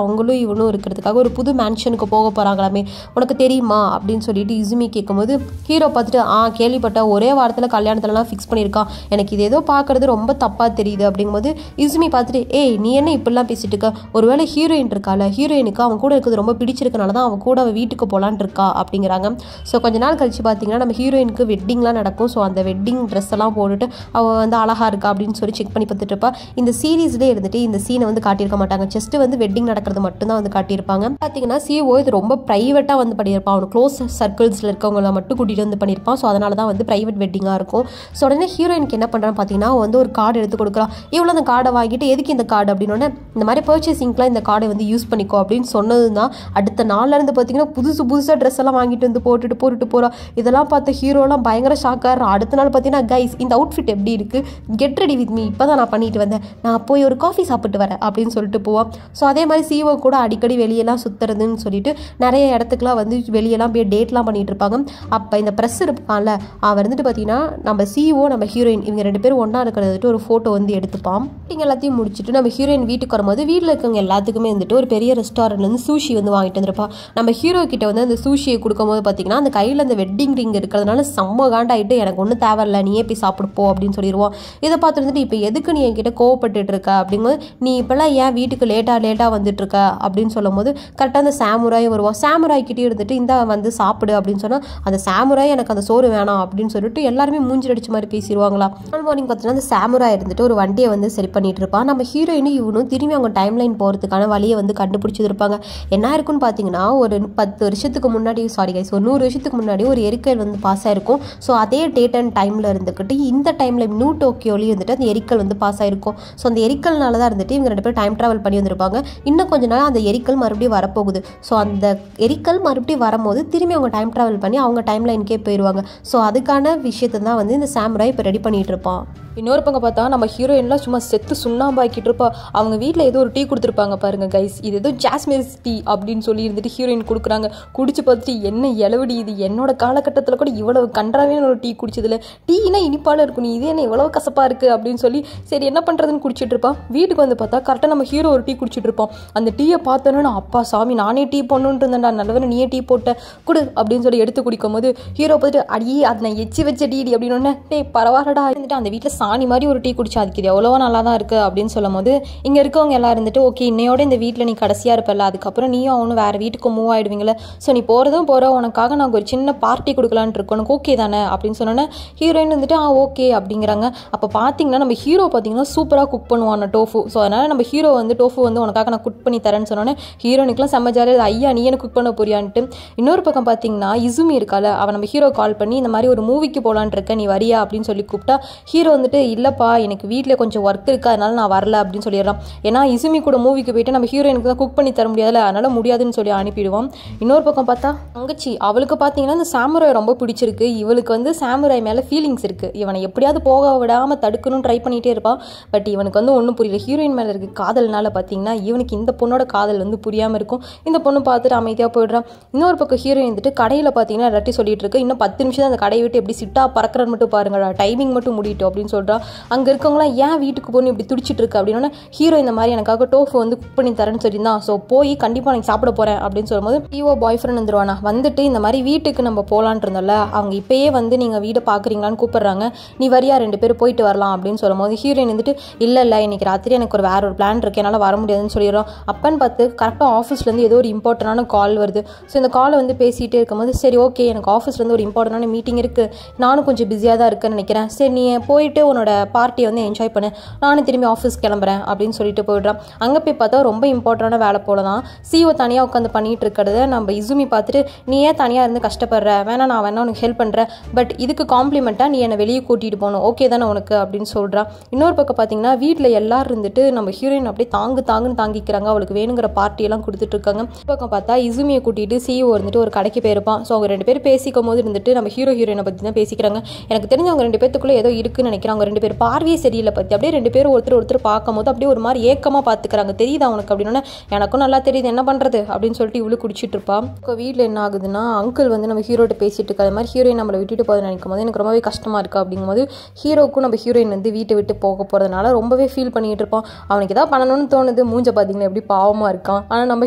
அவங்களும் இவனும் இருக்கிறதுக்காக ஒரு புது மேன்ஷனுக்கு போக போகிறாங்களாமே, உனக்கு தெரியுமா அப்படின்னு சொல்லிட்டு இசுமி கேட்கும்போது ஹீரோ பார்த்துட்டு கேள்விப்பட்ட ஒரே வாரத்தில் கல்யாணத்துலலாம் ஃபிக்ஸ் பண்ணியிருக்கான், எனக்கு இது ஏதோ பார்க்குறது ரொம்ப தப்பாக தெரியுது அப்படிங்கும்போது இசுமி பார்த்துட்டு நீ என்ன இப்படிலாம் பேசிட்டு இருக்க, ஒருவேளை ஹீரோயின் இருக்கால, ஹீரோயினுக்கு அவன் கூட இருக்கிறது ரொம்ப பிடிச்சிருக்கனால தான் அவன் கூட அவள் வீட்டுக்கு போகலான் இருக்கா அப்படிங்கிறாங்க. ஸோ கொஞ்ச நாள் கழிச்சு பார்த்தீங்கன்னா நம்ம ஹீரோயினுக்கு வெட்டிங்லாம் நடக்கும். ஸோ அந்த வெட்டிங் ட்ரெஸ் எல்லாம் போட்டுட்டு அவள் வந்து அழகாக இருக்கா அப்படின்னு சொல்லி செக் பண்ணி பார்த்துட்டு இருப்பா. இந்த சீரீஸ்லேயே இருந்துட்டு இந்த சீனை வந்து காட்டியிருக்க மாட்டாங்க, ஜஸ்ட் வந்து வெட்டிங் நடக்கிறது மட்டும்தான் வந்து காட்டியிருப்பாங்க. பார்த்தீங்கன்னா சிஓ இது ரொம்ப ப்ரைவேட்டாக வந்து பண்ணியிருப்பான், அவன் க்ளோஸ் சர்க்கிள்ஸில் இருக்கவங்கள மட்டும் கூட்டிகிட்டு வந்து பண்ணியிருப்பான். ஸோ அதனால தான் வந்து ப்ரைவேட் வெட்டிங்காக இருக்கும். ஸோ உடனே ஹீரோயினுக்கு என்ன பண்ணுறான்னு பார்த்தீங்கன்னா வந்து ஒரு கார்டு எடுத்து கொடுக்குறான். இவ்வளோ அந்த கார்டை வாங்கிட்டு எதுக்கு இந்த கார்டு அப்படின்னோடனே இந்த மாதிரி பர்ச்சேசிங்லாம் இந்த கார்டை வந்து யூஸ் பண்ணிக்கோ அப்படின்னு சொன்னது தான். அடுத்த நாள்லேருந்து பார்த்தீங்கன்னா புதுசாக ட்ரெஸ் எல்லாம் வாங்கிட்டு வந்து போட்டுட்டு போகிறோம். இதெல்லாம் பார்த்து ஹீரோலாம் பயங்கர ஷாக்காக. அடுத்த நாள் பார்த்தீங்கன்னா கைஸ் இந்த அவுட்ஃபிட் எப்படி இருக்குது, கெட் ரெடி வித் மீ, இப்போ தான் நான் பண்ணிட்டு வந்தேன், நான் போய் ஒரு காஃபி சாப்பிட்டு வரேன் அப்படின்னு சொல்லிட்டு போவான். ஸோ அதே மாதிரி சிஓ கூட அடிக்கடி வெளியெல்லாம் சுற்றுறதுன்னு சொல்லிட்டு நிறைய இடத்துக்குலாம் வந்து வெளியெல்லாம் போய் டேட்லாம் பண்ணிட்டு இருப்பாங்க. அப்போ இந்த ப்ரெஸ் இருப்பான்ல அவன் வந்துட்டு பார்த்தீங்கன்னா நம்ம சிஓ நம்ம ஹீரோயின் இவங்க 2 பேரும் ஒன்றா இருக்கிறது ஒரு ஃபோட்டோ வந்து எடுத்துப்பான். இங்கே எல்லாத்தையும் முடிச்சுட்டு நம்ம ஹீரோயின் வீட்டுக்கு வரும்போது வீட்டில் இருக்கவங்க எல்லாத்துக்குமே வந்துட்டு ஒரு பெரிய ரெஸ்டாரண்ட்லேருந்து சூஷி வந்து வாங்கிட்டு வந்துருப்பான். நம்ம ஹீரோ கிட்ட வந்து அந்த சூஷியை கொடுக்கும்போது பார்த்தீங்கன்னா அந்த கையில் அந்த வெட்டிங் ரிங் இருக்கிறதுனால செம்ம காண்டாயிட்டு எனக்கு ஒன்றும் தேவையில்ல நீயே போய் சாப்பிடுப்போ அப்படின்னு சொல்லிடுவான். இதை பார்த்து வந்துட்டு இப்போ எதுக்கு நீ என்கிட்ட கோவப்பட்டுட்டு இருக்க அப்படிங்கும்போது நீ இப்போல்லாம் ஏன் வீட்டுக்கு லேட்டாக வந்துட்டு இருக்க அப்படின்னு சொல்லும் போது கரெக்டாக அந்த சாமுராய் வருவான். சாமுராய் கிட்டே இருந்துட்டு இந்த வந்து சாப்பிடு அப்படின்னு சொன்னால் அந்த சாமுராய் எனக்கு அந்த சோறு வேணாம் அப்படின்னு சொல்லிட்டு எல்லாருமே மூஞ்சி அடிச்ச மாதிரி பேசிடுவாங்களா. நாள் மார்னிங் பார்த்தீங்கன்னா அந்த சாமுராய் இருந்துட்டு ஒரு வண்டியை வந்து சரி பண்ணிட்டு இருப்பான். நம்ம ஹீரோயினும் இவனும் திரும்பி அவங்க டைம் லைன் போகிறதுக்கான வழியை வந்து கண்டுபிடிச்சிருப்பாங்க. என்ன இருக்குன்னு பார்த்தீங்கன்னா ஒரு 10 வருஷத்துக்கு முன்னாடி ஒரு 100 வருஷத்துக்கு முன்னாடி ஒரு எரிக்கல் வந்து பாஸ் ஆயிருக்கும். ஸோ அதே டேட் அண்ட் டைமில் இருந்துக்கிட்டு இந்த டைமில் நியூ டோக்கியோலையும் வந்துட்டு அந்த எரிக்கல் வந்து பாஸ் ஆயிருக்கும். ஸோ அந்த எரிக்கல்னால தான் இருந்துட்டு இவங்க 2 பேரும் டைம் ட்ராவல் ட்ராவல் பண்ணி வந்திருப்பாங்க. இன்னும் கொஞ்ச நாள் அந்த எரிக்கல் மறுபடியும் வரப்போகுது. ஸோ அந்த எரிக்கல் மறுபடியும் வரும்போது திரும்பி அவங்க டைம் ட்ராவல் பண்ணி அவங்க டைம் லைனுக்கே போயிடுவாங்க. ஸோ அதுக்கான விஷயத்தை தான் வந்து இந்த சாமுராய் இப்போ ரெடி பண்ணிகிட்டு இருப்பான். இன்னொரு பக்கம் பார்த்தா நம்ம ஹீரோயின்லாம் சும்மா செத்து சுண்ணாம்பாக்கிட்டு இருப்பா. அவங்க வீட்டில் ஏதோ ஒரு டீ கொடுத்துருப்பாங்க பாருங்க கைஸ், இது ஏதோ ஜாஸ்மின் டீ அப்படின்னு சொல்லி இருந்துட்டு ஹீரோயின் கொடுக்குறாங்க. குடிச்சு பார்த்துட்டு என்ன இளவடி இது, என்னோட காலகட்டத்தில் கூட இவ்வளவு கன்றாவியான ஒரு டீ குடிச்சதில்ல, டீனா இனிப்பால இருக்கும், நீ இதே என்ன இவ்வளவு கசப்பாக இருக்குது அப்படின்னு சொல்லி சரி என்ன பண்ணுறதுன்னு குடிச்சிட்டு இருப்பான். வீட்டுக்கு வந்து பார்த்தா கரெக்டாக நம்ம ஹீரோ ஒரு டீ குடிச்சிட்டு இருப்போம். அந்த டீயை பார்த்தோன்னா அப்பா சாமி நானே டீ போடணுன்ட்டு இருந்தேன்டா, நல்லவன நீயே டீ போட்ட குடு அப்படின்னு சொல்லி எடுத்து குடிக்கும் போது ஹீரோ பார்த்துட்டு அடியே அது நான் எச்சி வச்ச டீ அப்படின்னு டேய் பரவாயில்லடா இருந்துட்டு அந்த வீட்டில் சாணி மாதிரி ஒரு டீ குடிச்சா அதுக்கு இது எவ்வளவோ நல்லா தான் இருக்குது அப்படின்னு சொல்லும் போது இங்கே இருக்கவங்க எல்லாம் இருந்துட்டு ஓகே இன்னையோட இந்த வீட்டில் நீ கடைசியாக இருப்பல, அதுக்கப்புறம் நீயும் அவனும் வேறு வீட்டுக்கு மூவ் ஆகிடுவீங்களே, ஸோ நீ போகிறதும் போகிற உனக்காக நாங்கள் ஒரு சின்ன பார்ட்டி கொடுக்கலான்ட்டு இருக்கோம், உனக்கு ஓகே தானே அப்படின்னு சொன்னோன்னே ஹீரோயின் வந்துட்டு ஓகே அப்படிங்கிறாங்க. அப்போ பார்த்தீங்கன்னா நம்ம ஹீரோ பார்த்தீங்கன்னா சூப்பராக குக் பண்ணுவான் டோஃபு. ஸோ அதனால் நம்ம ஹீரோ வந்து டோஃபு வந்து உனக்காக நான் குக் பண்ணி தரேன்னு சொன்னோன்னே ஹீரோனுக்குலாம் செம்ம ஜாலியாக ஐயா நீ எனக்கு குக் பண்ண போறியான்ட்டு. இன்னொரு பக்கம் பார்த்தீங்கன்னா இசுமி இருக்கால, அவன் நம்ம ஹீரோ கால் பண்ணி இந்த மாதிரி ஒரு மூவிக்கு போகலான் இருக்கேன் நீ வரியா அப்படின்னு சொல்லி கூப்பிட்டா ஹீரோ வந்துட்டு இல்லைப்பா எனக்கு வீட்டில் கொஞ்சம் ஒர்க் இருக்குது அதனால நான் வரல அப்படின்னு சொல்லிடுறான். ஏன்னா இசுமி கூட மூவிக்கு போயிட்டு நம்ம ஹீரோயினுக்கு தான் குக் பண்ணி தர முடியாதுல்ல, அதனால் முடியாதுன்னு சொல்லி அனுப்பிடுவான். இன்னொரு பக்கம் பார்த்தா தங்கச்சி அவளுக்கு பார்த்தீங்கன்னா இந்த சாமுராய் ரொம்ப பிடிச்சிருக்கு, இவளுக்கு வந்து சாமுராய் மேலே ஃபீலிங்ஸ் இருக்குது, இவனை எப்படியாவது போக விடாமல் தடுக்கணும்னு ட்ரை பண்ணிகிட்டே இருப்பான். பட் இவனுக்கு வந்து ஒன்றும் புரியல, ஹீரோயின் மேலே இருக்க காதல்னால பார்த்தீங்கன்னா இவனுக்கு இந்த பொண்ணோட காதல் வந்து புரியாமல் இருக்கும். இந்த பொண்ணு பார்த்துட்டு அமைதியாக போயிடுறான். இன்னொரு பக்கம் ஹீரோயின் வந்துட்டு கடையில் பார்த்தீங்கன்னா ரட்டி சொல்லிட்டு இருக்கு, இன்னும் 10 நிமிஷம் தான் அந்த கடையை விட்டு எப்படி சிட்டா பறக்கிறன்னு மட்டும் பாருங்கடா, டைமிங் மட்டும் முடிட்டோம் அப்படின்னு சொல்கிறான். அங்கே இருக்கவங்களாம் ஏன் வீட்டுக்கு போகணும் இப்படி துடிச்சிட்டு இருக்கு அப்படின்னா ஹீரோ இந்த மாதிரி எனக்காக டோஃபு வந்து குக் பண்ணி தரேன்னு சொல்லியிருந்தான், ஸோ போய் கண்டிப்பாக எனக்கு சாப்பிட போகிறேன் அப்படின்னு சொல்லும்போது ஹீரோ பாய் ஃப்ரெண்ட் வந்துருவானா வந்துட்டு இந்த மாதிரி வீட்டுக்கு நம்ம போகலான் இருந்தோம்ல, அவங்க இப்பயே வந்து நீங்கள் வீடை பார்க்குறீங்களான்னு கூப்பிட்றாங்க, நீ வரியா 2 பேர் போயிட்டு வரலாம் அப்படின்னு சொல்லும்போது ஹீரோயின் வந்துட்டு இல்லை இன்னைக்கு ராத்திரி எனக்கு ஒரு வேற ஒரு பிளான் இருக்கு என்னால் வர முடியாதுன்னு சொல்லிடுறோம். அப்பன்னு பார்த்து கரெக்டாக ஆஃபீஸ்லேருந்து ஏதோ ஒரு இம்பார்ட்டண்டான கால் வருது. ஸோ இந்த காலை வந்து பேசிகிட்டே இருக்கும்போது சரி ஓகே எனக்கு ஆஃபீஸ்லேருந்து ஒரு இம்பார்ட்டண்டான மீட்டிங் இருக்குது, நானும் கொஞ்சம் பிஸியாக தான் இருக்குன்னு நினைக்கிறேன், சரி நீ போயிட்டு உன்னோட பார்ட்டியை வந்து என்ஜாய் பண்ணு, நானும் திரும்பி ஆஃபீஸ் கிளம்புறேன் அப்படின்னு சொல்லிட்டு போயிடுறான். அங்கே போய் பார்த்தா ரொம்ப இம்பார்ட்டண்டான வேலை போல தான் சிஓ தனியாக உட்காந்து பண்ணிட்டு இருக்கிறத நம்ம இசுமி பார்த்துட்டு நீ ஏன் தனியாக இருந்து கஷ்டப்படுற, நான் வேணா உனக்கு ஹெல்ப் பண்ணுறேன், பட் இதுக்கு காம்ப்ளிமெண்ட்டாக நீ என்னை வெளியே கூட்டிகிட்டு போகணும் ஓகே தானே உனக்கு அப்படின்னு சொல்கிறான். இன்னொரு பக்கம் பார்த்தீங்கன்னா வீட்டில் எல்லாரும் இருந்துட்டு நம்ம ஹீரோயின் அப்படியே தாங்குன்னு தாங்கிக்கிறாங்க, அவளுக்கு வேணுங்கிற பார்ட்டியெல்லாம் கொடுத்துட்டு இருக்காங்க. பக்கம் பார்த்தா இசுமியை கூட்டிகிட்டு சிஓ இருந்துட்டு ஒரு கடைக்கு போயிருப்பான். ஸோ அவங்க 2 பேர் பேசிக்கும் போது இருந்துட்டு நம்ம ஹீரோயினை பற்றி தான் பேசிக்கிறாங்க. எனக்கு தெரிஞ்ச அவங்க 2 பேத்துக்குள்ளே ஏதோ இருக்குன்னு நினைக்கிறாங்க, அவங்க 2 பேர் பார்வையே சரியில்லை பற்றி அப்படியே 2 பேரும் ஒருத்தர் பார்க்கும் போது அப்படியே ஒரு மாதிரி ஏக்கமாக பார்த்துக்கிறாங்க, தெரியுது அவனுக்கு அப்படின்னா எனக்கும் நல்லா தெரியுது என்ன பண்ணுறது அப்படின்னு சொல்லிட்டு இவ்வளோ குடிச்சிட்டு இருப்பான். இப்போ வீட்டில் என்ன ஆகுதுன்னா அங்கிள் வந்து நம்ம ஹீரோட்ட பேசிட்டு இருக்க, அது மாதிரி ஹீரோயின் நம்மளை விட்டுட்டு போகுது நினைக்கும் போது எனக்கு ரொம்பவே கஷ்டமாக இருக்குது அப்படிங்கும்போது ஹீரோக்கும் நம்ம ஹீரோயின் வந்து வீட்டை விட்டு போக போகிறதுனால ரொம்பவே ஃபீல் பண்ணிட்டு இருப்பான். அவனுக்கு ஏதாவது பண்ணணும்னு தோணுது, மூஞ்ச பார்த்தீங்கன்னா எப்படி பாவமாக இருக்கான். ஆனால் நம்ம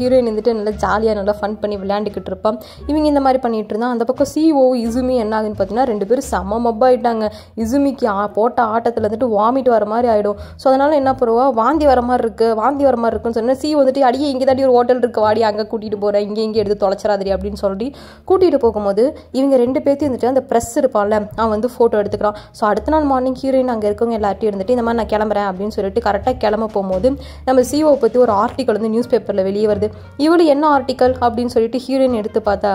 ஹீரோயின் வந்துட்டு நல்லா ஜாலியாக நல்லா ஃபன் பண்ணி விளையாண்டுக்கிட்டு இருப்பான். இவங்க இந்த மாதிரி பண்ணிட்டு இருந்தான். அந்த பக்கம் சிஓ இசுமி என்ன ஆகுதுன்னு பார்த்தீங்கன்னா 2 பேரும் செம்ம மப்பாயிட்டாங்க. இசுமிக்கு போட்ட ஆட்டத்தில் வந்துட்டு வாமிட் வர மாதிரி ஆகிடும். ஸோ அதனால என்ன பண்ணுவா வாந்தி வர மாதிரி இருக்குன்னு சொன்னால் சிஓ வந்துட்டு அடியே இங்கே தாண்டி ஒரு ஹோட்டல் இருக்கு வாடி அங்கே கூட்டிகிட்டு போகிறேன், இங்கே எடுத்து தொலைச்சிடாதீ அப்படின்னு சொல்லி கூட்டிகிட்டு போகும்போது இவங்க 2 பேர்த்தையும் வந்துட்டு அந்த ப்ரெஸ் இருப்பான்ல அவன் வந்து ஃபோட்டோ எடுத்துக்கிறான். ஸோ அடுத்த நாள் மார்னிங் ஹீரோயின் அங்கே இருக்கவங்க எல்லார்ட்டையும் இருந்துட்டு இந்த மாதிரி நான் கிளம்புறேன் அப்படின்னு சொல்லிட்டு கரெக்டாக கிளம்ப போகும்போது நம்ம சிஓ பற்றி ஒரு ஆர்டிக்கல் வந்து நியூஸ் பேப்பரில் வெளியே வருது. இவளு என்ன ஆர்டிக்கல் அப்படின்னு சொல்லிட்டு ஹீரோயின் எடுத்து பார்த்தா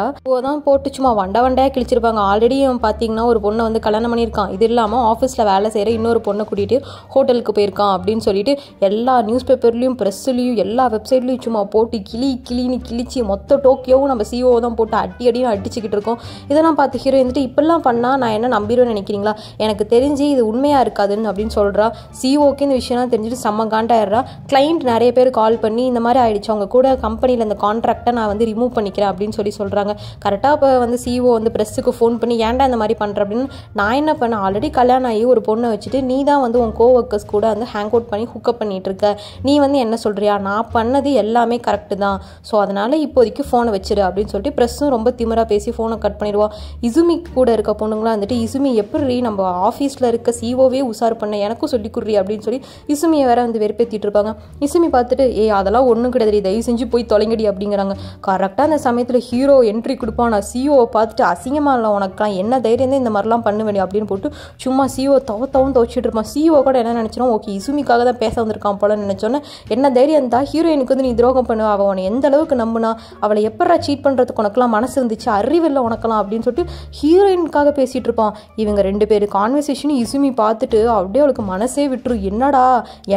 தான் போட்டு சும்மா வண்டையாக கிழிச்சிருப்பாங்க. ஆல்ரெடி பார்த்தீங்கன்னா ஒரு பொண்ணை வந்து கல்யாணம் பண்ணியிருக்கான், இது இல்லாமல் ஆஃபீஸில் வேலை செய்கிற இன்னொரு பொண்ணை கூட்டிகிட்டு ஹோட்டலுக்கு போயிருக்கான் அப்படின்னு சொல்லிட்டு எல்லா நியூஸ் பேப்பர்லையும் ப்ரெஸ்லையும் எல்லா வெப்சைட்லையும் சும்மா போட்டு கிளின்னு கிழிச்சு மொத்த டோக்கியோவும் நம்ம சிஓ தான் போட்டு அடின்னு அடிச்சுக்கிட்டு இருக்கோம். இதெல்லாம் பார்த்து ஹீரோ வந்துட்டு இப்பெல்லாம் பண்ணால் நான் என்ன நம்பிடுவேன்னு நினைக்கிறீங்களா, எனக்கு தெரிஞ்சு இது உண்மையாக இருக்காதுன்னு அப்படின்னு சொல்கிறா. சிஓக்கு இந்த விஷயம்லாம் தெரிஞ்சுட்டு செம்ம காண்டாயிடுறா. கிளைண்ட் நிறைய பேர் கால் பண்ணி இந்த மாதிரி ஆயிடுச்சு, அவங்க கூட கம்பெனியில் இந்த கான்ட்ராக்டை நான் வந்து ரிமூவ் பண்ணிக்கிறேன் அப்படின்னு சொல்கிறாங்க. கரெக்டாக இப்போ வந்து சிஓ வந்து ப்ரெஸ்ஸுக்கு ஃபோன் பண்ணி ஏன்டா இந்த மாதிரி பண்ணுற அப்படின்னு நான் என்ன பண்ணேன், ஆல்ரெடி கல்யாணம் ஆகி ஒரு பொண்ணை வச்சுட்டு நீ தான் வந்து உன் கோவர்க்கர்ஸ் கூட வந்து ஹேங் அவுட் பண்ணி ஹுக்கப் பண்ணிட்டு இருக்க, நீ வந்து என்ன சொல்கிறியா, நான் பண்ணது எல்லாமே கரெக்டு தான், ஸோ அதனால் இப்போதைக்கு ஃபோனை வச்சிரு அப்படின்னு சொல்லிட்டு ப்ரெஸ்ஸும் ரொம்ப திமிராக பேசி ஃபோனை கட் பண்ணிடுவா. இசுமி கூட இருக்க பொண்ணுங்களாம் வந்துட்டு இசுமி எப்படி நம்ம ஆஃபீஸில் இருக்க சிஓவே உசார் பண்ண எனக்கும் சொல்லி கொடுறி அப்படின்னு சொல்லி இசுமியை வேற வந்து வெறுப்பேற்றிட்டு இருப்பாங்க. இசுமி பார்த்துட்டு அதெல்லாம் ஒன்றும் கிடையாது, தயவு செஞ்சு போய் தொலைங்கடி அப்படிங்கிறாங்க. கரெக்டாக அந்த சமயத்தில் ஹீரோ என்ட்ரி கொடுப்பான். நான் சிஓவை பார்த்துட்டு அசிங்கமாக இல்லை உனக்குலாம் என்ன தைரியம் தான் இந்த மாதிரிலாம் பண்ண வேண்டிய அப்படின்னு போட்டு சும்மா சிஓ துவைச்சிட்டு இருப்பான். சிஓ கூட என்ன நினச்சிடும், ஓகே இசுமிக்காக தான் பேச வந்திருக்கான் போல நினச்சோன்னே, என்ன தைரியம் இருந்தா ஹீரோயினுக்கு வந்து நீ துரோகம் பண்ணுவ, அவள் உன்னை எந்த அளவுக்கு நம்புனா, அவளை எப்படா சீட் பண்ணுறதுக்கு உனக்குலாம் மனசு இருந்துச்சு, அறிவில்லை உனக்கலாம் அப்படின்னு சொல்லிட்டு ஹீரோயினுக்காக பேசிகிட்டு இருப்பான். இவங்க 2 பேர் கான்வர்சேஷனும் இசுமி பார்த்துட்டு அப்படியே அவளுக்கு மனசே விட்டுரும். என்னடா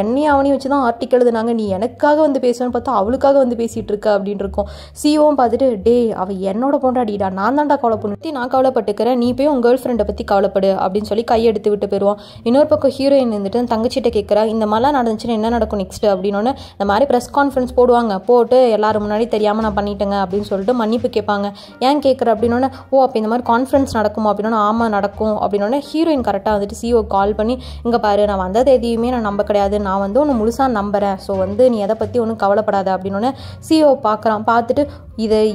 என்னையும் அவனையும் வச்சு தான் ஆர்டிக்கல் எழுதுனாங்க, நீ எனக்காக வந்து பேசுவேன்னு பார்த்தா அவளுக்காக வந்து பேசிகிட்டு இருக்க அப்படின்னு இருக்கும். சிஓவும் பார்த்துட்டு, டே அவள் என்னோட பொண்டாடிடா, நான் தான்டா கவலை பண்ணி நான் கவலைப்பட்டுக்கிறேன், நீ போய் உன் கேர்ள் ஃப்ரெண்டை பற்றி கவலைப்படு அப்படின்னு சொல்லி கையெடுத்து விட்டு போயிடுவான். இன்னொரு பக்கம் ஹீரோயின் வந்துட்டு தங்கச்சிட்ட கேட்குறா, இந்த மாதிரிலாம் நடந்துச்சுன்னா என்ன நடக்கும் நெக்ஸ்ட் அப்படின்னோடனே, இந்த மாதிரி ப்ரெஸ் கான்ஃபரன்ஸ் போடுவாங்க, போட்டு எல்லாரும் முன்னாடி தெரியாமல் நான் பண்ணிட்டேங்க அப்படின்னு சொல்லிட்டு மன்னிப்பு கேட்பாங்க. ஏன் கேட்குற அப்படின்னோடனே, ஓ அப்போ இந்த மாதிரி கான்ஃபரன்ஸ் நடக்குமா அப்படின்னா, ஆமாம் நடக்கும் அப்படின்னோடனே ஹீரோயின் கரெக்டாக வந்துட்டு சிஓ கால் பண்ணி, இங்கே பாரு நான் வந்த தேதியுமே நான் நம்ப கிடையாது, நான் வந்து ஒன்று முழுசாக நம்புகிறேன், ஸோ வந்து நீ எதை பற்றி ஒன்றும் கவலைப்படாத அப்படின்னோடனே சிஓ பார்க்குறான். பார்த்துட்டு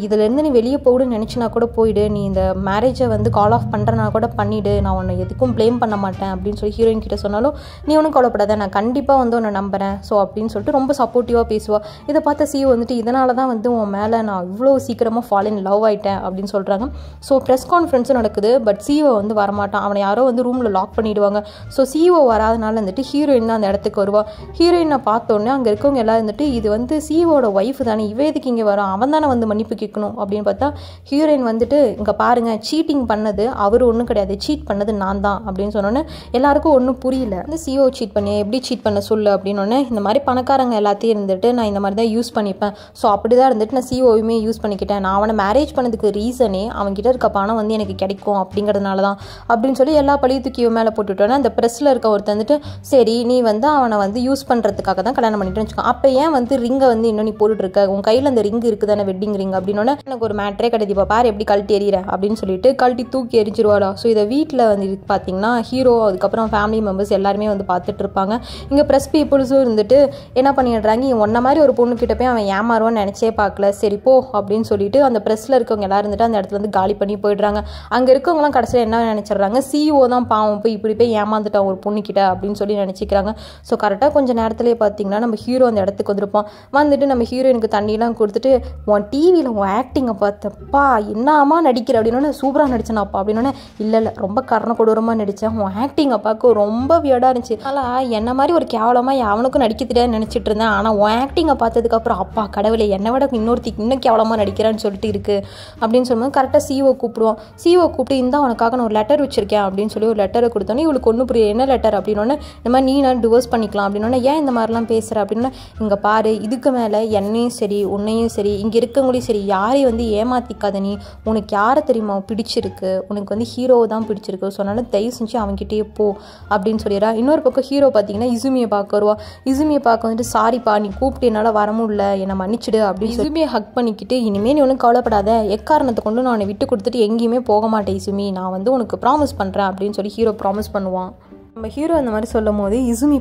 இதிலேருந்து நீ வெளியே போடுன்னு நினச்சினா கூட போயிடு, நீ இந்த மேரேஜை வந்து கால் ஆஃப் பண்ணுறனா கூட பண்ணிவிடு, நான் உன்னை எதுக்கும் ப்ளேம் பண்ண மாட்டேன் அப்படின்னு சொல்லி ஹீரோயின் கிட்ட சொன்னாலும், நீ ஒன்றும் கவலைப்படாத நான் கண்டிப்பாக வந்து உன்னை நம்புகிறேன் ஸோ அப்படின்னு சொல்லிட்டு ரொம்ப சப்போர்ட்டிவாக பேசுவாள். இதை பார்த்த சிஓ வந்துட்டு, இதனால தான் வந்து உன் மேலே நான் இவ்வளோ சீக்கிரமாக ஃபால் இன் லவ் ஆகிட்டேன் அப்படின்னு சொல்கிறாங்க. ஸோ ப்ரெஸ் கான்ஃபரன்ஸும் நடக்குது, பட் சிஓ வந்து வரமாட்டான், அவனை யாரோ வந்து ரூமில் லாக் பண்ணிவிடுவாங்க. ஸோ சிஓ வராதனால வந்துட்டு ஹீரோயின் தான் அந்த இடத்துக்கு வருவாள். ஹீரோயினை பார்த்தோன்னே அங்கே இருக்கவங்க எல்லாம் இருந்துட்டு, இது வந்து சிஓட ஒய்ஃப் தானே, இவ எதுக்கு இங்கே வரும், அவன் தானே வந்து மன்னிப்பு கேட்கணும் அப்படின்னு பார்த்தா, ஹீரோயின் வந்துட்டு, இங்கே பாருங்கள் சீட்டிங் பண்ணது அவர் ஒன்றும் கிடையாது, சீட் பண்ணது நான் தான் அப்படின்னு சொன்னோன்னே எல்லாருக்கும் ஒன்றும் புரியல. இந்த சிஓ சீட் பண்ணி எப்படி சீட் பண்ண சொல்லு அப்படின்னோடனே, இந்த மாதிரி பணக்காரங்க எல்லாத்தையும் இருந்துட்டு நான் இந்த மாதிரி தான் யூஸ் பண்ணிப்பேன், ஸோ அப்படி தான் இருந்துட்டு நான் சிஓயுமே யூஸ் பண்ணிக்கிட்டேன், நான் அவனை மேரேஜ் பண்ணதுக்கு ரீசனே அவன்கிட்ட இருக்க பணம் வந்து எனக்கு கிடைக்கும் அப்படிங்கிறதுனால தான் அப்படின்னு சொல்லி எல்லா பழியும் தூக்கி மேலே போட்டுவிட்டோன்னே, அந்த ப்ரெஸ்ஸில் இருக்க ஒருத்தர் வந்துட்டு, சரி நீ வந்து அவனை வந்து யூஸ் பண்ணுறதுக்காக தான் கல்யாணம் பண்ணிட்டு வச்சுக்கோ, அப்போ ஏன் வந்து ரிங்கை வந்து இன்னும் நீ போட்டுட்டு இருக்க, உன் கையில் அந்த ரிங் இருக்குதானே வெட்டிங் ரிங் அப்படின்னோடனே, எனக்கு ஒரு மேட்ரே கிடையாது, இப்போ பாரு எப்படி கழட்டி எறிகிற அப்படின்னு சொல்லிட்டு கழட்டி தூக்கி எரிஞ்சிருவாடா. ஸோ இதை வீட்டில் வந்து பார்த்தீங்கன்னா ஹீரோ அதுக்கப்புறம் ஃபேமிலி மெம்பர்ஸ் எல்லாருமே வந்து பார்த்துட்டு இருப்பாங்க. இங்கே ப்ரெஸ் பீப்புள்ஸும் இருந்துட்டு என்ன பண்ணிடுறாங்க, ஒன்றை மாதிரி ஒரு பொண்ணுக்கிட்ட போய் அவன் ஏமாறுவான்னு நினச்சே பார்க்கல, சரி போ அப்படின்னு சொல்லிட்டு அந்த ப்ரெஸ்ஸில் இருக்கவங்க எல்லாரும் இருந்துட்டு அந்த இடத்துல வந்து காலி பண்ணி போயிடுறாங்க. அங்கே இருக்கவங்களாம் கடைசியில் என்ன நினச்சிடுறாங்க, சிஓ தான் பாவம் போய் இப்படி போய் ஏமாந்துட்டான் ஒரு பொண்ணுக்கிட்ட அப்படின்னு சொல்லி நினச்சிக்கிறாங்க. ஸோ கரெக்டாக கொஞ்சம் நேரத்துலேயே பார்த்தீங்கன்னா நம்ம ஹீரோ அந்த இடத்துக்கு வந்திருப்போம். வந்துட்டு நம்ம ஹீரோயினுக்கு தண்ணியெலாம் கொடுத்துட்டு, உன் டிவியில் உன் ஆக்டிங்கை பார்த்தப்பா என்னமா நடிக்கிற அப்படின்னா, சூப்பராக நடிச்சேனாப்பா அப்படின்னா, இல்லை ரொம்ப கரண கொடூரமாக நடித்தேன், உன் ஆக்டிங்கை பார்க்க ரொம்ப வியடாக இருந்துச்சு, அதனால் என்ன மாதிரி ஒரு கேவலமாக அவனுக்கும் நடிக்க தெரியாதுன்னு நினச்சிட்டு இருந்தேன், ஆனால் உன் ஆக்டிங்கை பார்த்ததுக்கப்புறம் அப்பா கடவுளை என்னை விட இன்னொருத்திக்கு இன்னும் கேவலமாக நடிக்கிறான்னு சொல்லிட்டு இருக்குது அப்படின்னு சொல்லும்போது கரெக்டாக சிஓ கூப்பிடுவான். சிஓ கூப்பிட்டு, இந்த உனக்காக நான் ஒரு லெட்டர் வச்சிருக்கேன் அப்படின்னு சொல்லி ஒரு லெட்டரை கொடுத்தோன்னே இவளுக்கு ஒன்றும் புரிய, என்ன லெட்டர் அப்படின்னோடனே, இந்த மாதிரி நீ நான் டிவோர்ஸ் பண்ணிக்கலாம் அப்படின்னோடனே, ஏன் இந்த மாதிரிலாம் பேசுகிற அப்படின்னா, இங்கே பாரு இதுக்கு மேலே என்னையும் சரி உன்னையும் சரி இங்கே இருக்கவங்களையும் சரி யாரையும் வந்து ஏமாற்றிக்காத, நீ உனக்கு யாரை தெரியுமா பிடிச்சிருக்கு, உனக்கு வந்து ஹீரோவை தான் பிடிச்சிருக்கு, சொன்னாலும் தயவு செஞ்சு அவன்கிட்டயே போ அப்படின்னு சொல்லிடுறா. இன்னொரு பக்கம் ஹீரோ பார்த்தீங்கன்னா இசுமியை பார்க்க வருவா. இசுமியை பார்க்க வந்துட்டு, சாரிப்பா நீ கூப்பிட்டு என்னால் வர முடியல, என்னை மன்னிச்சிடு அப்படின்னு இசுமியை ஹக் பண்ணிக்கிட்டு, இனிமேல் நீ ஒன்றும் கவலைப்படாத, எக்காரணத்தை கொண்டு நான் உன்னை விட்டு கொடுத்துட்டு எங்கேயுமே போக மாட்டேன் இசுமி, நான் வந்து உனக்கு ப்ராமிஸ் பண்ணுறேன் அப்படின்னு சொல்லி ஹீரோ ப்ராமிஸ் பண்ணுவான். நம்ம ஹீரோ அந்த மாதிரி சொல்லும் போது இசுமி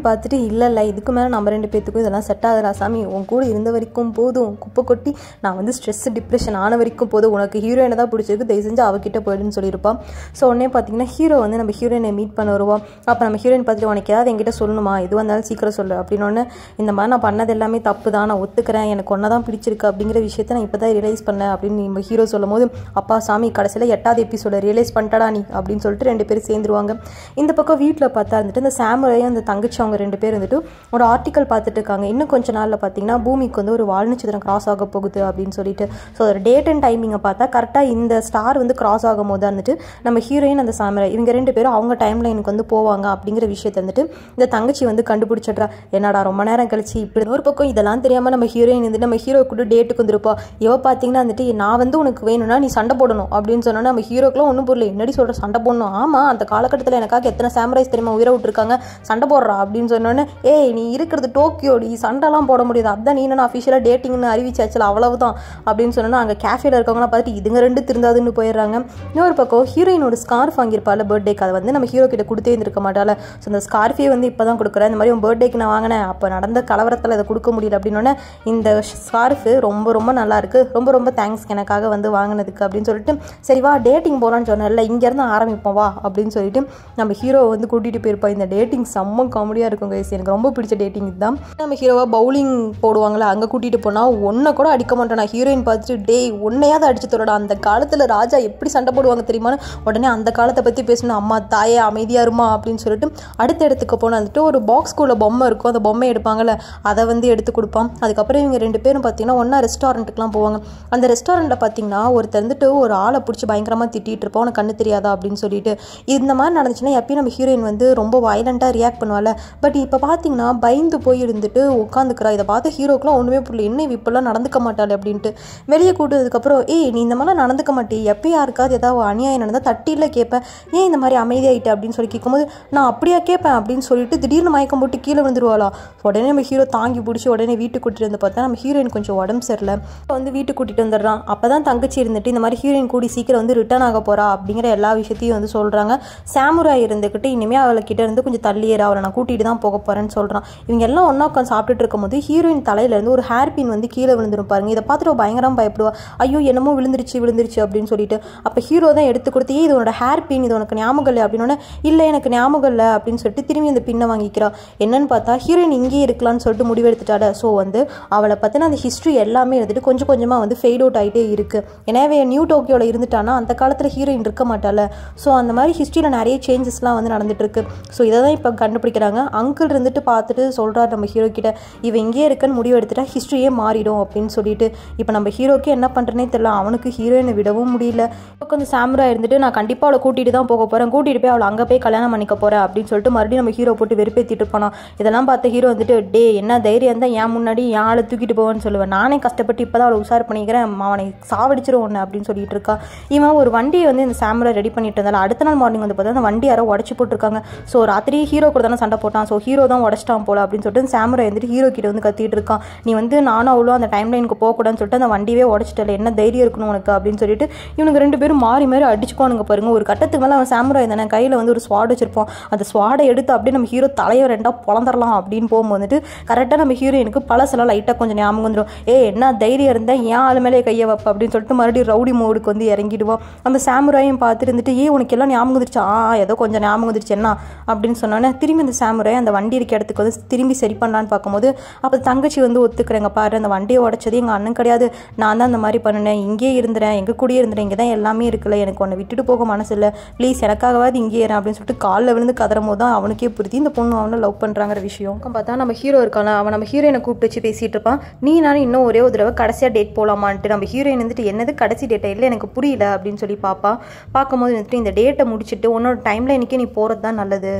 பார்த்துட்டு, இல்லை இதுக்கு மேலே நம்ம 2 பேத்துக்கும் இதெல்லாம் செட் ஆகுதா சாமி, உன் கூட இருந்த வரைக்கும் போதும், குப்பை கொட்டி நான் வந்து ஸ்ட்ரெஸ் டிப்ரெஷன் ஆன வரைக்கும் போதும், உனக்கு ஹீரோயினை தான் பிடிச்சிருக்கு, தயவு செஞ்சு அவகிட்ட போயிடுன்னு சொல்லியிருப்பான். ஸோ உடனே பார்த்தீங்கன்னா ஹீரோ வந்து நம்ம ஹீரோயினை மீட் பண்ண வருவோம். அப்போ நம்ம ஹீரோயின் பார்த்துட்டு, உனக்கு ஏதாவது என்கிட்ட சொல்லணுமா, எதுவாக இருந்தாலும் சீக்கிரம் சொல்லு அப்படின்னோடனே, இந்த மாதிரி நான் பண்ணது எல்லாமே தப்பு தான், நான் ஒத்துக்கிறேன், எனக்கு ஒன்றை தான் பிடிச்சிருக்கு அப்படிங்கிற விஷயத்தை நான் இப்போ தான் ரியலைஸ் பண்ணேன் அப்படின்னு நம்ம ஹீரோ சொல்லும் போது, அப்பா சாமி கடைசியில் 8வது எபிசோட ரியலைஸ் பண்ணிட்டடா நீ அப்படின்னு சொல்லிட்டு 2 பேரும் சேர்ந்துருவாங்க. இந்த பக்கம் வீட்டில் பார்த்தா இருந்துட்டு இந்த சாமுரையும் அந்த தங்கச்சி அவங்க 2 பேர் வந்துட்டு ஒரு ஆர்டிக்கல் பார்த்துட்டு இருக்காங்க. இன்னும் கொஞ்ச நாளில் பார்த்தீங்கன்னா பூமிக்கு வந்து ஒரு வால் நட்சத்திரம் கிராஸ் ஆக போகுது அப்படின்னு சொல்லிட்டு, ஸோ ஒரு டேட் அண்ட் டைமிங்கை பார்த்தா கரெக்டாக இந்த ஸ்டார் வந்து கிராஸ் ஆகும் போது வந்துட்டு நம்ம ஹீரோயின் அந்த சாமுரை இவங்க 2 பேரும் அவங்க டைம் லைனுக்கு வந்து போவாங்க அப்படிங்கிற விஷயத்தை வந்துட்டு இந்த தங்கச்சி வந்து கண்டுபிடிச்சிட்றா. என்னடா ரொம்ப நேரம் கழிச்சு இப்படி ஒரு பக்கம் இதெல்லாம் தெரியாமல் நம்ம ஹீரோயின் வந்துட்டு நம்ம ஹீரோ கூட டேட்டுக்கு வந்துருப்பா. இவ பார்த்தீங்கன்னா வந்துட்டு, நான் வந்து உனக்கு வேணும்னா நீ சண்டை போடணும் அப்படின்னு சொன்னோன்னா நம்ம ஹீரோக்கெலாம் ஒன்றும் புரியல, என்னடி சொல்கிற சண்டை போடணும், ஆமாம் அந்த காலகட்டத்தில் எனக்காக எத்தனை சாமுரைஸ் தெரியுமா உயிரை விட்டுருக்காங்க, சண்டை போடுறா அப்படின்னு சொன்னோன்னே, ஏய் நீ இருக்கிறது டோக்கியோடி, சண்டைலாம் போட முடியாது, அதான் நீ நான் அஃபிஷியலாக டேட்டிங்னு அறிவிச்சாச்சு அவ்வளவுதான் அப்படின்னு சொன்னோன்னா அங்கே கேஃபேல இருக்கவங்களாம் பார்த்துட்டு இதுங்க 2 திருந்தாதுன்னு போயிடுறாங்க. இன்னொரு பக்கம் ஹீரோயினோட ஸ்கார்ஃப் வாங்கியிருப்பாள் பர்த்டேக்கு, அதை வந்து நம்ம ஹீரோ கிட்ட கொடுத்தே இருந்திருக்க மாட்டாள். ஸோ அந்த ஸ்கார்ஃபே வந்து இப்போ தான் கொடுக்குறேன், இந்த மாதிரி உன் பர்த்டேக்கு நான் வாங்கினேன், அப்போ நடந்த கலவரத்தில் அதை கொடுக்க முடியல அப்படின்னோடனே, இந்த ஸ்கார்ஃபு ரொம்ப ரொம்ப நல்லா இருக்குது, ரொம்ப ரொம்ப தேங்க்ஸ் எனக்காக வந்து வாங்கினதுக்கு அப்படின்னு சொல்லிட்டு, சரி வா டேட்டிங் போகலான்னு சொன்னேன்ல, இங்கேருந்து ஆரம்பிப்போம் வா அப்படின்னு சொல்லிட்டு நம்ம ஹீரோவை வந்து கூட்டிகிட்டு போயிருப்பா. இந்த டேட்டிங் செம்ம காமெடியாக இருக்கும் கைஸ். எனக்கு ரொம்ப பிடிச்ச டேட்டிங் தான். நம்ம ஹீரோவை பவுலிங் போடுவாங்களே அங்கே கூட்டிகிட்டு போனால் ஒன்றை கூட அடிக்க மாட்டேன். நான் ஹீரோயின் பார்த்துட்டு டேய் ஒன்னையாவது அடிச்சு தரடா, அந்த காலத்தில் ராஜா எப்படி சண்டை போடுவாங்க தெரியுமான்னு உடனே அந்த காலத்தை பற்றி பேசணும். அம்மா தாயே அமைதியாக இருமா அப்படின்னு சொல்லிட்டு அடுத்த இடத்துக்கு போனால் வந்துட்டு ஒரு பாக்ஸ்குள்ளே பொம்மை இருக்கும், அந்த பொம்மை எடுப்பாங்கள்ல அதை வந்து எடுத்து கொடுப்பான். அதுக்கப்புறம் இவங்க 2 பேரும் பார்த்தீங்கன்னா ஒன்றா ரெஸ்டாரண்ட்டுக்குலாம் போவாங்க. அந்த ரெஸ்டாரண்ட்டில் பார்த்தீங்கன்னா ஒருத்தர் வந்துட்டு ஒரு ஆளை பிடிச்சி பயங்கரமாக திட்டிகிட்டு இருப்போம், உனக்கு கண்ணு தெரியாதா அப்படின்னு சொல்லிட்டு. இந்த மாதிரி நடந்துச்சுன்னா எப்பயும் நம்ம ஹீரோயின் வந்து ரொம்ப வயலண்ட்டாக ரியாக்ட் பண்ணுவாள். பட் இப்போ பார்த்தீங்கன்னா பயந்து போய் இருந்துட்டு உட்காந்துக்கிறா. இதை பார்த்து ஹீரோக்கெலாம் ஒன்றுமே புரியல, என்ன இப்பெல்லாம் நடந்துக்க மாட்டாள் அப்படின்ட்டு. வெளியே கூட்டதுக்கப்புறம் நீ இந்த மாதிரிலாம் நடந்துக்க மாட்டே, எப்போ யாருக்காவது ஏதாவது அநியாயம் நடந்தால் தட்டியில் கேட்பேன், ஏன் இந்த மாதிரி அமைதியாகிட்டு அப்படின்னு சொல்லி கேட்கும்போது நான் அப்படியா கேட்பேன் அப்படின்னு சொல்லிட்டு திடீர்னு மயக்கம் போட்டு கீழே விழுந்துருவாளா. உடனே நம்ம ஹீரோ தாங்கி பிடிச்சி உடனே வீட்டுக்கு கூட்டிட்டு வந்து பார்த்தா நம்ம ஹீரோயின் கொஞ்சம் உடம்பு சரியில்லை. வந்து வீட்டுக்கு கூட்டிகிட்டு வந்துடுறான். அப்போ தான் தங்கச்சி இருந்துட்டு இந்த மாதிரி ஹீரோயின் கூடி சீக்கிரம் வந்து ரிட்டர்ன் ஆக போகிறா அப்படிங்கிற எல்லா விஷயத்தையும் வந்து சொல்கிறாங்க. சாமுராய் இருந்துக்கிட்டு இனிமேல் அவளை கிட்ட இருந்து கொஞ்சம் தள்ளியேறா, அவளை நான் கூட்டிகிட்டு தான் போக போகிறேன்னு சொல்கிறான். இவங்க எல்லாம் ஒன்றா உட்காந்து சாப்பிட்டுட்டு இருக்கும்போது ஹீரோயின் தலையிலேருந்து ஒரு ஹேர் பின் வந்து கீழே விழுந்துரும் பாருங்க. இதை பார்த்துட்டு பயங்கரமாக பயப்படுவா, ஐயோ என்னமோ விழுந்துருச்சு அப்படின்னு சொல்லிட்டு. அப்போ ஹீரோ தான் எடுத்து கொடுத்து இது உன்னோட ஹேர் பின், இது உனக்கு ஞாபகம் இல்லை அப்படின்னோடனே இல்லை எனக்கு ஞாபகம் இல்லை அப்படின்னு சொல்லிட்டு திரும்பி அந்த பின்னை வாங்கிக்கிறா. என்னன்னு பார்த்தா ஹீரோயின் இங்கேயே இருக்கலாம்னு சொல்லிட்டு முடிவெடுத்துட்டாட. ஸோ வந்து அவளை பற்றின அந்த ஹிஸ்ட்ரி எல்லாமே எடுத்துட்டு கொஞ்சம் கொஞ்சமாக வந்து ஃபெய்ட் அவுட் ஆகிட்டே இருக்குது. ஏன்னா நியூ டோக்கியோவில் இருந்துட்டானா அந்த காலத்தில் ஹீரோயின் இருக்க மாட்டாள். ஸோ அந்த மாதிரி ஹிஸ்ட்ரியில் நிறைய சேஞ்சஸ்லாம் வந்து நடந்துட்டுருக்கு. ஸோ இதை தான் இப்போ கண்டுபிடிக்கிறாங்க. அங்கிள் இருந்துட்டு பார்த்துட்டு சொல்கிறார் நம்ம ஹீரோ கிட்ட, இவன் இங்கேயே இருக்குன்னு முடிவு எடுத்துட்டா ஹிஸ்ட்ரியே மாறிடும் அப்படின்னு சொல்லிட்டு. இப்போ நம்ம ஹீரோக்கு என்ன பண்ணுறனே தெரியல, அவனுக்கு ஹீரோயினை விடவும் முடியல. வந்து சாமுரா இருந்துட்டு நான் கண்டிப்பாக அவளை கூட்டிகிட்டு தான் போக போகிறேன், கூட்டிகிட்டு போய் அவளை அங்கே போய் கல்யாணம் பண்ணிக்க போகிறேன் அப்படின்னு சொல்லிட்டு மறுபடியும் நம்ம ஹீரோ போட்டு வெறுப்பேற்றிட்டு இருப்பானா. இதெல்லாம் பார்த்த ஹீரோ வந்துட்டு என்ன தைரியம் தான் என் முன்னாடி என் ஆளை தூக்கிட்டு போவேன்னு சொல்லுவேன், நானே கஷ்டப்பட்டு இப்போ தான் அவளை உஷார் பண்ணிக்கிறேன், அவனை சாவடிச்சிரும் ஒன்று அப்படின்னு சொல்லிட்டு இருக்கா. இவன் ஒரு வண்டியை வந்து இந்த சாமுரா ரெடி பண்ணிட்டு இருந்தாலும் அடுத்த நாள் மார்னிங் வந்து பார்த்தா அந்த வண்டி யாரோ உடச்சி போட்டிருக்காங்க. ஸோ ராத்திரி ஹீரோ கூட தானே சண்டை போட்டான், ஸோ ஹீரோ தான் உடச்சிட்டான் போல அப்படின்னு சொல்லிட்டு சாமுரா வந்துட்டு ஹீரோ கிட்ட வந்து கத்திட்டு இருக்கான், நீ வந்து நானும் அவ்வளோ அந்த டைம் லைனுக்கு போகக்கூடாதுன்னு சொல்லிட்டு அந்த வண்டியே உடச்சிட்டல, என்ன தைரியம் இருக்கணும் உனக்கு அப்படின்னு சொல்லிட்டு இவனுக்கு 2 பேரும் மாறி மாறி அடிச்சுக்கோனுங்க பாருங்க. ஒரு கட்டத்துக்கு மேலே அவன் சாமுரா தானே கையில் வந்து ஒரு ஸ்வாட் வச்சிருப்போம், அந்த ஸ்வாடை எடுத்து அப்படியே நம்ம ஹீரோ தலையை 2 பொழந்துடலாம் அப்படின்னு போகும்போது கரெக்டாக நம்ம ஹீரோயினுக்கு பழசெல்லாம் லைட்டாக கொஞ்சம் ஞாபகம் வந்துடும். என்ன தைரியம் இருந்தால் ஏன் ஆளு மேலே கையை வைப்ப அப்படின்னு சொல்லிட்டு மறுபடியும் ரவுடி மோடுக்கு வந்து இறங்கிடுவோம். அந்த சாமுராயும் பார்த்துட்டு இருந்துட்டு உனக்கு எல்லாம் ஞாபகம் வந்துருச்சு, ஏதோ கொஞ்சம் ஞாபகம் வந்துருச்சு என்ன அப்படின்னு சொன்னோன்னே திரும்பி அந்த சாமுராய் அந்த வண்டி இருக்க இடத்துக்கு வந்து திரும்பி சரி பண்ணலான்னு பார்க்கும்போது அப்போ தங்கச்சி வந்து ஒத்துக்கிறேங்க பாரு, அந்த வண்டியை உடச்சது எங்கள் அண்ணன் கிடையாது, நான் தான் அந்த மாதிரி பண்ணினேன், இங்கேயே இருந்துறேன், எங்கள் கூடயே இருந்துறேன், இங்கே தான் எல்லாமே இருக்குல்ல, எனக்கு உன்னை விட்டுட்டு போக மனசு இல்லை, ப்ளீஸ் எனக்காகவாது இங்கே ஏறேன் அப்படின்னு சொல்லிட்டு காலில் விழுந்து கதறும் போது தான் அவனுக்கே புரியுது இந்த பொண்ணு அவனை லவ் பண்ணுறாங்கிற விஷயம். பார்த்தா நம்ம ஹீரோ இருக்கான அவன் நம்ம ஹீரோயினை கூப்பிட்டு வச்சு பேசிகிட்டு இருப்பான், நீ நானும் இன்னும் ஒரே ஒரு தடவை கடைசியாக டேட் போகலாமான்ட்டு. நம்ம ஹீரோயின் வந்துட்டு என்னது கடைசி டேட்டா இல்லை எனக்கு புரியல அப்படின்னு சொல்லி பார்க்கும்போது வந்துட்டு இந்த டேட்டை முடிச்சுட்டு உன்னோட டைமில் இன்றைக்கி நீ போகிறது தான் நல்லது.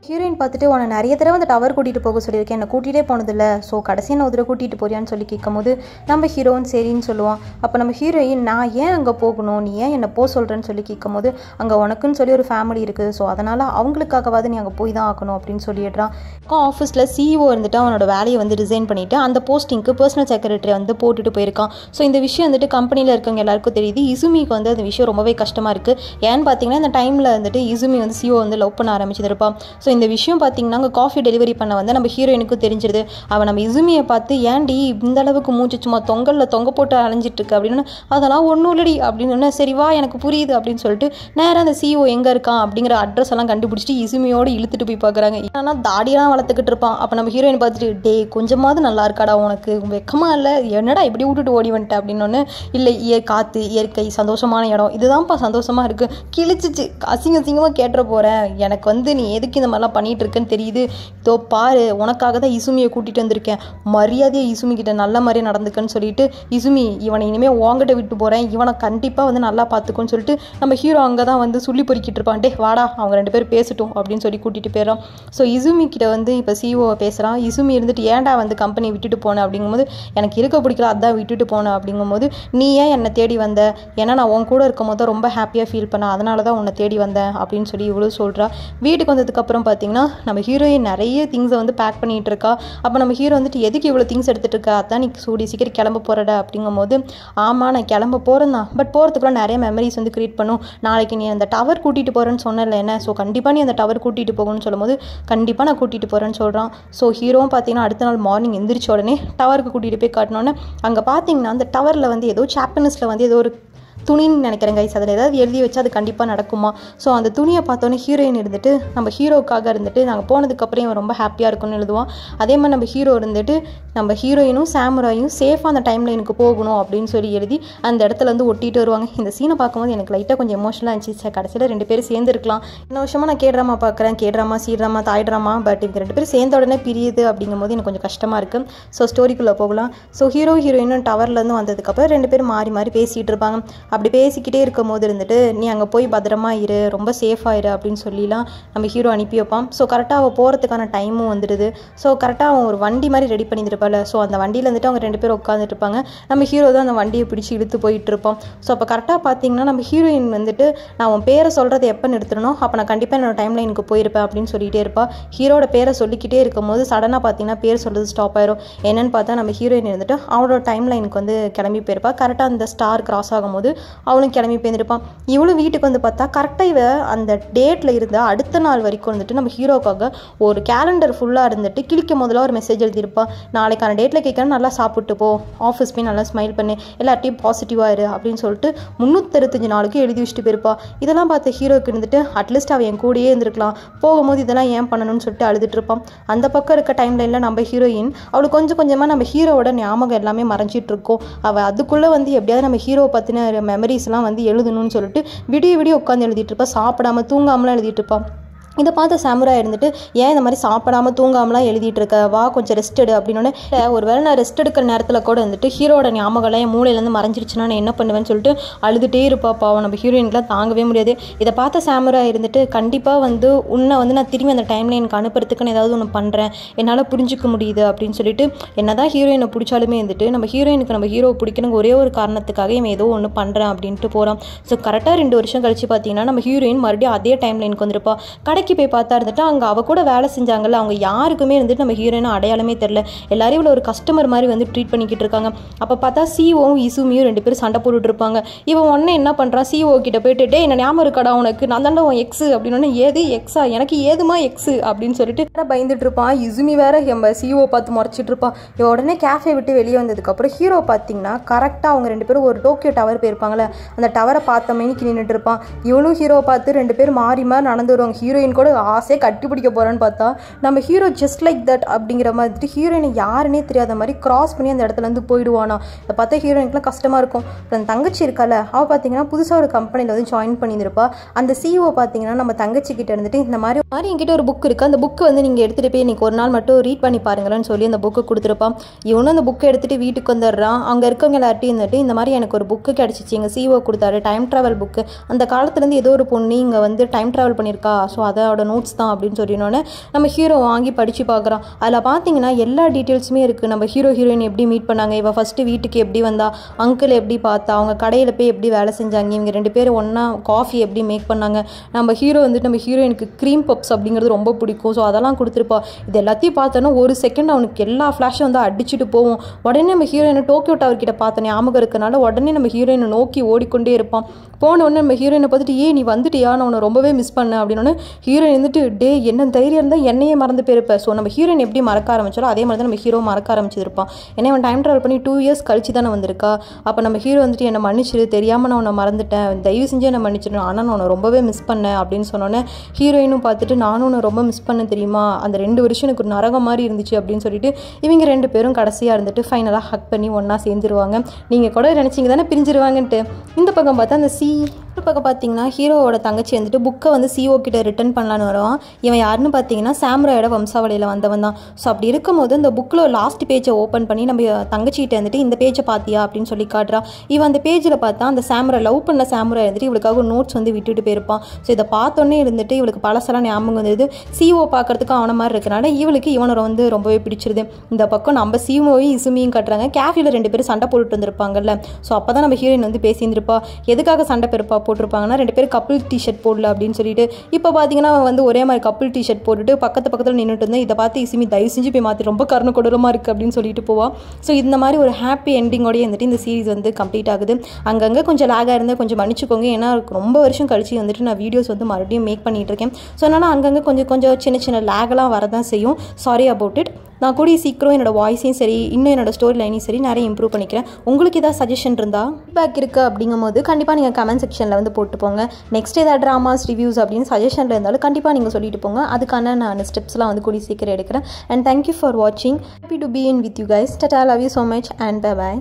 ஹீரோயின் பார்த்துட்டு உன்னை நிறைய தடவை அந்த டவர் கூட்டிகிட்டு போக சொல்லியிருக்கேன், என்னை கூட்டிகிட்டே போனதில்லை, ஸோ கடைசியாக நான் ஒரு தடவை கூட்டிகிட்டு போறியான்னு சொல்லி கேட்கும்போது நம்ம ஹீரோயின் சரின்னு சொல்லுவான். அப்போ நம்ம ஹீரோயின் நான் ஏன் அங்கே போகணும், நீ ஏன் என்னை போக சொல்கிறேன்னு சொல்லி கேட்கும்போது அங்கே உனக்குன்னு சொல்லி ஒரு ஃபேமிலி இருக்குது, ஸோ அதனால் அவங்களுக்காகவாது நீ அங்கே போய் தான் ஆகணும் அப்படின்னு சொல்லிடுறான். ஆஃபீஸில் சிஇஓ இருந்துட்டு அவனோட வேலையை வந்து ரிசைன் பண்ணிவிட்டு அந்த போஸ்டிங்க்கு பர்சனல் செக்ரட்டரி வந்து போட்டுட்டு போயிருக்கான். ஸோ இந்த விஷயம் வந்துட்டு கம்பெனியில் இருக்கவங்க எல்லாருக்கும் தெரியுது. இசுமிக்கு வந்து அந்த விஷயம் ரொம்பவே கஷ்டமாக இருக்குது. ஏன்னு பார்த்தீங்கன்னா இந்த டைமில் வந்துட்டு இசுமி வந்து சிஇஓ வந்து லவ் பண்ண ஆரம்பிச்சிருப்பான். ஸோ இந்த விஷயம் பார்த்தீங்கன்னா அங்கே காஃபி டெலிவரி பண்ண வந்து நம்ம ஹீரோயினுக்கும் தெரிஞ்சிருது. அவன் நம்ம இசுமியை பார்த்து ஏன்டி இந்த அளவுக்கு மூச்சு சும்மா தொங்க போட்டு அலைஞ்சிட்டு இருக்கு அப்படின்னு, அதெல்லாம் ஒன்றும் இல்லடி அப்படின்னு, சரி வா எனக்கு புரியுது அப்படின்னு சொல்லிட்டு நேராக அந்த சிஇஓ எங்கே இருக்கான் அப்படிங்கிற அட்ரஸ் எல்லாம் கண்டுபிடிச்சிட்டு இசுமியோடு இழுத்துட்டு போய் பார்க்குறாங்க. ஆனால் தாடியெல்லாம் வளர்த்துக்கிட்டு இருப்பான். அப்போ நம்ம ஹீரோயின் பார்த்துட்டு கொஞ்சமாவது நல்லா இருக்காடா உனக்கு வெக்கமா இல்லை, என்னடா இப்படி விட்டுட்டு ஓடி வந்துட்டேன் அப்படின்னு. இல்லை காற்று இயற்கை சந்தோஷமான இடம் இதுதான்ப்பா சந்தோஷமாக இருக்குது, கிழிச்சிச்சு அசிங்கமாக கேட்டுற போகிறேன், எனக்கு வந்து நீ எதுக்கு இந்த மாதிரிலாம் பண்ணிட்டு இருக்குன்னு தெரியுது, இதோ பாரு உனக்காக தான் இசுமியை கூட்டிகிட்டு வந்திருக்கேன், மரியாதையை இசுமி கிட்ட நல்ல மாதிரியே நடந்துக்குன்னு சொல்லிட்டு இசுமி இவனை இனிமேல் உங்ககிட்ட விட்டு போகிறேன், இவனை கண்டிப்பாக வந்து நல்லா பார்த்துக்கோன்னு சொல்லிட்டு நம்ம ஹீரோ அங்கே தான் வந்து சொல்லி பொறுக்கிட்டு இருப்பான். வாடா அவங்க 2 பேரும் பேசட்டும் அப்படின்னு சொல்லி கூட்டிகிட்டு போயிடறான். ஸோ இசுமி கிட்ட வந்து இப்போ சிஓ பேசுகிறான். இசுமி இருந்துட்டு ஏன்டா வந்து கம்பெனி விட்டுட்டு போனேன் அப்படிங்கும்போது எனக்கு இருக்க பிடிக்கல அதான் விட்டுட்டு போனேன் அப்படிங்கும்போது நீ ஏன் என்னை தேடி வந்த, ஏன்னா நான் உன் கூட இருக்கும் போது ரொம்ப ஹாப்பியாக ஃபீல் பண்ணேன், அதனால தான் உன்னை தேடி வந்தேன் அப்படின்னு சொல்லி இவ்வளோ சொல்கிறா. வீட்டுக்கு வந்ததுக்கப்புறம் பார்த்தீங்கன்னா நம்ம ஹீரோயின் நிறைய திங்ஸை வந்து பேக் பண்ணிகிட்டு இருக்கா. அப்போ நம்ம ஹீரோ வந்துட்டு எதுக்கு இவ்வளோ திங்ஸ் எடுத்துகிட்டு இருக்கா, அதான் நீ சீக்கிரம் கிளம்ப போகிறட அப்படிங்கும்போது ஆமாம் நான் கிளம்ப போகிறேன் தான், பட் போகிறதுக்குள்ள நிறைய மெமரிஸ் வந்து க்ரியேட் பண்ணும், நாளைக்கு நீ அந்த டவர் கூட்டிகிட்டு போகிறேன்னு சொன்னல என்ன, ஸோ கண்டிப்பாக நீ அந்த டவர் கூட்டிகிட்டு போகணும்னு சொல்லும்போது கண்டிப்பாக நான் கூட்டிகிட்டு போகிறேன்னு சொல்கிறான். ஸோ ஹீரோவும் பார்த்தீங்கன்னா அடுத்த நாள் மார்னிங் எந்திரிச்ச உடனே டவருக்கு கூட்டிகிட்டு போய் காட்டினோன்னே அங்கே பார்த்தீங்கன்னா அந்த டவரில் வந்து ஏதோ ஜாப்பனீஸில் வந்து ஏதோ ஒரு துணின்னு நினைக்கிறேன் கைஸ். அதில் ஏதாவது எழுதி வச்சு அது கண்டிப்பாக நடக்குமா. ஸோ அந்த துணியை பார்த்தோன்னே ஹீரோயின் இருந்துட்டு நம்ம ஹீரோக்காக இருந்துட்டு நாங்கள் போனதுக்கப்புறம் இவன் ரொம்ப ஹாப்பியாக இருக்கும்னு எழுதுவான். அதே மாதிரி நம்ம ஹீரோ இருந்துட்டு நம்ம ஹீரோயினும் சாமுராயும் சேஃபாக அந்த டைம் லைனுக்கு போகணும் அப்படின்னு சொல்லி எழுதி அந்த இடத்துல வந்து ஒட்டிட்டு வருவாங்க. இந்த சீனை பார்க்கும்போது எனக்கு லைட்டாக கொஞ்சம் எமோஷனலாக இருந்துச்சு. கடைசியில் 2 பேரும் சேர்ந்துருக்கலாம். இந்த வருஷமாக நான் கேட்ராமா பார்க்குறேன், கேட்ராமா சீட்ராமா தாய்ட்ராமா, பட் இவங்க 2 பேரும் சேர்ந்த உடனே பிரியுது அப்படிங்கும்போது எனக்கு கொஞ்சம் கஷ்டமாக இருக்குது. ஸோ ஸ்டோரிக்குள்ளே போகலாம். ஸோ ஹீரோ ஹீரோயினும் டவர்லேருந்து வந்ததுக்கப்புறம் 2 பேரும் மாறி மாறி பேசிகிட்டு இருப்பாங்க. அப்படி பேசிக்கிட்டே இருக்கும் போது இருந்துட்டு நீ அங்கே போய் பத்திரமா இரு, ரொம்ப சேஃபாக இரு அப்படின்னு சொல்லிலாம் நம்ம ஹீரோ அனுப்பி வைப்பான். ஸோ கரெக்டாக அவள் போகிறதுக்கான டைமும் வந்துடுது. ஸோ கரெக்டாக அவன் ஒரு வண்டி மாதிரி ரெடி பண்ணியிருப்பாள். ஸோ அந்த வண்டியில் வந்துட்டு அவங்க 2 பேரும் உட்காந்துட்டு இருப்பாங்க. நம்ம ஹீரோ தான் அந்த வண்டியை பிடிச்சி இழுத்து போயிட்டு இருப்போம். ஸோ அப்போ கரெக்டாக பார்த்தீங்கன்னா நம்ம ஹீரோயின் வந்துட்டு நான் உன் பேரை சொல்கிறத எப்போ நிறுத்தணும், அப்போ நான் கண்டிப்பாக என்னோட டைம் லைனுக்கு போயிருப்பேன் அப்படின்னு சொல்லிகிட்டே இருப்பாள். ஹீரோட பேரை சொல்லிக்கிட்டே இருக்கும் போது சடனாக பார்த்தீங்கன்னா பேர் சொல்கிறது ஸ்டாப் ஆயிரும். என்னன்னு பார்த்தா நம்ம ஹீரோயின் இருந்துட்டு அவளோட டைம் லைனுக்கு வந்து கிளம்பி போயிருப்பாள். கரெக்டாக அந்த ஸ்டார் கிராஸ் ஆகும்போது அவளும் கிளம்பி போயிருப்பான். இவளும் வீட்டுக்கு வந்து பார்த்தா கரெக்டாக இவ அந்த டேட்டில் இருந்த அடுத்த நாள் வரைக்கும் வந்துட்டு நம்ம ஹீரோக்காக ஒரு கேலண்டர் ஃபுல்லாக இருந்துட்டு கிளிக்கும் முதல்ல ஒரு மெசேஜ் எழுதியிருப்பாள். நாளைக்கான டேட்டில் கேட்குறேன், நல்லா சாப்பிட்டு போ, ஆஃபீஸ் போய் நல்லா ஸ்மைல் பண்ணு, எல்லார்ட்டையும் பாசிட்டிவாக இரு அப்படின்னு சொல்லிட்டு 365 நாளுக்கு எழுதி வச்சுட்டு போயிருப்பா. இதெல்லாம் பார்த்த ஹீரோக்கு இருந்துட்டு அட்லீஸ்ட் அவன் என் கூடயே இருந்திருக்கலாம், போகும்போது இதெல்லாம் ஏன் பண்ணணும்னு சொல்லிட்டு அழுதுட்டு இருப்பான். அந்த பக்கம் இருக்க டைம் லைனில் நம்ம ஹீரோயின் அவளுக்கு கொஞ்சம் கொஞ்சமாக நம்ம ஹீரோவோட ஞாபகம் எல்லாமே மறைஞ்சிட்டு இருக்கோம். அவள் அதுக்குள்ளே வந்து எப்படியாவது நம்ம ஹீரோ பற்றின மெமரிஸ்லாம் வந்து எழுதணும்னு சொல்லிட்டு விடிய விடிய உட்காந்து எழுதிட்டு இருப்பா. சாப்பிடாம தூங்காமலாம் எழுதிட்டு இருப்பான். இதை பார்த்த சாமுராய் இருந்துட்டு ஏன் இந்த மாதிரி சாப்பிடாமல் தூங்காமலாம் எழுதிட்டு இருக்க, வா கொஞ்சம் ரெஸ்ட் எடு அப்படின்னு. ஒரு வேளை நான் ரெஸ்ட் எடுக்கிற நேரத்தில் கூட வந்துட்டு ஹீரோட ஞாபகம்லாம் என் மூளையிலேருந்து மறைஞ்சிருச்சுன்னா நான் என்ன பண்ணுவேன்னு சொல்லிட்டு அழுதுகிட்டே இருப்பாப்பா. நம்ம ஹீரோயின்லாம் தாங்கவே முடியாது. இதை பார்த்த சாமுராய் இருந்துட்டு கண்டிப்பாக வந்து உன்னை வந்து நான் திரும்பி அந்த டைம் லைனுக்கு அனுப்புறதுக்குன்னு ஏதாவது ஒன்று பண்ணுறேன், என்னால் புரிஞ்சிக்க முடியுது அப்படின்னு சொல்லிட்டு என்னதான் ஹீரோயினை பிடிச்சாலுமே வந்துட்டு நம்ம ஹீரோயினுக்கு நம்ம ஹீரோவை பிடிக்கணும் ஒரே ஒரு காரணத்துக்காக இவன் ஏதோ ஒன்று பண்ணுறேன் அப்படின்ட்டு போகிறான். ஸோ கரெக்டாக 2 வருஷம் கழிச்சு பார்த்தீங்கன்னா நம்ம ஹீரோயின் மறுபடியும் அதே டைம் லைனுக்கு வந்திருப்பா. கடைக்கு போய் பார்த்தா இருந்துட்டு அங்கே அவள் கூட வேலை செஞ்சாங்கல்ல அவங்க யாருக்குமே வந்துட்டு நம்ம ஹீரோயினை அடையாளமே தெரில. எல்லாரையும் இவ்வளோ ஒரு கஸ்டமர் மாதிரி வந்து ட்ரீட் பண்ணிக்கிட்டு இருக்காங்க. அப்போ பார்த்தா சிஓவும் இசுமியும் 2 பேரும் சண்டை போட்டுட்டு இருப்பாங்க. இவன் உடனே என்ன பண்ணுறான், சிஓ கிட்ட போயிட்டு டே என்ன ஞாபகம் இருக்கடா உனக்கு, நான் தாண்டா உன் எக்ஸு அப்படின்னு. ஏது எக்ஸா, எனக்கு ஏதுமா எக்ஸு அப்படின்னு சொல்லிட்டு பயந்துட்டு இருப்பான். இசுமி வேற நம்ம சிஓ பார்த்து முறைச்சிட்டு இருப்பான். இவன் உடனே கேஃபே விட்டு வெளியே வந்ததுக்கப்புறம் ஹீரோ பார்த்தீங்கன்னா கரெக்டாக அவங்க 2 பேரும் ஒரு டோக்கியோ டவர் போயிருப்பாங்களே, அந்த டவரை பார்த்த மேனிக்கு நின்றுட்டு இருப்பான். இவனும் ஹீரோ பார்த்து 2 பேரும் மாறி மாறி நடந்து வருவாங்க. ஹீரோயின் கூட ஆசையை கட்டி பிடிக்க போகிறான்னு பார்த்தா நம்ம ஹீரோ ஜஸ்ட் லைக் தட் அப்படிங்கிற மாதிரி ஹீரோயினை யாருன்னே தெரியாத மாதிரி கிராஸ் பண்ணி அந்த இடத்துலேருந்து போயிடுவானா. இதை பார்த்தா ஹீரோயினுக்குலாம் கஷ்டமாக இருக்கும். தன் தங்கச்சி இருக்கால அவள் பார்த்தீங்கன்னா புதுசாக ஒரு கம்பெனியில் வந்து ஜாயின் பண்ணியிருப்பா. அந்த சிஓ பார்த்தீங்கன்னா நம்ம தங்கச்சி கிட்ட இருந்துட்டு இந்த மாதிரி என்கிட்ட ஒரு புக் இருக்குது, அந்த புக்கு வந்து நீங்கள் எடுத்துகிட்டு போய் இன்றைக்கி ஒரு நாள் மட்டும் ரீட் பண்ணி பாருங்களேன்னு சொல்லி அந்த புக்கு கொடுத்துருப்பான். இவனும் அந்த புக்கை எடுத்துகிட்டு வீட்டுக்கு வந்துடுறான். அங்கே இருக்கவங்க எல்லார்ட்டையும் இருந்துட்டு இந்த மாதிரி எனக்கு ஒரு புக்கு கிடச்சிச்சு, எங்கள் சிஓ கொடுத்தாரு, டைம் ட்ராவல் புக்கு, அந்த காலத்துலேருந்து ஏதோ ஒரு பொண்ணு இங்கே வந்து டைம் ட்ராவல் பண்ணியிருக்கா, ஸோ அதோட நோட்ஸ் தான் அப்படின்னு சொல்லினோன்னே நம்ம ஹீரோ வாங்கி படித்து பார்க்குறான். அதில் பார்த்தீங்கன்னா எல்லா டீட்டெயில்ஸுமே இருக்குது. நம்ம ஹீரோயின் எப்படி மீட் பண்ணாங்க, இவள் ஃபஸ்ட்டு வீட்டுக்கு எப்படி வந்தா, அங்கிள் எப்படி பார்த்தா, அவங்க கடையில் போய் எப்படி வேலை செஞ்சாங்க, இவங்க 2 பேரும் ஒன்றா காஃபி எப்படி மேக் பண்ணாங்க, நம்ம ஹீரோ வந்துட்டு நம்ம ஹீரோயினுக்கு க்ரீம் பப்ஸ் அப்படிங்கிறது ரொம்ப பிடிக்கும், ஸோ அதெல்லாம் கொடுத்துருப்பா. இது எல்லாத்தையும் பார்த்தோன்னா ஒரு செகண்ட் அவனுக்கு எல்லா ஃப்ளாஷும் வந்து அடிச்சுட்டு போவோம். உடனே நம்ம ஹீரோயினை டோக்கியோ டவர் கிட்ட பார்த்த ஞாபகம் இருக்கனால உடனே நம்ம ஹீரோயினை நோக்கி ஓடிக்கொண்டே இருப்பான். போன உடனே நம்ம ஹீரோயினை பார்த்துட்டு நீ வந்துட்டியா, நான் உன்னை ரொம்பவே மிஸ் பண்ணேன் அப்படின்னு. ஹீரோயின் வந்துட்டு டே என்ன தைரியம் இருந்தால் என்னையே மறந்து போயிருப்பேன். ஸோ நம்ம ஹீரோயின் எப்படி மறக்க ஆரம்பிச்சாலும் அதே மாதிரி தான் நம்ம ஹீரோ மறக்க ஆரம்பிச்சிருப்பான். ஏன்னா அவன் டைம் ட்ராவல் பண்ணி 2 இயர்ஸ் கழிச்சு தானே வந்திருக்கா. அப்போ நம்ம ஹீரோ வந்துட்டு என்னை மன்னிச்சிரு, தெரியாமல் நான் உன்னை மறந்துட்டேன், தயவு செஞ்சு என்னை மன்னிச்சிடணும், ஆனால் நான் உன்னை ரொம்பவே மிஸ் பண்ணேன் அப்படின்னு சொன்னோன்னே ஹீரோயினும் பார்த்துட்டு நானும் உன்னை ரொம்ப மிஸ் பண்ண தெரியுமா, அந்த 2 வருஷம் எனக்கு ஒரு நரகம் மாதிரி இருந்துச்சு அப்படின்னு சொல்லிட்டு இவங்க 2 பேரும் கடைசியாக இருந்துட்டு ஃபைனலாக ஹக் பண்ணி ஒன்றா சேர்ந்துருவாங்க. நீங்கள் கூட நினச்சிங்க தானே பிரிஞ்சிருவாங்கன்ட்டு. இந்த பக்கம் பார்த்தா அந்த பக்கம் பார்த்தீங்கன்னா ஹீரோவோட தங்கச்சி வந்துட்டு புக்கை வந்து சிஓ கிட்ட ரிட்டர்ன் பண்ணலான்னு வருவான். இவன் யாருன்னு பார்த்தீங்கன்னா சாமுராயோட வம்சாவளியில் வந்தவன் தான். ஸோ அப்படி இருக்கும்போது இந்த புக்கில் லாஸ்ட் பேஜை ஓப்பன் பண்ணி நம்ம தங்கச்சிக்கிட்ட வந்துட்டு இந்த பேஜை பார்த்தியா அப்படின்னு சொல்லி காட்டுறா. இவன் அந்த பேஜில் பார்த்தா அந்த சாமுராய் லவ் பண்ண சாமுராய் வந்துட்டு இவளுக்காக ஒரு நோட்ஸ் வந்து விட்டுட்டு போயிருப்பான். ஸோ இதை பார்த்தோன்னே இருந்துட்டு இவளுக்கு பழசெல்லாம் ஞாபகம் வந்தது. சிஓ பார்க்கறதுக்கு அவன மாதிரி இருக்கனால இவளுக்கு இவனை வந்து ரொம்பவே பிடிச்சிருது. இந்த பக்கம் நம்ம சிஓவையும் இசுமியும் காட்டுறாங்க. கேஃபியில் 2 பேரும் சண்டை போட்டுட்டு வந்திருப்பாங்கல்ல. ஸோ அப்போ தான் நம்ம ஹீரோயின் வந்து பேசியிருந்திருப்பா. எதுக்காக சண்டை பெருப்பா போட்டிருப்பாங்கன்னா 2 பேரும் கப்பிள் டிஷர்ட் போடல அப்படின்னு சொல்லிட்டு. இப்போ பார்த்தீங்கன்னா வந்து ஒரே மாதிரி கப்பிள் டிஷர்ட் போட்டுட்டு பக்கத்தில் நின்றுட்டு இருந்தேன். இதை பார்த்து இசுமி தயவு செஞ்சு போய் மாற்றி ரொம்ப கருணை கொடூரமாக இருக்குது அப்படின்னு சொல்லிட்டு போவா. ஸோ இந்த மாதிரி ஒரு ஹாப்பி எண்டிங்கோடய வந்துட்டு இந்த சீரிஸ் வந்து கம்ப்ளீட் ஆகுது. அங்கங்கே கொஞ்சம் லேகாக இருந்தால் கொஞ்சம் மன்னிச்சுக்கோங்க. ஏன்னா ரொம்ப வருஷம் கழிச்சு வந்துட்டு நான் வீடியோஸ் வந்து மறுபடியும் மேக் பண்ணிகிட்டு இருக்கேன். ஸோ அதனால் அங்கங்கே கொஞ்சம் சின்ன லேகெல்லாம் வரதான் செய்யும். Sorry about it. நான் கூடிய சீக்கிரம் என்னோடய வாய்ஸையும் சரி இன்னும் என்னோடய ஸ்டோரி லைனையும் சரி நிறைய இம்ப்ரூவ் பண்ணிக்கிறேன். உங்களுக்கு ஏதாவது சஜஷன் இருந்தால் ஃபீட்பேக் இருக்குது அப்படிங்கும்போது கண்டிப்பாக நீங்கள் கமெண்ட் செக்ஷனில் வந்து போட்டு போங்க. நெக்ஸ்ட் ஏதாவது ட்ராமாஸ் ரிவ்யூஸ் அப்படின்னு சஜஷனில் இருந்தாலும் கண்டிப்பாக நீங்கள் சொல்லிட்டு போங்க. அதுக்கான நான் ஸ்டெப்ஸ்லாம் வந்து கூடிய சீக்கிரம் எடுக்கிறேன். அண்ட் தேங்க்யூ ஃபார் வாட்சிங். Happy to be in with you guys. Tata, love you so much and bye bye.